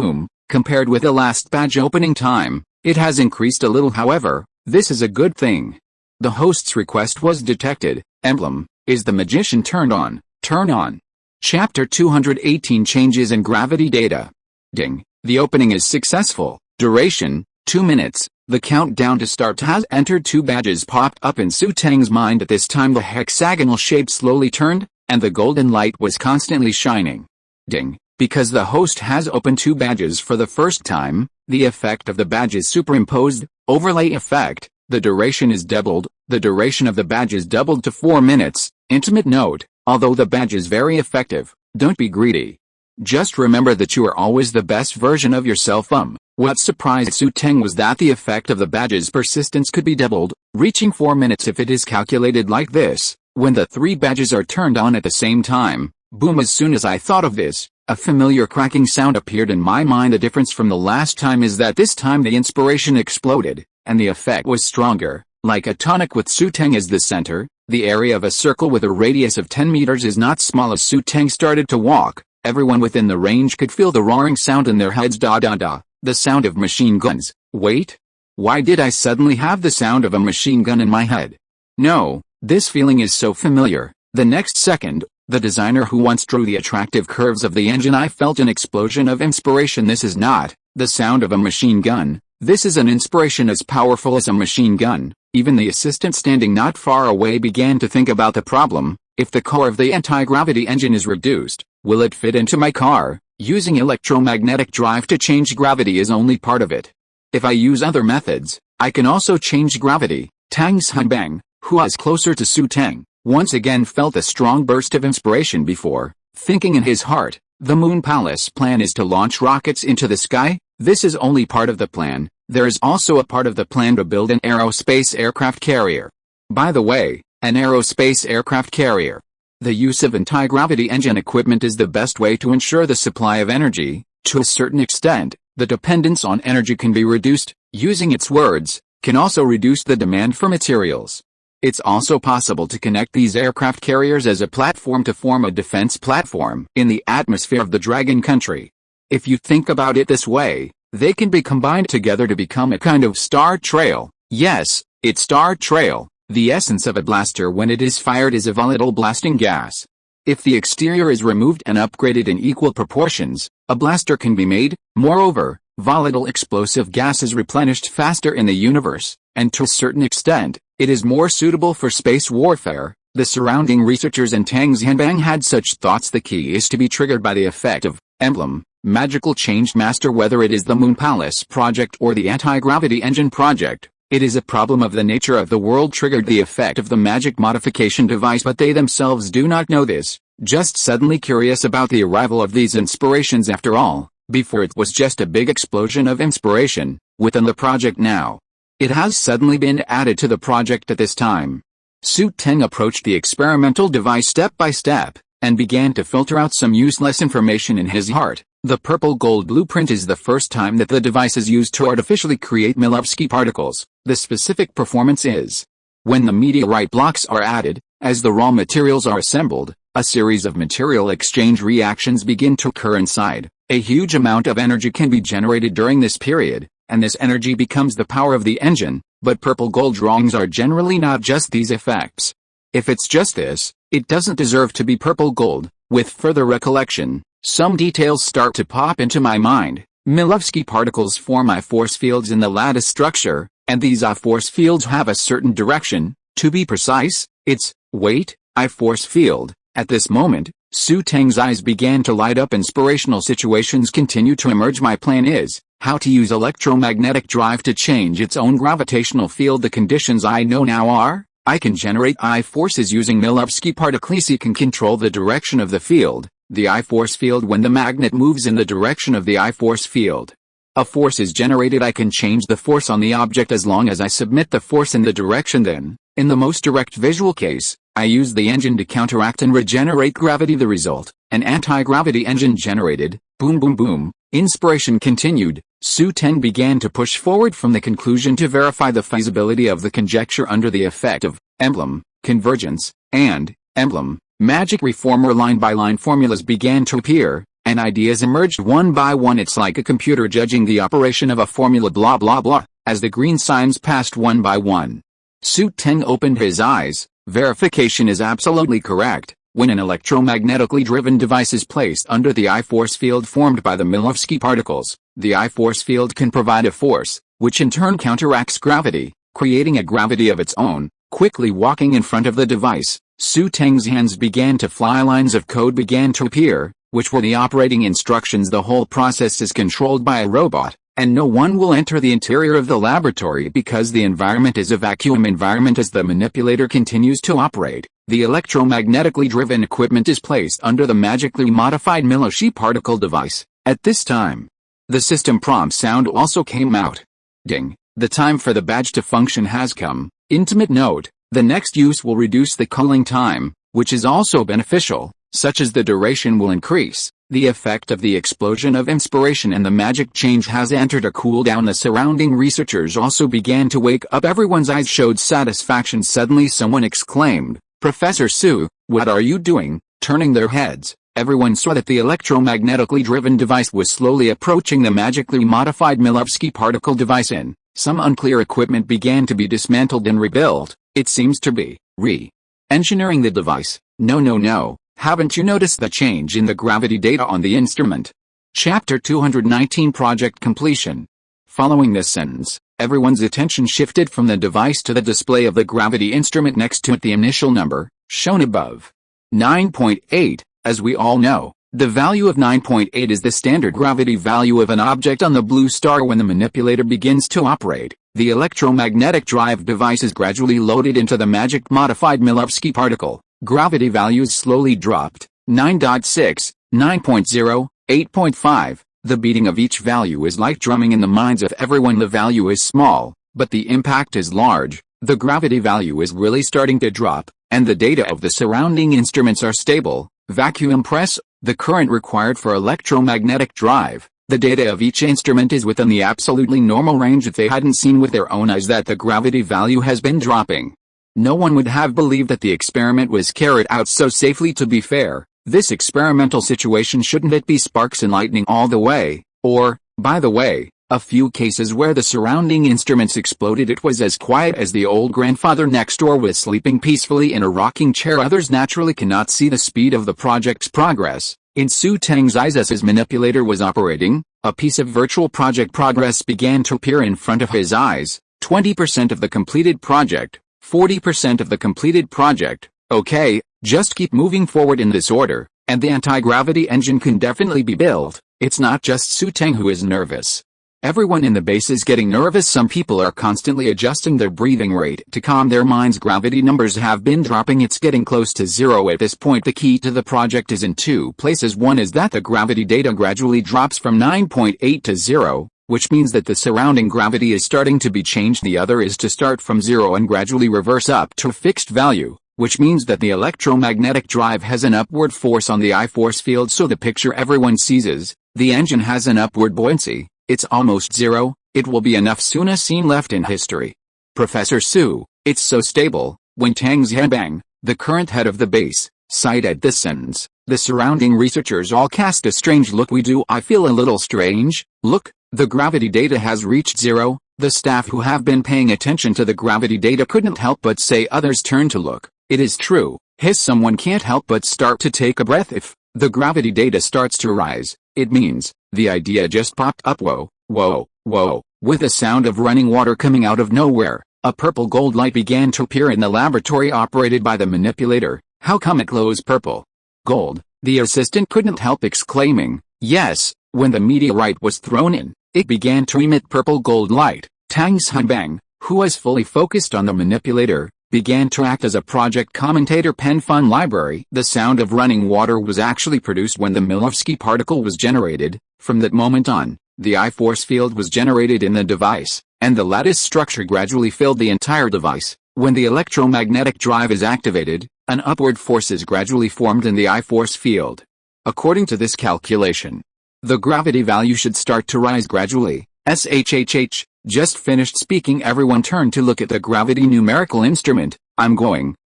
Compared with the last badge opening time, it has increased a little. However, this is a good thing. The host's request was detected. Emblem, is the magician turned on? Turn on. Chapter 218. Changes in gravity data. Ding. The opening is successful. Duration, 2 minutes. The countdown to start has entered. 2 badges popped up in Xu Teng's mind at this time. The hexagonal shape slowly turned, and the golden light was constantly shining. Ding. Because the host has opened 2 badges for the first time, the effect of the badge is superimposed. Overlay effect. The duration is doubled. The duration of the badge is doubled to 4 minutes. Intimate note, although the badge is very effective, don't be greedy. Just remember that you are always the best version of yourself. What surprised Xu Teng was that the effect of the badge's persistence could be doubled, reaching 4 minutes if it is calculated like this. When the 3 badges are turned on at the same time, boom! As soon as I thought of this, a familiar cracking sound appeared in my mind. The difference from the last time is that this time the inspiration exploded, and the effect was stronger. Like a tonic with Xu Teng as the center, the area of a circle with a radius of 10 meters is not small. As Xu Teng started to walk, everyone within the range could feel the roaring sound in their heads. The sound of machine guns. Wait? Why did I suddenly have the sound of a machine gun in my head? No, this feeling is so familiar. The next second, the designer who once drew the attractive curves of the engine, I felt an explosion of inspiration. This is not the sound of a machine gun. This is an inspiration as powerful as a machine gun. Even the assistant standing not far away began to think about the problem. If the core of the anti-gravity engine is reduced, will it fit into my car? Using electromagnetic drive to change gravity is only part of it. If I use other methods, I can also change gravity. Tang Xianbang, who was closer to Xu Teng, once again felt a strong burst of inspiration before, thinking in his heart, the Moon Palace plan is to launch rockets into the sky. This is only part of the plan. There is also a part of the plan to build an aerospace aircraft carrier. By the way, an aerospace aircraft carrier. The use of anti-gravity engine equipment is the best way to ensure the supply of energy. To a certain extent, the dependence on energy can be reduced. Using its words, can also reduce the demand for materials. It's also possible to connect these aircraft carriers as a platform to form a defense platform in the atmosphere of the Dragon Country. If you think about it this way, they can be combined together to become a kind of star trail. Yes, it's star trail. The essence of a blaster when it is fired is a volatile blasting gas. If the exterior is removed and upgraded in equal proportions, a blaster can be made. Moreover, volatile explosive gas is replenished faster in the universe, and to a certain extent, it is more suitable for space warfare. The surrounding researchers and Tang Xianbang had such thoughts. The key is to be triggered by the effect of emblem, magical changed master. Whether it is the Moon Palace project or the anti-gravity engine project, it is a problem of the nature of the world triggered the effect of the magic modification device, but they themselves do not know this, just suddenly curious about the arrival of these inspirations. After all, Before it was just a big explosion of inspiration within the project. Now it has suddenly been added to the project at this time. Xu Teng approached the experimental device step by step, and began to filter out some useless information in his heart. The purple gold blueprint is the first time that the device is used to artificially create Milovsky particles. The specific performance is: when the meteorite blocks are added, as the raw materials are assembled, a series of material exchange reactions begin to occur inside. A huge amount of energy can be generated during this period, and this energy becomes the power of the engine. But purple gold drawings are generally not just these effects. If it's just this, it doesn't deserve to be purple gold. With further recollection, some details start to pop into my mind. Milovsky particles form I-force fields in the lattice structure, and these I-force fields have a certain direction. To be precise, it's wait, I-force field. At this moment, Xu Teng's eyes began to light up. Inspirational situations continue to emerge. My plan is how to use electromagnetic drive to change its own gravitational field. The conditions I know now are: I can generate I-forces using Milovsky particles. I can control the direction of the field, the I-force field, when the magnet moves in the direction of the I-force field. A force is generated. I can change the force on the object as long as I submit the force in the direction. Then, in the most direct visual case, I use the engine to counteract and regenerate gravity. The result: an anti-gravity engine generated. Boom boom boom. Inspiration continued. Xu Teng began to push forward from the conclusion to verify the feasibility of the conjecture under the effect of emblem, convergence, and emblem, magic. Reformer line by line formulas began to appear, and ideas emerged one by one. It's like a computer judging the operation of a formula. Blah blah blah. As the green signs passed one by one, Xu Teng opened his eyes. Verification is absolutely correct. When an electromagnetically driven device is placed under the I-force field formed by the Milovsky particles, the I-force field can provide a force, which in turn counteracts gravity, creating a gravity of its own. Quickly walking in front of the device, Xu Teng's hands began to fly. Lines of code began to appear, which were the operating instructions. The whole process is controlled by a robot, and no one will enter the interior of the laboratory because the environment is a vacuum environment. As the manipulator continues to operate, the electromagnetically driven equipment is placed under the magically modified Milovsky particle device. At this time, the system prompt sound also came out. Ding. The time for the badge to function has come. Intimate note: the next use will reduce the cooling time, which is also beneficial, such as the duration will increase. The effect of the explosion of inspiration and the magic change has entered a cool down. The surrounding researchers also began to wake up. Everyone's eyes showed satisfaction. Suddenly someone exclaimed, "Professor Xu, what are you doing?" Turning their heads, everyone saw that the electromagnetically driven device was slowly approaching the magically modified Milovsky particle device. In some unclear equipment began to be dismantled and rebuilt. It seems to be re-engineering the device. No. Haven't you noticed the change in the gravity data on the instrument? Chapter 219 Project Completion. Following this sentence, everyone's attention shifted from the device to the display of the gravity instrument next to it. The initial number, shown above, 9.8, as we all know, the value of 9.8 is the standard gravity value of an object on the blue star. When the manipulator begins to operate, the electromagnetic drive device is gradually loaded into the magic modified Milovsky particle. Gravity values slowly dropped: 9.6, 9.0, 8.5. The beating of each value is like drumming in the minds of everyone. The value is small, but the impact is large. The gravity value is really starting to drop, and the data of the surrounding instruments are stable. Vacuum press: the current required for electromagnetic drive. The data of each instrument is within the absolutely normal range. If they hadn't seen with their own eyes that the gravity value has been dropping, no one would have believed that the experiment was carried out so safely. To be fair, this experimental situation shouldn't it be sparks and lightning all the way? Or, by the way, a few cases where the surrounding instruments exploded, it was as quiet as the old grandfather next door was sleeping peacefully in a rocking chair. Others naturally cannot see the speed of the project's progress. In Xu Teng's eyes, as his manipulator was operating, a piece of virtual project progress began to appear in front of his eyes. 20% of the completed project. 40% of the completed project. Okay, just keep moving forward in this order, and the anti-gravity engine can definitely be built. It's not just Xu Teng who is nervous. Everyone in the base is getting nervous. Some people are constantly adjusting their breathing rate to calm their minds. Gravity numbers have been dropping. It's getting close to zero at this point. The key to the project is in two places. One is that the gravity data gradually drops from 9.8 to 0, which means that the surrounding gravity is starting to be changed. The other is to start from 0 and gradually reverse up to a fixed value, which means that the electromagnetic drive has an upward force on the I-force field. So the picture everyone sees is, the engine has an upward buoyancy. It's almost zero. It will be enough soon as seen left in history. Professor Xu, it's so stable. When Tang Xianbang, the current head of the base, cited this sentence, the surrounding researchers all cast a strange look. I feel a little strange. Look, the gravity data has reached zero. The staff who have been paying attention to the gravity data couldn't help but say. Others turned to look. It is true. Someone can't help but start to take a breath. If the gravity data starts to rise, it means the idea just popped up. Whoa, whoa, whoa. With a sound of running water coming out of nowhere, a purple gold light began to appear in the laboratory operated by the manipulator. How come it glows purple? Gold, the assistant couldn't help exclaiming. Yes, when the meteorite was thrown in, it began to emit purple gold light. Tang Xianbang, who was fully focused on the manipulator, began to act as a project commentator. Pen Fun Library. The sound of running water was actually produced when the Milovsky particle was generated. From that moment on, the I-force field was generated in the device, and the lattice structure gradually filled the entire device. When the electromagnetic drive is activated, an upward force is gradually formed in the I-force field. According to this calculation, the gravity value should start to rise gradually. SHHH. Just finished speaking. Everyone turned to look at the gravity numerical instrument.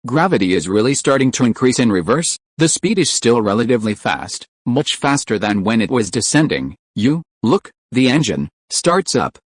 Gravity is really starting to increase in reverse. The speed is still relatively fast, much faster than when it was descending. Look, the engine starts up,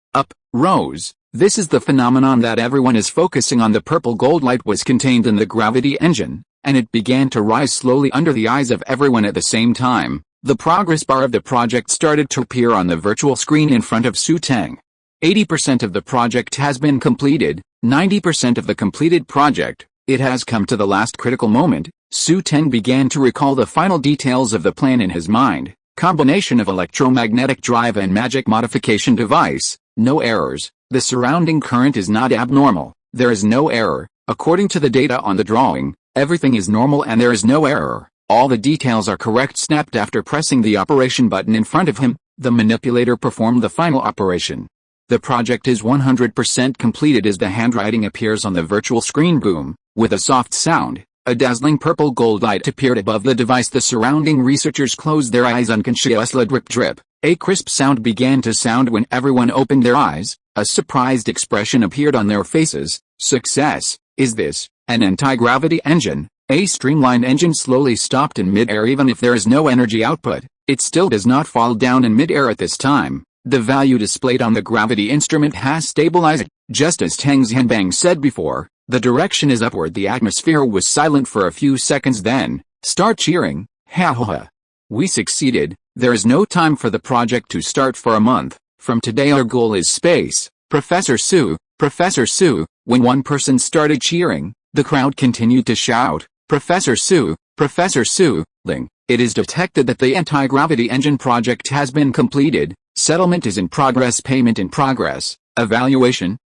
rose. This is the phenomenon that everyone is focusing on. The purple gold light was contained in the gravity engine, and it began to rise slowly under the eyes of everyone at the same time. The progress bar of the project started to appear on the virtual screen in front of Xu Teng. 80% of the project has been completed, 90% of the completed project. It has come to the last critical moment. Xu Teng began to recall the final details of the plan in his mind. Combination of electromagnetic drive and magic modification device. No errors. The surrounding current is not abnormal. There is no error. According to the data on the drawing, everything is normal and there is no error. All the details are correct. Snapped after pressing the operation button in front of him, the manipulator performed the final operation. The project is 100% completed as the handwriting appears on the virtual screen. Boom. With a soft sound, a dazzling purple gold light appeared above the device. The surrounding researchers closed their eyes unconsciously. Drip drip. A crisp sound began to sound when everyone opened their eyes. A surprised expression appeared on their faces. Success. Is this an anti-gravity engine? A streamlined engine slowly stopped in mid-air. Even if there is no energy output, it still does not fall down in mid-air at this time. The value displayed on the gravity instrument has stabilized. Just as Tang Xianbang said before, the direction is upward. The atmosphere was silent for a few seconds, then start cheering. Ha ha ha. We succeeded. There is no time for the project to start for a month. From today our goal is space. Professor Xu. When one person started cheering, the crowd continued to shout, Professor Xu, Ling. It is detected that the anti-gravity engine project has been completed. Settlement is in progress. Payment in progress. Evaluation.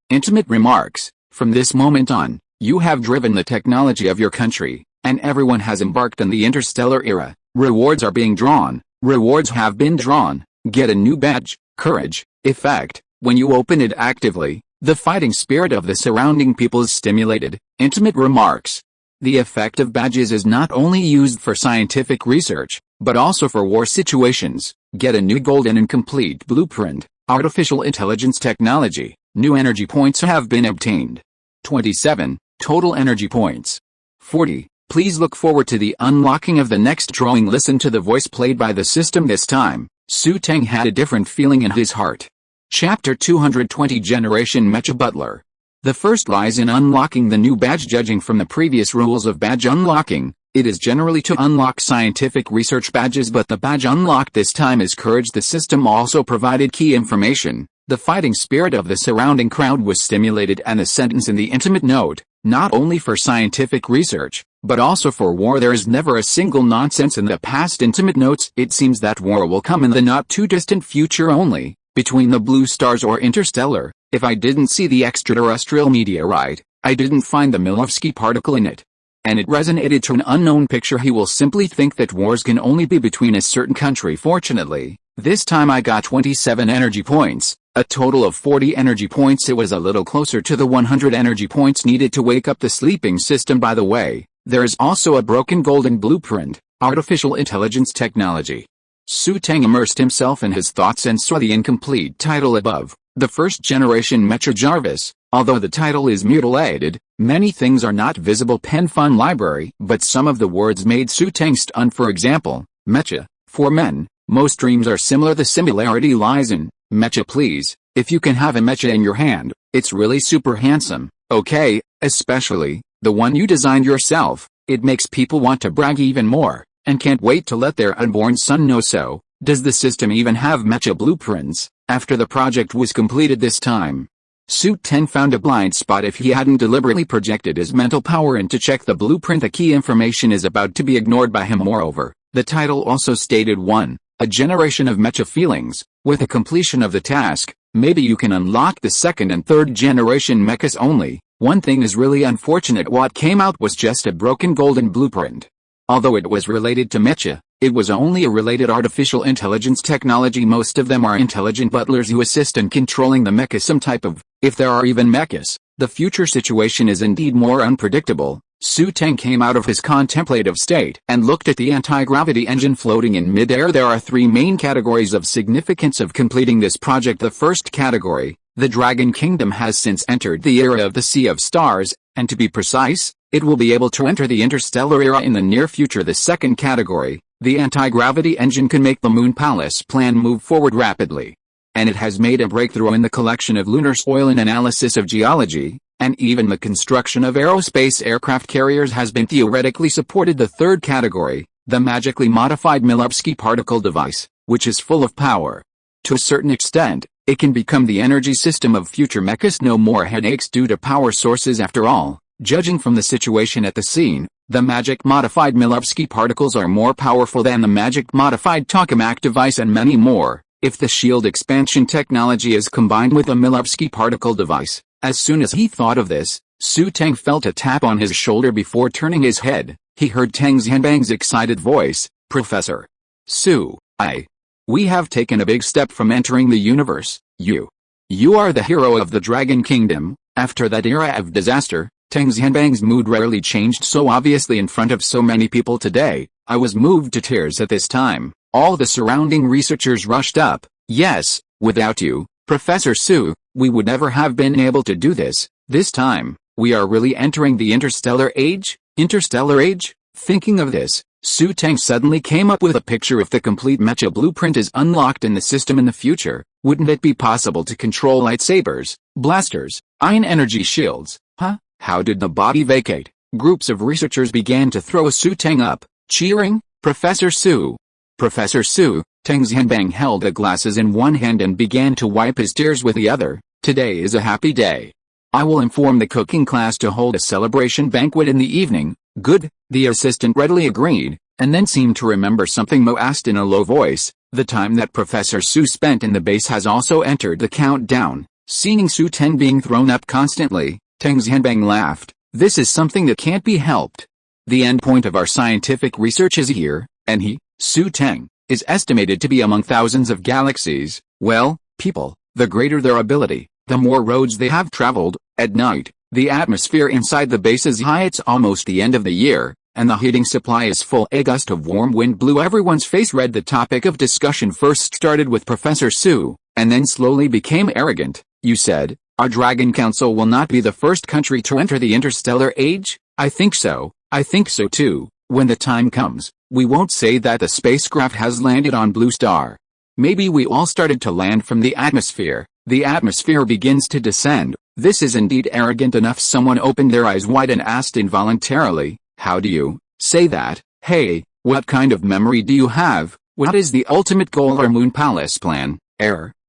Intimate remarks. From this moment on, you have driven the technology of your country, and everyone has embarked on the interstellar era. Rewards are being drawn. Rewards have been drawn. Get a new badge. Courage. Effect. When you open it actively, the fighting spirit of the surrounding people is stimulated. Intimate remarks. The effect of badges is not only used for scientific research, but also for war situations. Get a new golden and complete blueprint. Artificial intelligence technology. New energy points have been obtained. 27. Total energy points. 40. Please look forward to the unlocking of the next drawing. Listen to the voice played by the system this time. Xu Teng had a different feeling in his heart. Chapter 220 Generation Mecha Butler. The first lies in unlocking the new badge. Judging from the previous rules of badge unlocking, it is generally to unlock scientific research badges, but the badge unlocked this time is courage. The system also provided key information. The fighting spirit of the surrounding crowd was stimulated, and the sentence in the intimate note, not only for scientific research, but also for war. There is never a single nonsense in the past intimate notes. It seems that war will come in the not too distant future only. Between the blue stars or interstellar, if I didn't see the extraterrestrial meteorite, I didn't find the Milovsky particle in it. And it resonated to an unknown picture. He will simply think that wars can only be between a certain country. Fortunately, this time I got 27 energy points, a total of 40 energy points. It was a little closer to the 100 energy points needed to wake up the sleeping system. By the way, there is also a broken golden blueprint, artificial intelligence technology. Xu Teng immersed himself in his thoughts and saw the incomplete title above, the first generation Mecha Jarvis. Although the title is mutilated, many things are not visible. Pen Fun Library. But some of the words made Xu Teng stun. For example, Mecha, for men. Most dreams are similar. The similarity lies in Mecha. Please, if you can have a Mecha in your hand, it's really super handsome, okay, especially the one you designed yourself. It makes people want to brag even more, and can't wait to let their unborn son know. So, does the system even have Mecha blueprints? After the project was completed this time, Xu Teng found a blind spot. If he hadn't deliberately projected his mental power in to check the blueprint, the key information is about to be ignored by him. Moreover, the title also stated 1. A generation of Mecha feelings. With the completion of the task, maybe you can unlock the second and third generation mechas only. One thing is really unfortunate. What came out was just a broken golden blueprint. Although it was related to Mecha, it was only a related artificial intelligence technology. Most of them are intelligent butlers who assist in controlling the mecha. Some type of, if there are even mechas. The future situation is indeed more unpredictable. Xu Teng came out of his contemplative state and looked at the anti-gravity engine floating in mid-air. There are 3 main categories of significance of completing this project. The first category, the Dragon Kingdom, has since entered the era of the Sea of Stars, and to be precise, it will be able to enter the interstellar era in the near future. The second category, the anti-gravity engine, can make the Moon Palace plan move forward rapidly. And it has made a breakthrough in the collection of lunar soil and analysis of geology, and even the construction of aerospace aircraft carriers has been theoretically supported. The third category, the magically modified Milovsky particle device, which is full of power. To a certain extent, it can become the energy system of future mechas. No more headaches due to power sources. After all, judging from the situation at the scene, the magic modified Milovsky particles are more powerful than the magic modified tokamak device and many more. If the shield expansion technology is combined with the Milovsky particle device. As soon as he thought of this, Xu Teng felt a tap on his shoulder. Before turning his head, he heard Teng Xianbang's excited voice, "Professor Xu, we have taken a big step from entering the universe. You are the hero of the Dragon Kingdom." After that era of disaster, Teng Xianbang's mood rarely changed so obviously in front of so many people. "Today, I was moved to tears." At this time, all the surrounding researchers rushed up. "Yes, without you, Professor Xu, we would never have been able to do this. This time, we are really entering the interstellar age?" Interstellar age? Thinking of this, Xu Teng suddenly came up with a picture. If the complete Mecha blueprint is unlocked in the system in the future, wouldn't it be possible to control lightsabers, blasters, ion energy shields? How did the body vacate? Groups of researchers began to throw Xu Teng up, cheering, "Professor Xu! Professor Xu!" Teng Xianbang held the glasses in one hand and began to wipe his tears with the other. "Today is a happy day. I will inform the cooking class to hold a celebration banquet in the evening." "Good," the assistant readily agreed, and then seemed to remember something. Mo asked in a low voice, "The time that Professor Xu spent in the base has also entered the countdown." Seeing Xu Teng being thrown up constantly, Teng Xianbang laughed. "This is something that can't be helped. The end point of our scientific research is here, and he, Xu Teng, is estimated to be among thousands of galaxies. Well, people, the greater their ability, the more roads they have traveled." At night, the atmosphere inside the base is high. It's almost the end of the year, and the heating supply is full. A gust of warm wind blew everyone's face red. The topic of discussion first started with Professor Xu, and then slowly became arrogant. "You said, our Dragon Council will not be the first country to enter the interstellar age?" "I think so. I think so too. When the time comes, we won't say that the spacecraft has landed on Blue Star. Maybe we all started to land from the atmosphere. The atmosphere begins to descend." "This is indeed arrogant enough." Someone opened their eyes wide and asked involuntarily, "How do you say that? Hey, what kind of memory do you have? What is the ultimate goal or Moon Palace plan?"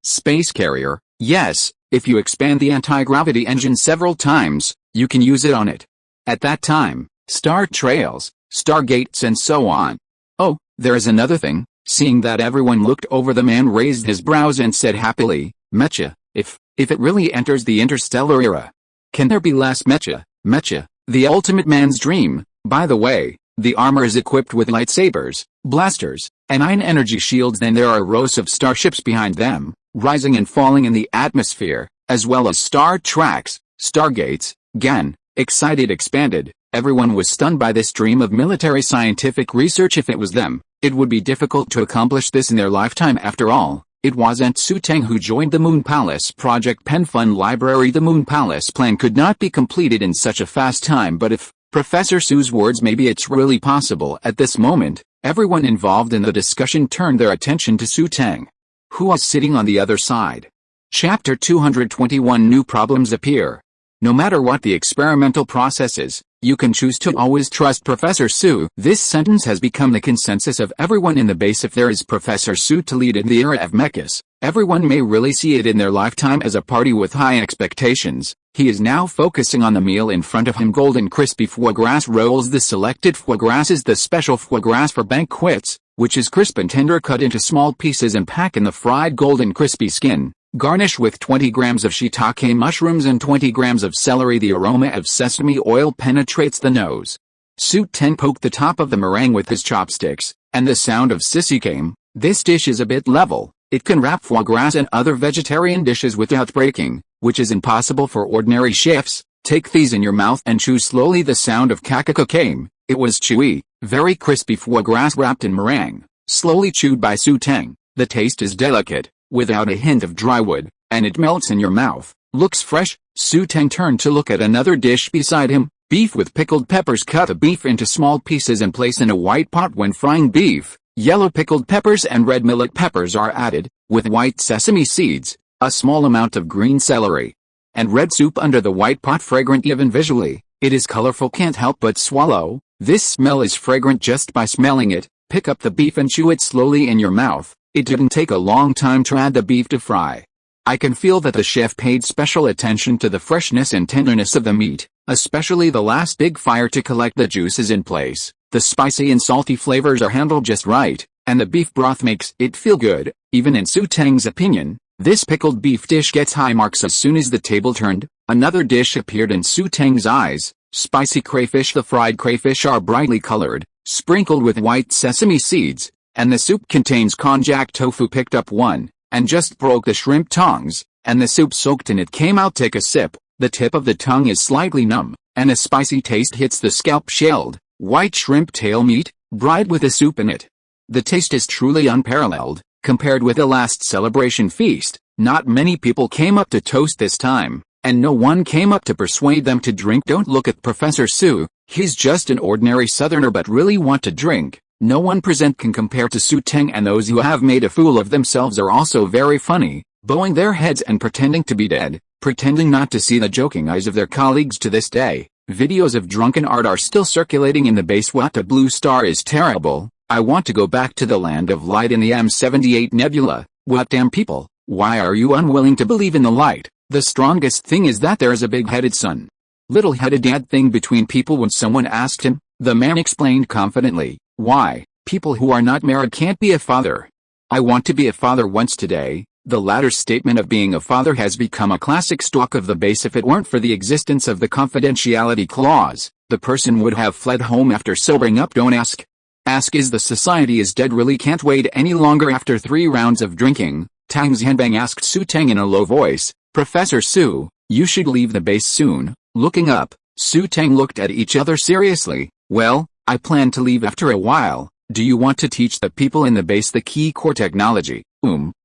Space carrier. "Yes, if you expand the anti-gravity engine several times, you can use it on it. At that time, star trails, stargates and so on. Oh, there is another thing. Seeing that everyone looked over, the man raised his brows and said happily, "Mecha, if it really enters the interstellar era. Can there be less mecha? Mecha, the ultimate man's dream. By the way, the armor is equipped with lightsabers, blasters, and ion energy shields. Then there are rows of starships behind them, rising and falling in the atmosphere, as well as star tracks, stargates." Gan, excited, expanded. Everyone was stunned by this dream of military scientific research. If it was them, it would be difficult to accomplish this in their lifetime. After all, it wasn't Xu Teng who joined the Moon Palace Project Pen Fund Library. The Moon Palace plan could not be completed in such a fast time, but if Professor Su's words, maybe it's really possible. At this moment, everyone involved in the discussion turned their attention to Xu Teng, who was sitting on the other side. Chapter 221. New problems appear. No matter what the experimental process is, you can choose to always trust Professor Xu. This sentence has become the consensus of everyone in the base. If there is Professor Xu to lead in the era of mechas, everyone may really see it in their lifetime as a party with high expectations. He is now focusing on the meal in front of him. Golden crispy foie gras rolls. The selected foie gras is the special foie gras for banquets, which is crisp and tender, cut into small pieces and packed in the fried golden crispy skin. Garnish with 20 grams of shiitake mushrooms and 20 grams of celery. The aroma of sesame oil penetrates the nose. Xu Teng poked the top of the meringue with his chopsticks, and the sound of sissy came. This dish is a bit level. It can wrap foie gras and other vegetarian dishes without breaking, which is impossible for ordinary chefs. Take these in your mouth and chew slowly. The sound of kakaka came. It was chewy, very crispy foie gras wrapped in meringue, slowly chewed by Xu Teng. The taste is delicate, without a hint of dry wood, and it melts in your mouth. Looks fresh. Xu Teng turned to look at another dish beside him. Beef with pickled peppers. Cut the beef into small pieces and place in a white pot. When frying beef, yellow pickled peppers and red millet peppers are added, with white sesame seeds, a small amount of green celery, and red soup under the white pot. Fragrant even visually, it is colorful. Can't help but swallow. This smell is fragrant just by smelling it. Pick up the beef and chew it slowly in your mouth. It didn't take a long time to add the beef to fry. I can feel that the chef paid special attention to the freshness and tenderness of the meat, especially the last big fire to collect the juices in place. The spicy and salty flavors are handled just right, and the beef broth makes it feel good. Even in Xu Teng's opinion, this pickled beef dish gets high marks. As soon as the table turned, another dish appeared in Xu Teng's eyes. Spicy crayfish. The fried crayfish are brightly colored, sprinkled with white sesame seeds, and the soup contains konjac tofu. Picked up one, and just broke the shrimp tongs, and the soup soaked in it came out. Take a sip. The tip of the tongue is slightly numb, and a spicy taste hits the scalp. Shelled, white shrimp tail meat, bride with the soup in it. The taste is truly unparalleled, compared with the last celebration feast. Not many people came up to toast this time, and no one came up to persuade them to drink. Don't look at Professor Xu, he's just an ordinary southerner but really want to drink. No one present can compare to Xu Teng, and those who have made a fool of themselves are also very funny, bowing their heads and pretending to be dead, pretending not to see the joking eyes of their colleagues. To this day, videos of drunken art are still circulating in the base. What a blue star is terrible. I want to go back to the land of light in the M78 nebula. What damn people, why are you unwilling to believe in the light? The strongest thing is that there is a big-headed son, little-headed dad thing between people. When someone asked him, the man explained confidently, why, people who are not married can't be a father. I want to be a father once today. The latter statement of being a father has become a classic stock of the base. If it weren't for the existence of the confidentiality clause, the person would have fled home after sobering up. Don't ask. Ask is the society is dead. Really can't wait any longer. After 3 rounds of drinking, Tang Xianbang asked Xu Teng in a low voice, Professor Xu, you should leave the base soon. Looking up, Xu Teng looked at each other seriously. Well, I plan to leave after a while. Do you want to teach the people in the base the key core technology?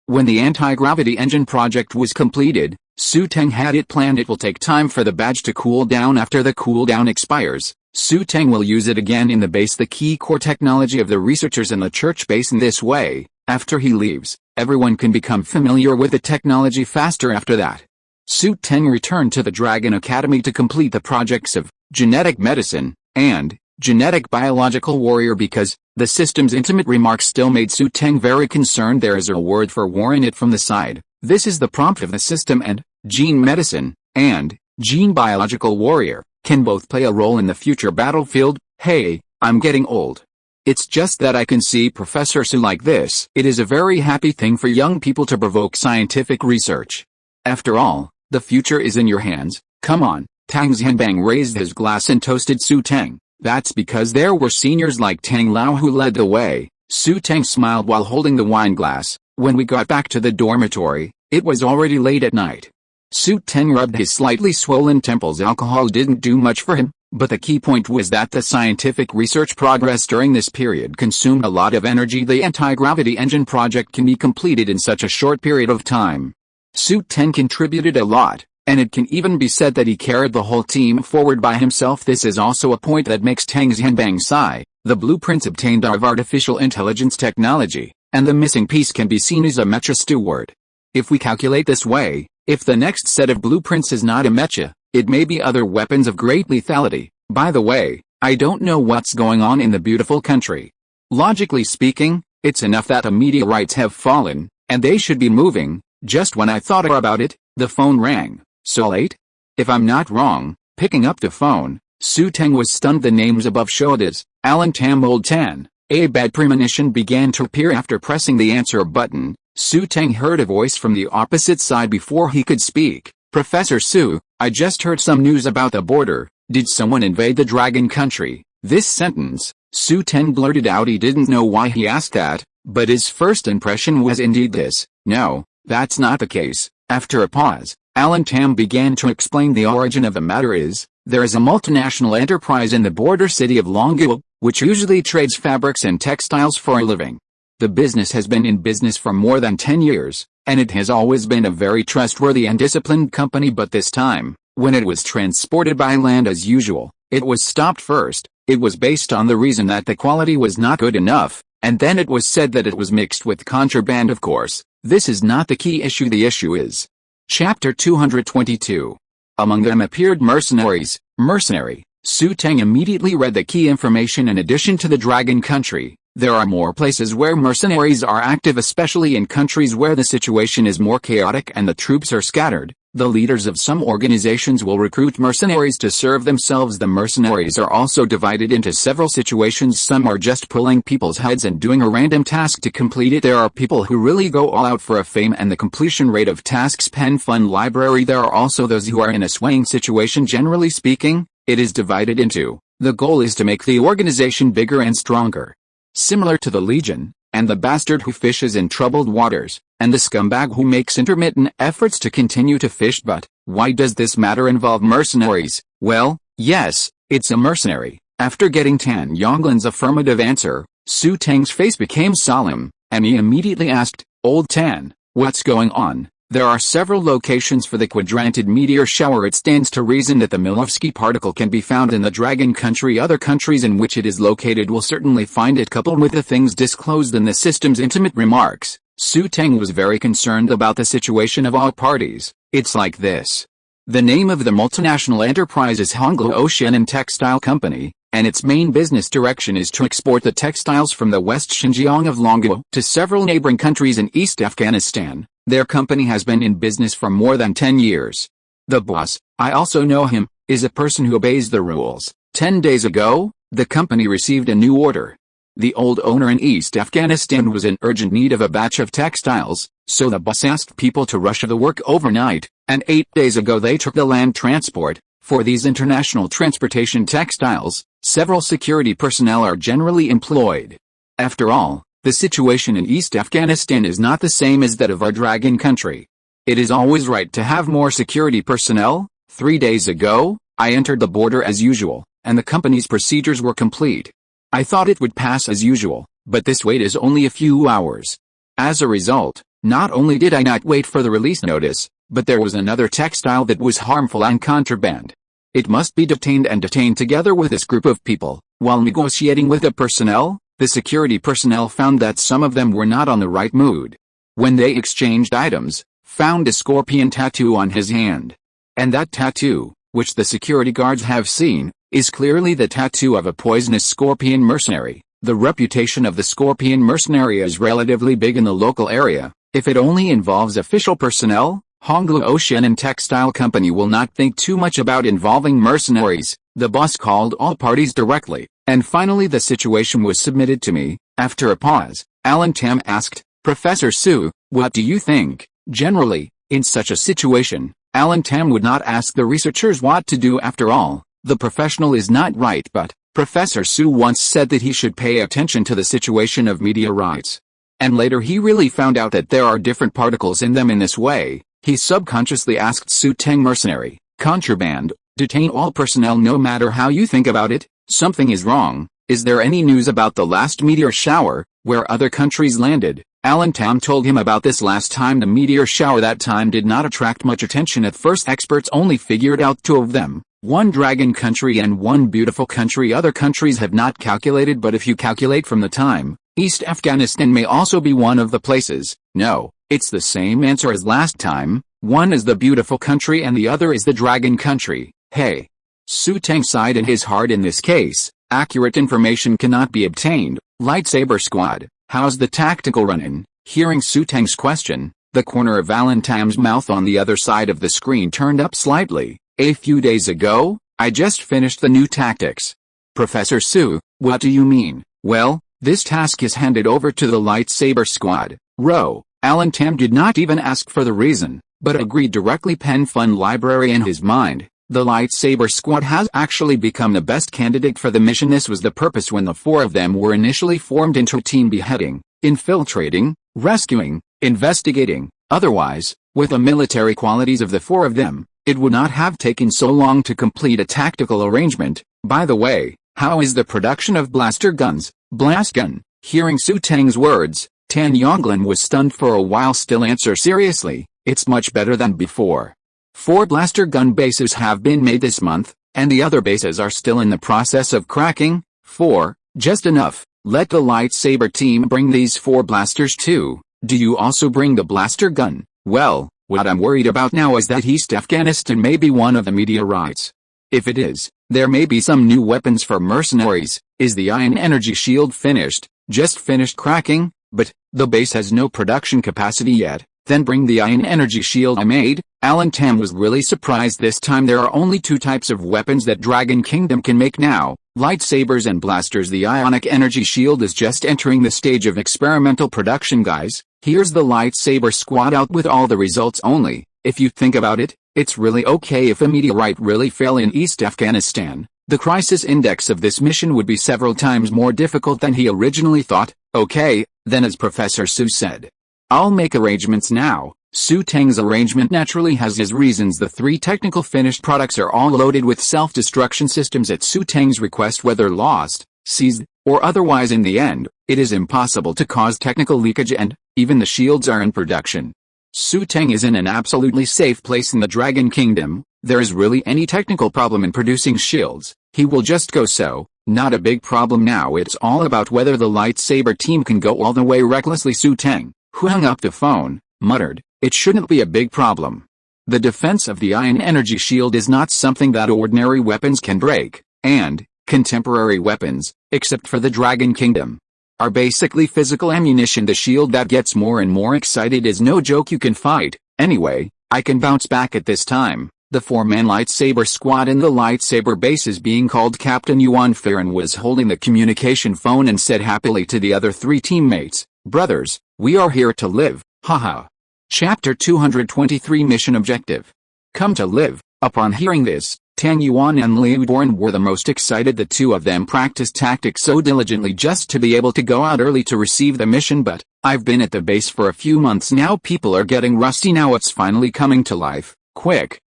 When the anti-gravity engine project was completed, Xu Teng had it planned. It will take time for the badge to cool down. After the cooldown expires, Xu Teng will use it again in the base, the key core technology of the researchers in the church base. In this way, after he leaves, everyone can become familiar with the technology faster. After that, Xu Teng returned to the Dragon Academy to complete the projects of genetic medicine and genetic biological warrior. Because the system's intimate remarks still made Xu Teng very concerned. There is a word for war in it from the side. This is the prompt of the system, and gene medicine and gene biological warrior can both play a role in the future battlefield. Hey, I'm getting old. It's just that I can see Professor Xu like this. It is a very happy thing for young people to provoke scientific research. After all, the future is in your hands. Come on. Tang Xianbang raised his glass and toasted Xu Teng. That's because there were seniors like Tang Lao who led the way. Xu Teng smiled while holding the wine glass. When we got back to the dormitory, it was already late at night. Xu Teng rubbed his slightly swollen temples. Alcohol didn't do much for him, but the key point was that the scientific research progress during this period consumed a lot of energy. The anti-gravity engine project can be completed in such a short period of time. Xu Teng contributed a lot, and it can even be said that he carried the whole team forward by himself. This is also a point that makes Tang Xianbang sigh. The blueprints obtained are of artificial intelligence technology, and the missing piece can be seen as a mecha steward. If we calculate this way, if the next set of blueprints is not a mecha, it may be other weapons of great lethality. By the way, I don't know what's going on in the beautiful country. Logically speaking, it's enough that the meteorites have fallen, and they should be moving. Just when I thought about it, the phone rang. So late? If I'm not wrong, picking up the phone, Xu Teng was stunned. The names above showed as Alan Tam Old Tan. A bad premonition began to appear after pressing the answer button. Xu Teng heard a voice from the opposite side before he could speak. Professor Xu, I just heard some news about the border. Did someone invade the dragon country? This sentence, Xu Teng blurted out. He didn't know why he asked that, but his first impression was indeed this. No, that's not the case. After a pause, Alan Tam began to explain. The origin of the matter is, there is a multinational enterprise in the border city of Longguo, which usually trades fabrics and textiles for a living. The business has been in business for more than 10 years, and it has always been a very trustworthy and disciplined company. But this time, when it was transported by land as usual, it was stopped first. It was based on the reason that the quality was not good enough, and then it was said that it was mixed with contraband. Of course, this is not the key issue. The issue is Chapter 222. Among them appeared mercenaries. Mercenary. Xu Teng immediately read the key information. In addition to the dragon country, there are more places where mercenaries are active, especially in countries where the situation is more chaotic and the troops are scattered. The leaders of some organizations will recruit mercenaries to serve themselves. The mercenaries are also divided into several situations. Some are just pulling people's heads and doing a random task to complete it. There are people who really go all out for a fame and the completion rate of tasks. Pen Fun Library. There are also those who are in a swaying situation. Generally speaking, it is divided into, the goal is to make the organization bigger and stronger. Similar to the Legion, and the bastard who fishes in troubled waters, and the scumbag who makes intermittent efforts to continue to fish. But why does this matter involve mercenaries? Well, yes, it's a mercenary. After getting Tan Yonglin's affirmative answer, Xu Teng's face became solemn, and he immediately asked, Old Tan, what's going on? There are several locations for the quadrantid meteor shower. It stands to reason that the Milovsky particle can be found in the dragon country. Other countries in which it is located will certainly find it. Coupled with the things disclosed in the system's intimate remarks, Xu Teng was very concerned about the situation of all parties. It's like this. The name of the multinational enterprise is Honglu Ocean Textile Company, and its main business direction is to export the textiles from the West Xinjiang of Longguo to several neighboring countries in East Afghanistan. Their company has been in business for more than 10 years. The boss, I also know him, is a person who obeys the rules. 10 days ago, the company received a new order. The old owner in East Afghanistan was in urgent need of a batch of textiles, so the boss asked people to rush the work overnight, and 8 days ago they took the land transport. For these international transportation textiles, several security personnel are generally employed. After all, the situation in East Afghanistan is not the same as that of our dragon country. It is always right to have more security personnel. 3 days ago, I entered the border as usual, and the company's procedures were complete. I thought it would pass as usual, but this wait is only a few hours. As a result, not only did I not wait for the release notice, but there was another textile that was harmful and contraband. It must be detained and detained together with this group of people. While negotiating with the personnel, the security personnel found that some of them were not on the right mood. When they exchanged items, found a scorpion tattoo on his hand. And that tattoo, which the security guards have seen, is clearly the tattoo of a poisonous scorpion mercenary. The reputation of the scorpion mercenary is relatively big in the local area. If it only involves official personnel, Honglu Ocean Textile Company will not think too much about involving mercenaries. The boss called all parties directly, And finally the situation was submitted to me. After a pause, Alan Tam asked, Professor Xu, what do you think? Generally, in such a situation, Alan Tam would not ask the researchers what to do. After all, the professional is not right, but Professor Xu once said that he should pay attention to the situation of meteorites. And later he really found out that there are different particles in them. In this way, he subconsciously asked Xu Teng, mercenary, contraband, detain all personnel. No matter how you think about it, something is wrong. Is there any news about the last meteor shower, where other countries landed? Alan Tam told him about this last time. The meteor shower that time did not attract much attention at first. Experts only figured out two of them, one dragon country and one beautiful country. Other countries have not calculated, but if you calculate from the time, East Afghanistan may also be one of the places. No, it's the same answer as last time. One is the beautiful country and the other is the dragon country. Hey. Xu Teng sighed in his heart. In this case, accurate information cannot be obtained. Lightsaber squad, how's the tactical run-in? Hearing Xu Teng's question, the corner of Alan Tam's mouth on the other side of the screen turned up slightly. A few days ago, I just finished the new tactics. Professor Xu, what do you mean? Well, this task is handed over to the lightsaber squad. Row. Alan Tam did not even ask for the reason, but agreed directly. Pen Fun Library. In his mind, the lightsaber squad has actually become the best candidate for the mission. This was the purpose when the four of them were initially formed into a team: beheading, infiltrating, rescuing, investigating. Otherwise, with the military qualities of the four of them, it would not have taken so long to complete a tactical arrangement. By the way, how is the production of blaster guns? Blast gun. Hearing Xu Teng's words, Tan Yonglin was stunned for a while. Still answer seriously, it's much better than before. 4 blaster gun bases have been made this month, and the other bases are still in the process of cracking. 4, just enough. Let the lightsaber team bring these 4 blasters too. Do you also bring the blaster gun? Well, what I'm worried about now is that East Afghanistan may be one of the meteorites. If it is, there may be some new weapons for mercenaries. Is the ion energy shield finished? Just finished cracking, but the base has no production capacity yet. Then bring the ion energy shield I made. Alan Tam was really surprised this time. There are only 2 types of weapons that Dragon Kingdom can make now, lightsabers and blasters. The ionic energy shield is just entering the stage of experimental production, guys. Here's the lightsaber squad out with all the results. Only, if you think about it, it's really okay if a meteorite really fell in East Afghanistan. The crisis index of this mission would be several times more difficult than he originally thought. Okay, then, as Professor Xu said, I'll make arrangements now. Xu Teng's arrangement naturally has his reasons. The 3 technical finished products are all loaded with self-destruction systems at Xu Teng's request. Whether lost, seized, or otherwise, in the end, it is impossible to cause technical leakage, and even the shields are in production. Xu Teng is in an absolutely safe place in the Dragon Kingdom. There is really any technical problem in producing shields, he will just go. So, not a big problem now. It's all about whether the lightsaber team can go all the way recklessly. Xu Teng, who hung up the phone, muttered, it shouldn't be a big problem. The defense of the ion energy shield is not something that ordinary weapons can break, and contemporary weapons, except for the Dragon Kingdom, are basically physical ammunition. The shield that gets more and more excited is no joke. You can fight. Anyway, I can bounce back at this time. The 4-man lightsaber squad in the lightsaber base is being called. Captain Yuan Farron was holding the communication phone and said happily to the other 3 teammates, brothers, we are here to live, haha. Chapter 223 Mission Objective. Come to live. Upon hearing this, Tang Yuan and Liu Born were the most excited. The 2 of them practiced tactics so diligently just to be able to go out early to receive the mission. But I've been at the base for a few months now. People are getting rusty now. It's finally coming to life. Quick,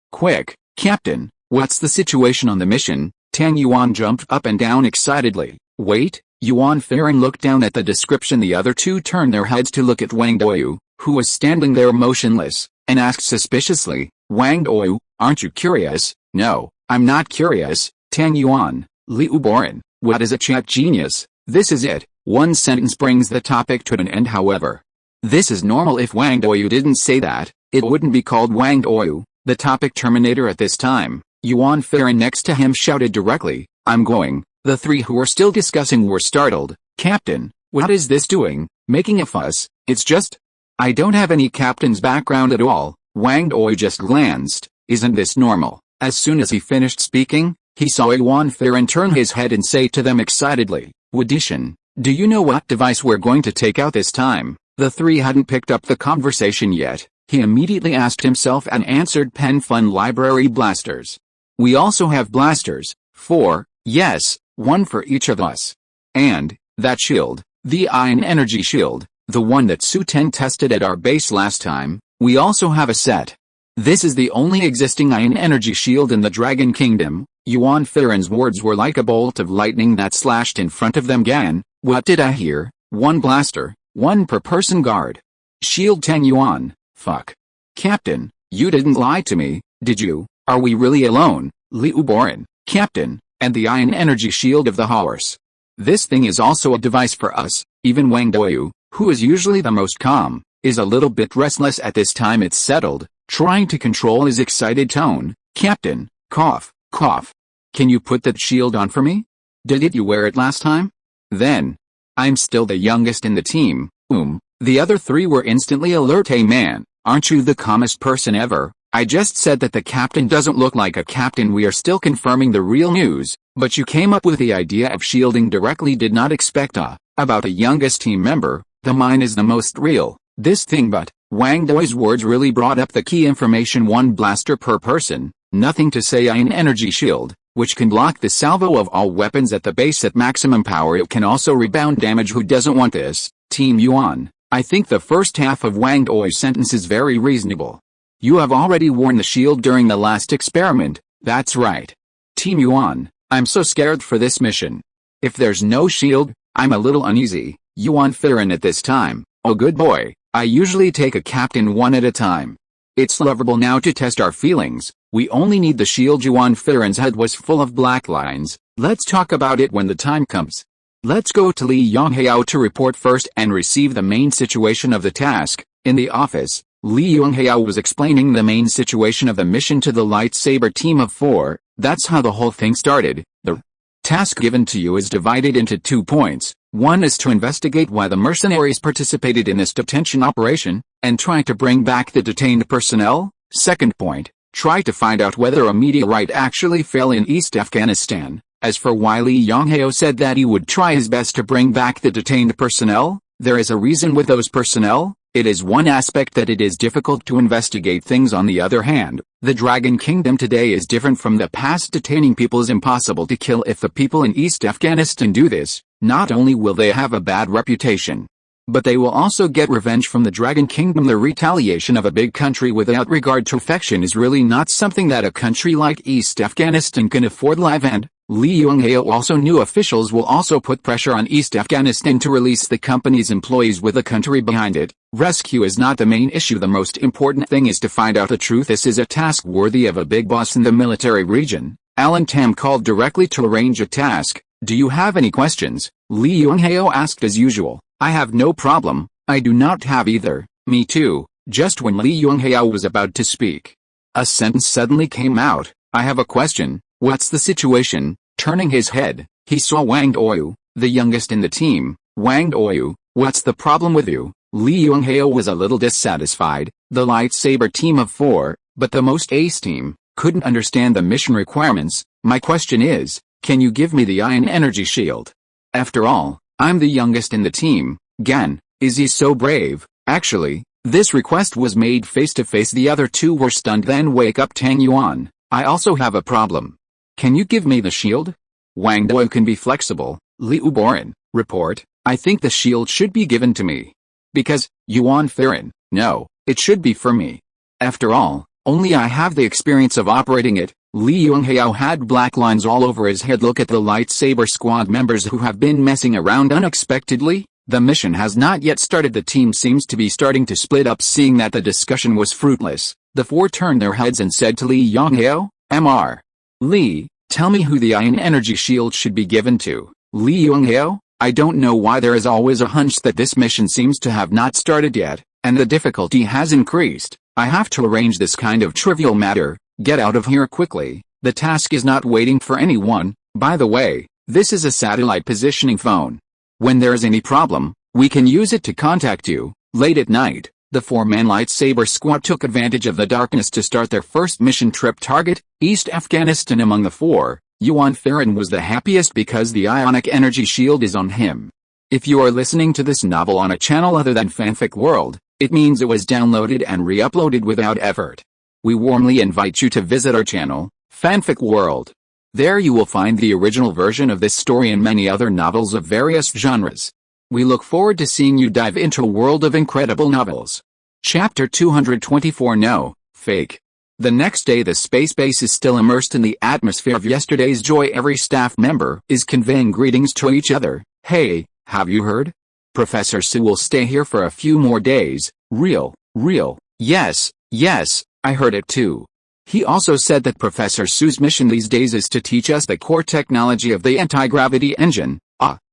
Captain, what's the situation on the mission? Tang Yuan jumped up and down excitedly. Wait, Yuan Farron looked down at the description. The other 2 turned their heads to look at Wang Doyu, who was standing there motionless, and asked suspiciously, Wang Doyu, aren't you curious? No, I'm not curious. Tang Yuan, Liu Boran, what is a chat genius? This is it. One sentence brings the topic to an end. However, this is normal. If Wang Doyu didn't say that, it wouldn't be called Wang Doyu, the topic terminator. At this time, Yuan Farron next to him shouted directly, I'm going. The 3 who were still discussing were startled. Captain, what is this doing? Making a fuss? It's just, I don't have any captain's background at all. Wang Doyu just glanced. Isn't this normal? As soon as he finished speaking, He saw Yuan Theron turn his head and say to them excitedly, "Wadishan, do you know what device we're going to take out this time?" The three hadn't picked up the conversation yet. He immediately asked himself and answered, "Pen Fun Library Blasters. We also have blasters, 4, yes, 1 for each of us. And, that shield, the ion energy shield, the one that Xu Teng tested at our base last time, we also have a set. This is the only existing ion energy shield in the Dragon Kingdom." Yuan Theron's words were like a bolt of lightning that slashed in front of them. "Gan, what did I hear? 1 blaster, 1 per person guard. Shield 10 yuan, fuck. Captain, you didn't lie to me, did you? Are we really alone?" "Liu Boran, Captain, and the ion energy shield of the horse. This thing is also a device for us." Even Wang Doyu, who is usually the most calm, is a little bit restless at this time. It's settled, trying to control his excited tone. "Captain, cough, cough. Can you put that shield on for me? Did you wear it last time?" "Then, I'm still the youngest in the team." The other three were instantly alert. "Hey man, aren't you the calmest person ever? I just said that the captain doesn't look like a captain. We are still confirming the real news, but you came up with the idea of shielding directly. Did not expect about a youngest team member. The mine is the most real, this thing." But Wang Doi's words really brought up the key information. 1 blaster per person, nothing to say ion energy shield, which can block the salvo of all weapons at the base at maximum power. It can also rebound damage. Who doesn't want this? Team Yuan, I think the first half of Wang Doi's sentence is very reasonable. "You have already worn the shield during the last experiment." "That's right. Team Yuan, I'm so scared for this mission. If there's no shield, I'm a little uneasy." Yuan Theron at this time, "Oh good boy, I usually take a captain one at a time. It's lovable now to test our feelings. We only need the shield." Yuan Theron's head was full of black lines. "Let's talk about it when the time comes. Let's go to Li Yonghao to report first and receive the main situation of the task." In the office, Li Yonghao was explaining the main situation of the mission to the lightsaber team of 4. "That's how the whole thing started. The task given to you is divided into 2 points. 1 is to investigate why the mercenaries participated in this detention operation, and try to bring back the detained personnel. 2nd point, try to find out whether a meteorite actually fell in East Afghanistan." As for why Li Yonghao said that he would try his best to bring back the detained personnel, there is a reason with those personnel. It is one aspect that it is difficult to investigate things. On the other hand, the Dragon Kingdom today is different from the past. Detaining people is impossible to kill. If the people in East Afghanistan do this, not only will they have a bad reputation, but they will also get revenge from the Dragon Kingdom. The retaliation of a big country without regard to affection is really not something that a country like East Afghanistan can afford. Live and Li Yonghao also knew officials will also put pressure on East Afghanistan to release the company's employees with the country behind it. Rescue is not the main issue. The most important thing is to find out the truth. This is a task worthy of a big boss in the military region. Alan Tam called directly to arrange a task. "Do you have any questions?" Li Yonghao asked as usual. "I have no problem." "I do not have either." "Me too." Just when Li Yonghao was about to speak, a sentence suddenly came out. "I have a question." "What's the situation?" Turning his head, he saw Wang Doyu, the youngest in the team. "Wang Doyu, what's the problem with you?" Li Yonghao was a little dissatisfied. The lightsaber team of 4, but the most ace team, couldn't understand the mission requirements. "My question is, can you give me the ion energy shield? After all, I'm the youngest in the team." "Gan, is he so brave?" "Actually, this request was made face to face." The other 2 were stunned. "Then wake up Tang Yuan, I also have a problem. Can you give me the shield?" "Wang Doyu can be flexible." Liu Boran, report. "I think the shield should be given to me." "Because, Yuan Theron, no, it should be for me. After all, only I have the experience of operating it." Li Yonghao had black lines all over his head. "Look at the lightsaber squad members who have been messing around unexpectedly. The mission has not yet started." The team seems to be starting to split up. Seeing that the discussion was fruitless, the 4 turned their heads and said to Li Yonghao, "Mr. Li, tell me who the ion energy shield should be given to." Li Yonghao, "I don't know why there is always a hunch that this mission seems to have not started yet, and the difficulty has increased. I have to arrange this kind of trivial matter. Get out of here quickly. The task is not waiting for anyone. By the way, this is a satellite positioning phone. When there is any problem, we can use it to contact you." Late at night, the 4-man lightsaber squad took advantage of the darkness to start their first mission trip. Target, East Afghanistan. Among the 4, Yuan Farron was the happiest because the ionic energy shield is on him. If you are listening to this novel on a channel other than Fanfic World, it means it was downloaded and re-uploaded without effort. We warmly invite you to visit our channel, Fanfic World. There you will find the original version of this story and many other novels of various genres. We look forward to seeing you dive into a world of incredible novels. Chapter 224 No, Fake. The next day the space base is still immersed in the atmosphere of yesterday's joy. Every staff member is conveying greetings to each other. Hey, have you heard? Professor Xu will stay here for a few more days. Real. Yes, I heard it too. He also said that Professor Xu's mission these days is to teach us the core technology of the anti-gravity engine.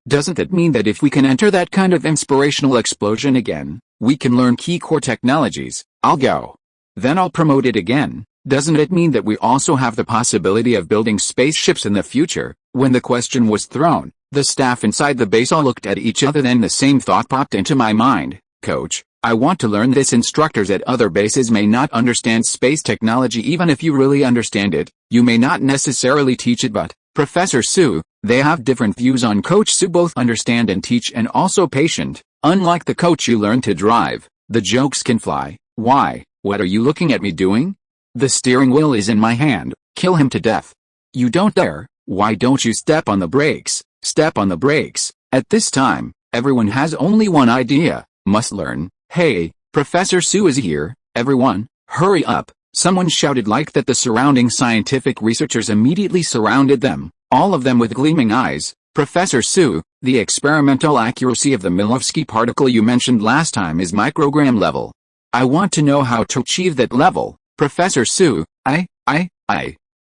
Doesn't that mean that if we can enter that kind of inspirational explosion again, we can learn key core technologies? I'll go. Then I'll promote it again. Doesn't it mean that we also have the possibility of building spaceships in the future? When the question was thrown, the staff inside the base all looked at each other. Then the same thought popped into my mind. Coach, I want to learn this. Instructors at other bases may not understand space technology. Even if you really understand it, you may not necessarily teach it. But, Professor Xu, they have different views on Coach Xu. Both understand and teach and also patient. Unlike the coach you learn to drive, the jokes can fly. Why? What are you looking at me doing? The steering wheel is in my hand. Kill him to death. You don't dare. Why don't you step on the brakes? Step on the brakes. At this time, everyone has only one idea. Must learn. Hey, Professor Xu is here. Everyone, hurry up. Someone shouted like that. The surrounding scientific researchers immediately surrounded them, all of them with gleaming eyes. Professor Xu, the experimental accuracy of the Milovsky particle you mentioned last time is microgram level. I want to know how to achieve that level. Professor Xu,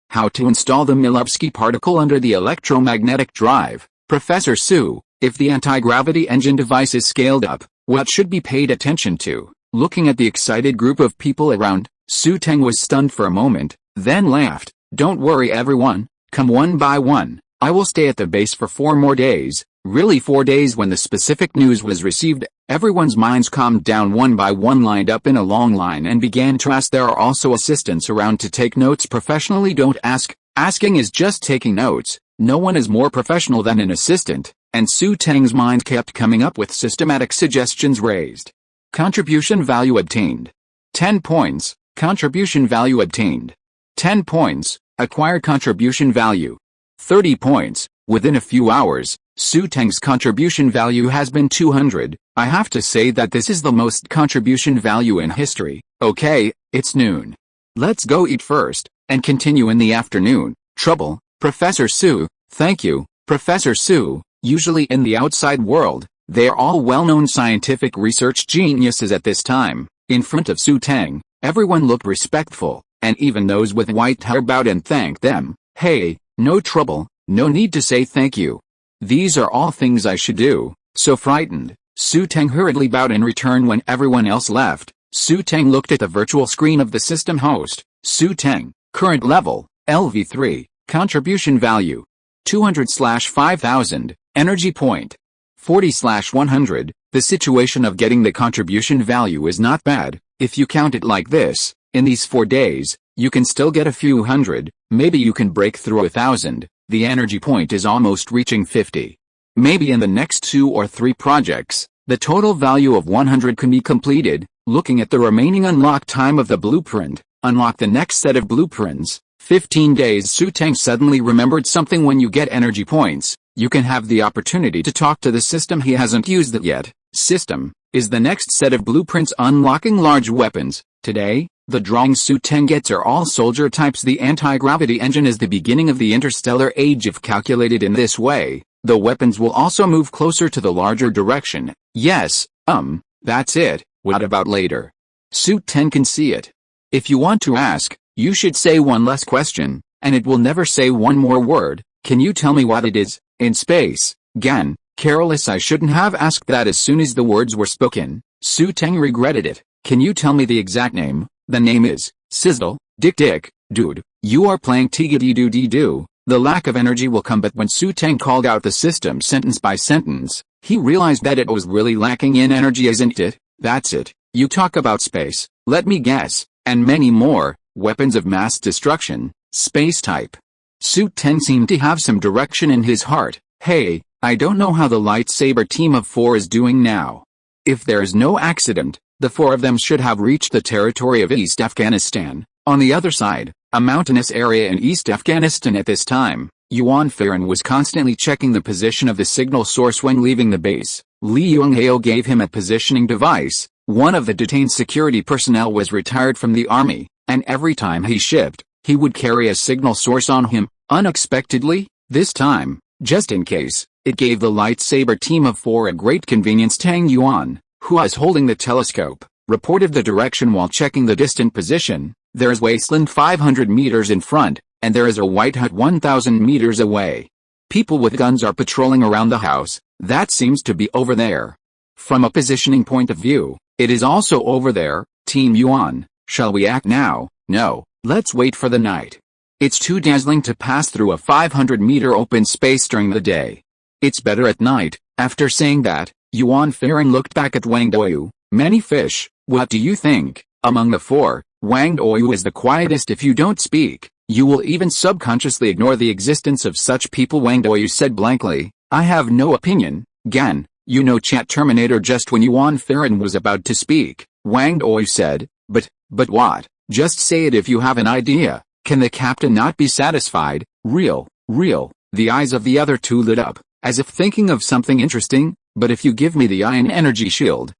how to install the Milovsky particle under the electromagnetic drive. Professor Xu, if the anti-gravity engine device is scaled up, what should be paid attention to? Looking at the excited group of people around, Xu Teng was stunned for a moment, then laughed. Don't worry everyone, come one by one. I will stay at the base for 4 more days. Really 4 days. When the specific news was received, everyone's minds calmed down. One by one lined up in a long line and began to ask. There are also assistants around to take notes professionally. Don't ask. Asking is just taking notes. No one is more professional than an assistant, and Xu Teng's mind kept coming up with systematic suggestions raised. Contribution value obtained. 10 points. Contribution value obtained. 10 points. Acquired contribution value. 30 points. Within a few hours, Xu Teng's contribution value has been 200. I have to say that this is the most contribution value in history. Okay, it's noon. Let's go eat first, and continue in the afternoon. Trouble, Professor Xu. Thank you, Professor Xu. Usually in the outside world, they are all well-known scientific research geniuses at this time. In front of Xu Teng, everyone looked respectful, and even those with white hair bowed and thanked them. Hey, no trouble, no need to say thank you. These are all things I should do. So frightened, Xu Teng hurriedly bowed in return. When everyone else left, Xu Teng looked at the virtual screen of the system host. Xu Teng, current level, LV3, contribution value, 200/5000, energy point, 40/100. The situation of getting the contribution value is not bad. If you count it like this, in these 4 days, you can still get a few hundred, maybe you can break through 1,000. The energy point is almost reaching 50. Maybe in the next 2 or 3 projects, the total value of 100 can be completed. Looking at the remaining unlock time of the blueprint, unlock the next set of blueprints, 15 days. Xu Teng suddenly remembered something. When you get energy points, you can have the opportunity to talk to the system. He hasn't used it yet. System is the next set of blueprints. Unlocking large weapons. Today, the drawings Xu Teng gets are all soldier types. The anti-gravity engine is the beginning of the interstellar age. If calculated in this way, the weapons will also move closer to the larger direction. Yes, that's it. What about later? Xu Teng can see it. If you want to ask, you should say one less question, and it will never say one more word. Can you tell me what it is? In space. Gan, careless, I shouldn't have asked that as soon as the words were spoken. Xu Teng regretted it. Can you tell me the exact name? The name is Sizzle. Dick, dude, you are playing tiggity-doo-dee-doo. The lack of energy will come, but when Xu Teng called out the system sentence by sentence, he realized that it was really lacking in energy, isn't it? That's it. You talk about space, let me guess, and many more, weapons of mass destruction, space type. Xu Teng seemed to have some direction in his heart. Hey, I don't know how the lightsaber team of 4 is doing now. If there is no accident, the 4 of them should have reached the territory of East Afghanistan. On the other side, a mountainous area in East Afghanistan at this time, Yuan Farron was constantly checking the position of the signal source when leaving the base. Li Yonghao gave him a positioning device. One of the detained security personnel was retired from the army, and every time he shipped, he would carry a signal source on him. Unexpectedly, this time, just in case, it gave the lightsaber team of 4 a great convenience. Tang Yuan, who was holding the telescope, reported the direction while checking the distant position. There is wasteland 500 meters in front, and there is a white hut 1,000 meters away. People with guns are patrolling around the house. That seems to be over there. From a positioning point of view, it is also over there. Team Yuan, shall we act now? No, let's wait for the night. It's too dazzling to pass through a 500-meter open space during the day. It's better at night. After saying that, Yuan Farron looked back at Wang Doyu. Many fish, what do you think? Among the 4, Wang Doyu is the quietest. If you don't speak, you will even subconsciously ignore the existence of such people. Wang Doyu said blankly, I have no opinion. Gan, you know, chat Terminator. Just when Yuan Farron was about to speak, Wang Doyu said, but what? Just say it if you have an idea. Can the captain not be satisfied? Real. The eyes of the other 2 lit up, as if thinking of something interesting. But if you give me the ion energy shield,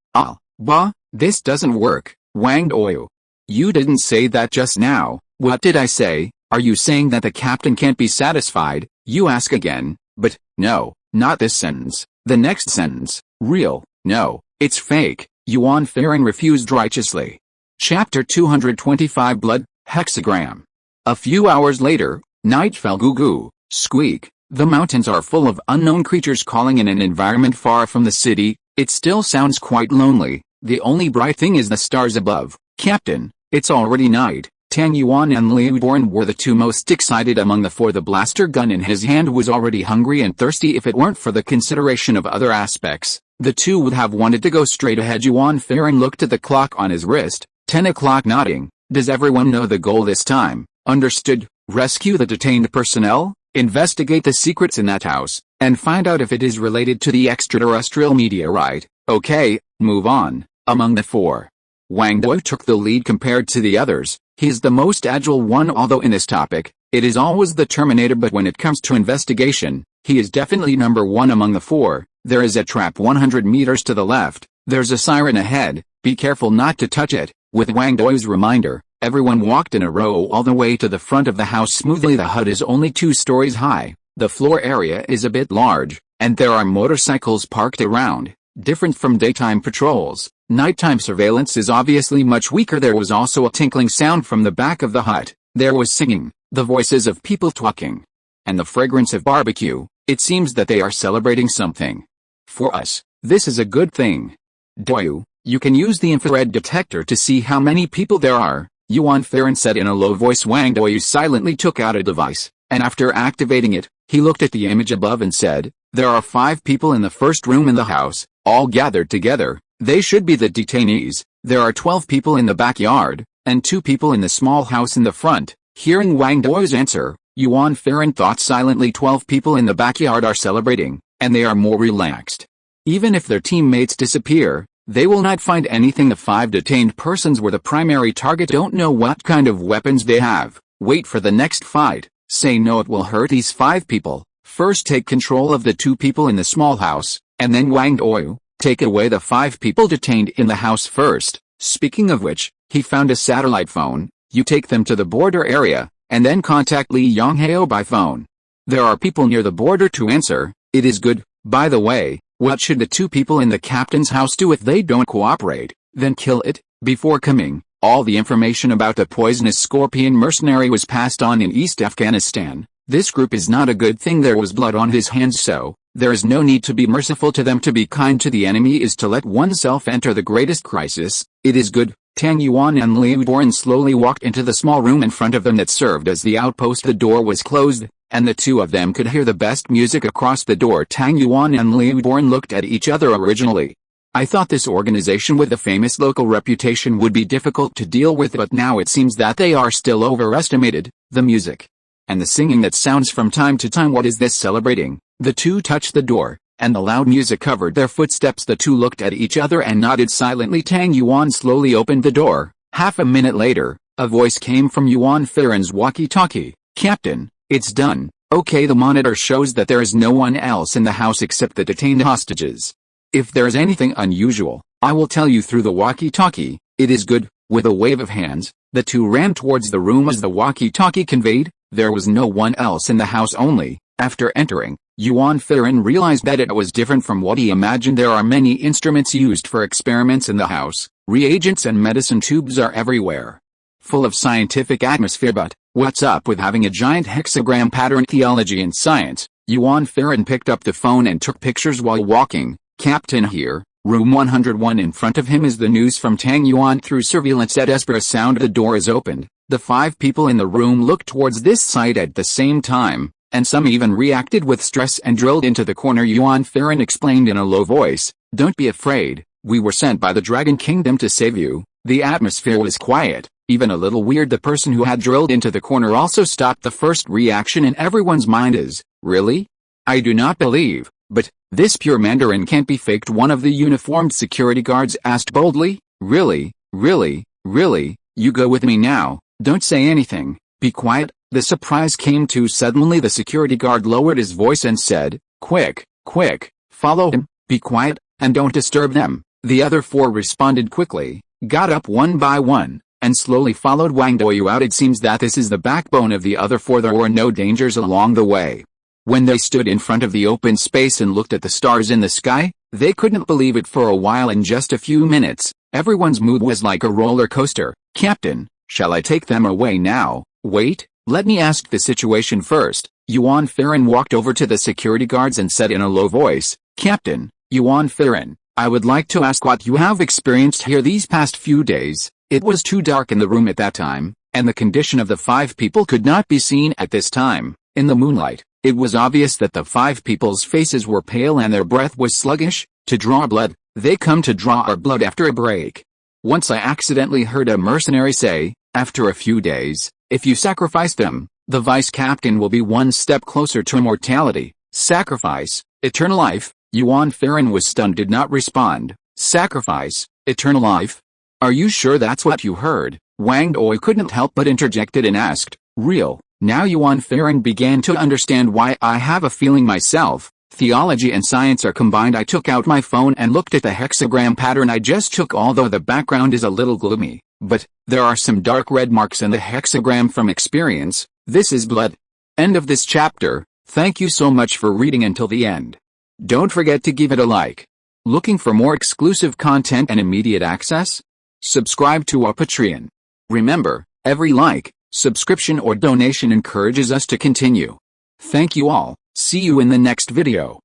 this doesn't work. Wang Doyu, you didn't say that just now. What did I say? Are you saying that the captain can't be satisfied? You ask again. But, no, not this sentence. The next sentence. Real. No, it's fake. Yuan Farron refused righteously. Chapter 225 Blood, Hexagram. A few hours later, night fell. Goo, squeak. The mountains are full of unknown creatures calling in an environment far from the city. It still sounds quite lonely. The only bright thing is the stars above. Captain, it's already night. Tang Yuan and Liu Born were the 2 most excited among the 4. The blaster gun in his hand was already hungry and thirsty. If it weren't for the consideration of other aspects, the 2 would have wanted to go straight ahead. Yuan Farron looked at the clock on his wrist. 10 o'clock. Nodding. Does everyone know the goal this time? Understood. Rescue the detained personnel, investigate the secrets in that house, and find out if it is related to the extraterrestrial meteorite. Okay, move on. Among the 4, Wang Doyu took the lead compared to the others. He is the most agile one, although in this topic, it is always the Terminator. But when it comes to investigation, he is definitely number 1 among the 4. There is a trap 100 meters to the left. There's a siren ahead. Be careful not to touch it. With Wang Doyu's reminder, everyone walked in a row all the way to the front of the house smoothly. The hut is only 2 stories high. The floor area is a bit large, and there are motorcycles parked around. Different from daytime patrols, nighttime surveillance is obviously much weaker. There was also a tinkling sound from the back of the hut. There was singing, the voices of people talking, and the fragrance of barbecue. It seems that they are celebrating something. For us, this is a good thing. Doyu, you can use the infrared detector to see how many people there are, Yuan Farron said in a low voice. Wang Doyu silently took out a device, and after activating it, he looked at the image above and said, there are 5 people in the first room in the house, all gathered together. They should be the detainees. There are 12 people in the backyard, and 2 people in the small house in the front. Hearing Wang Doyu's answer, Yuan Farron thought silently. 12 people in the backyard are celebrating, and they are more relaxed. Even if their teammates disappear, they will not find anything. The 5 detained persons were the primary target. Don't know what kind of weapons they have. Wait for the next fight. Say no, it will hurt these 5 people. First take control of the 2 people in the small house, and then Wang Doyu, take away the 5 people detained in the house first. Speaking of which, he found a satellite phone. You take them to the border area, and then contact Li Yonghao by phone. There are people near the border to answer. It is good. By the way, what should the 2 people in the captain's house do if they don't cooperate? Then kill it. Before coming, all the information about the poisonous scorpion mercenary was passed on in East Afghanistan. This group is not a good thing. There was blood on his hands, so there is no need to be merciful to them. To be kind to the enemy is to let oneself enter the greatest crisis. It is good. Tang Yuan and Liu Born slowly walked into the small room in front of them that served as the outpost. The door was closed, and the 2 of them could hear the best music across the door. Tang Yuan and Liu Born looked at each other. Originally, I thought this organization with a famous local reputation would be difficult to deal with, but now it seems that they are still overestimated. The music and the singing that sounds from time to time. What is this celebrating? The two touched the door, and the loud music covered their footsteps. The two looked at each other and nodded silently. Tang Yuan slowly opened the door. Half a minute later, a voice came from Yuan Farron's walkie-talkie. Captain, it's done. Okay, the monitor shows that there is no one else in the house except the detained hostages. If there is anything unusual, I will tell you through the walkie-talkie. It is good. With a wave of hands, the two ran towards the room as the walkie-talkie conveyed. There was no one else in the house. Only, after entering, Yuan Farron realized that it was different from what he imagined. There are many instruments used for experiments in the house. Reagents and medicine tubes are everywhere, full of scientific atmosphere. But what's up with having a giant hexagram pattern? Theology and science. Yuan Farron picked up the phone and took pictures while walking. Captain, here, room 101. In front of him is the news from Tang Yuan. Through surveillance at Espera sound, the door is opened. The 5 people in the room looked towards this side at the same time, and some even reacted with stress and drilled into the corner. Yuan Farron explained in a low voice, "Don't be afraid. We were sent by the Dragon Kingdom to save you." The atmosphere was quiet, even a little weird. The person who had drilled into the corner also stopped. The first reaction in everyone's mind is, "Really? I do not believe, but this pure Mandarin can't be faked." One of the uniformed security guards asked boldly, "Really, really, really? You go with me now. Don't say anything. Be quiet." The surprise came too suddenly. The security guard lowered his voice and said, "Quick, quick, follow him, be quiet, and don't disturb them." The other 4 responded quickly, got up one by one, and slowly followed Wang Doyu out. It seems that this is the backbone of the other 4. There were no dangers along the way. When they stood in front of the open space and looked at the stars in the sky, they couldn't believe it. For a while, in just a few minutes, everyone's mood was like a roller coaster. "Captain, shall I take them away now?" "Wait, let me ask the situation first." Yuan Farron walked over to the security guards and said in a low voice, "Captain, Yuan Farron, I would like to ask what you have experienced here these past few days." It was too dark in the room at that time, and the condition of the 5 people could not be seen at this time. In the moonlight, it was obvious that the 5 people's faces were pale and their breath was sluggish. "To draw blood. They come to draw our blood after a break. Once I accidentally heard a mercenary say, after a few days, if you sacrifice them, the vice captain will be one step closer to immortality." "Sacrifice, eternal life?" Yuan Farron was stunned, did not respond. "Sacrifice, eternal life? Are you sure that's what you heard?" Wang Doi couldn't help but interjected and asked, "Real?" Now Yuan Farron began to understand why. "I have a feeling myself. Theology and science are combined." I took out my phone and looked at the hexagram pattern I just took. Although the background is a little gloomy, but there are some dark red marks in the hexagram from experience. This is blood. End of this chapter. Thank you so much for reading until the end. Don't forget to give it a like. Looking for more exclusive content and immediate access? Subscribe to our Patreon. Remember, every like, subscription or donation encourages us to continue. Thank you all. See you in the next video.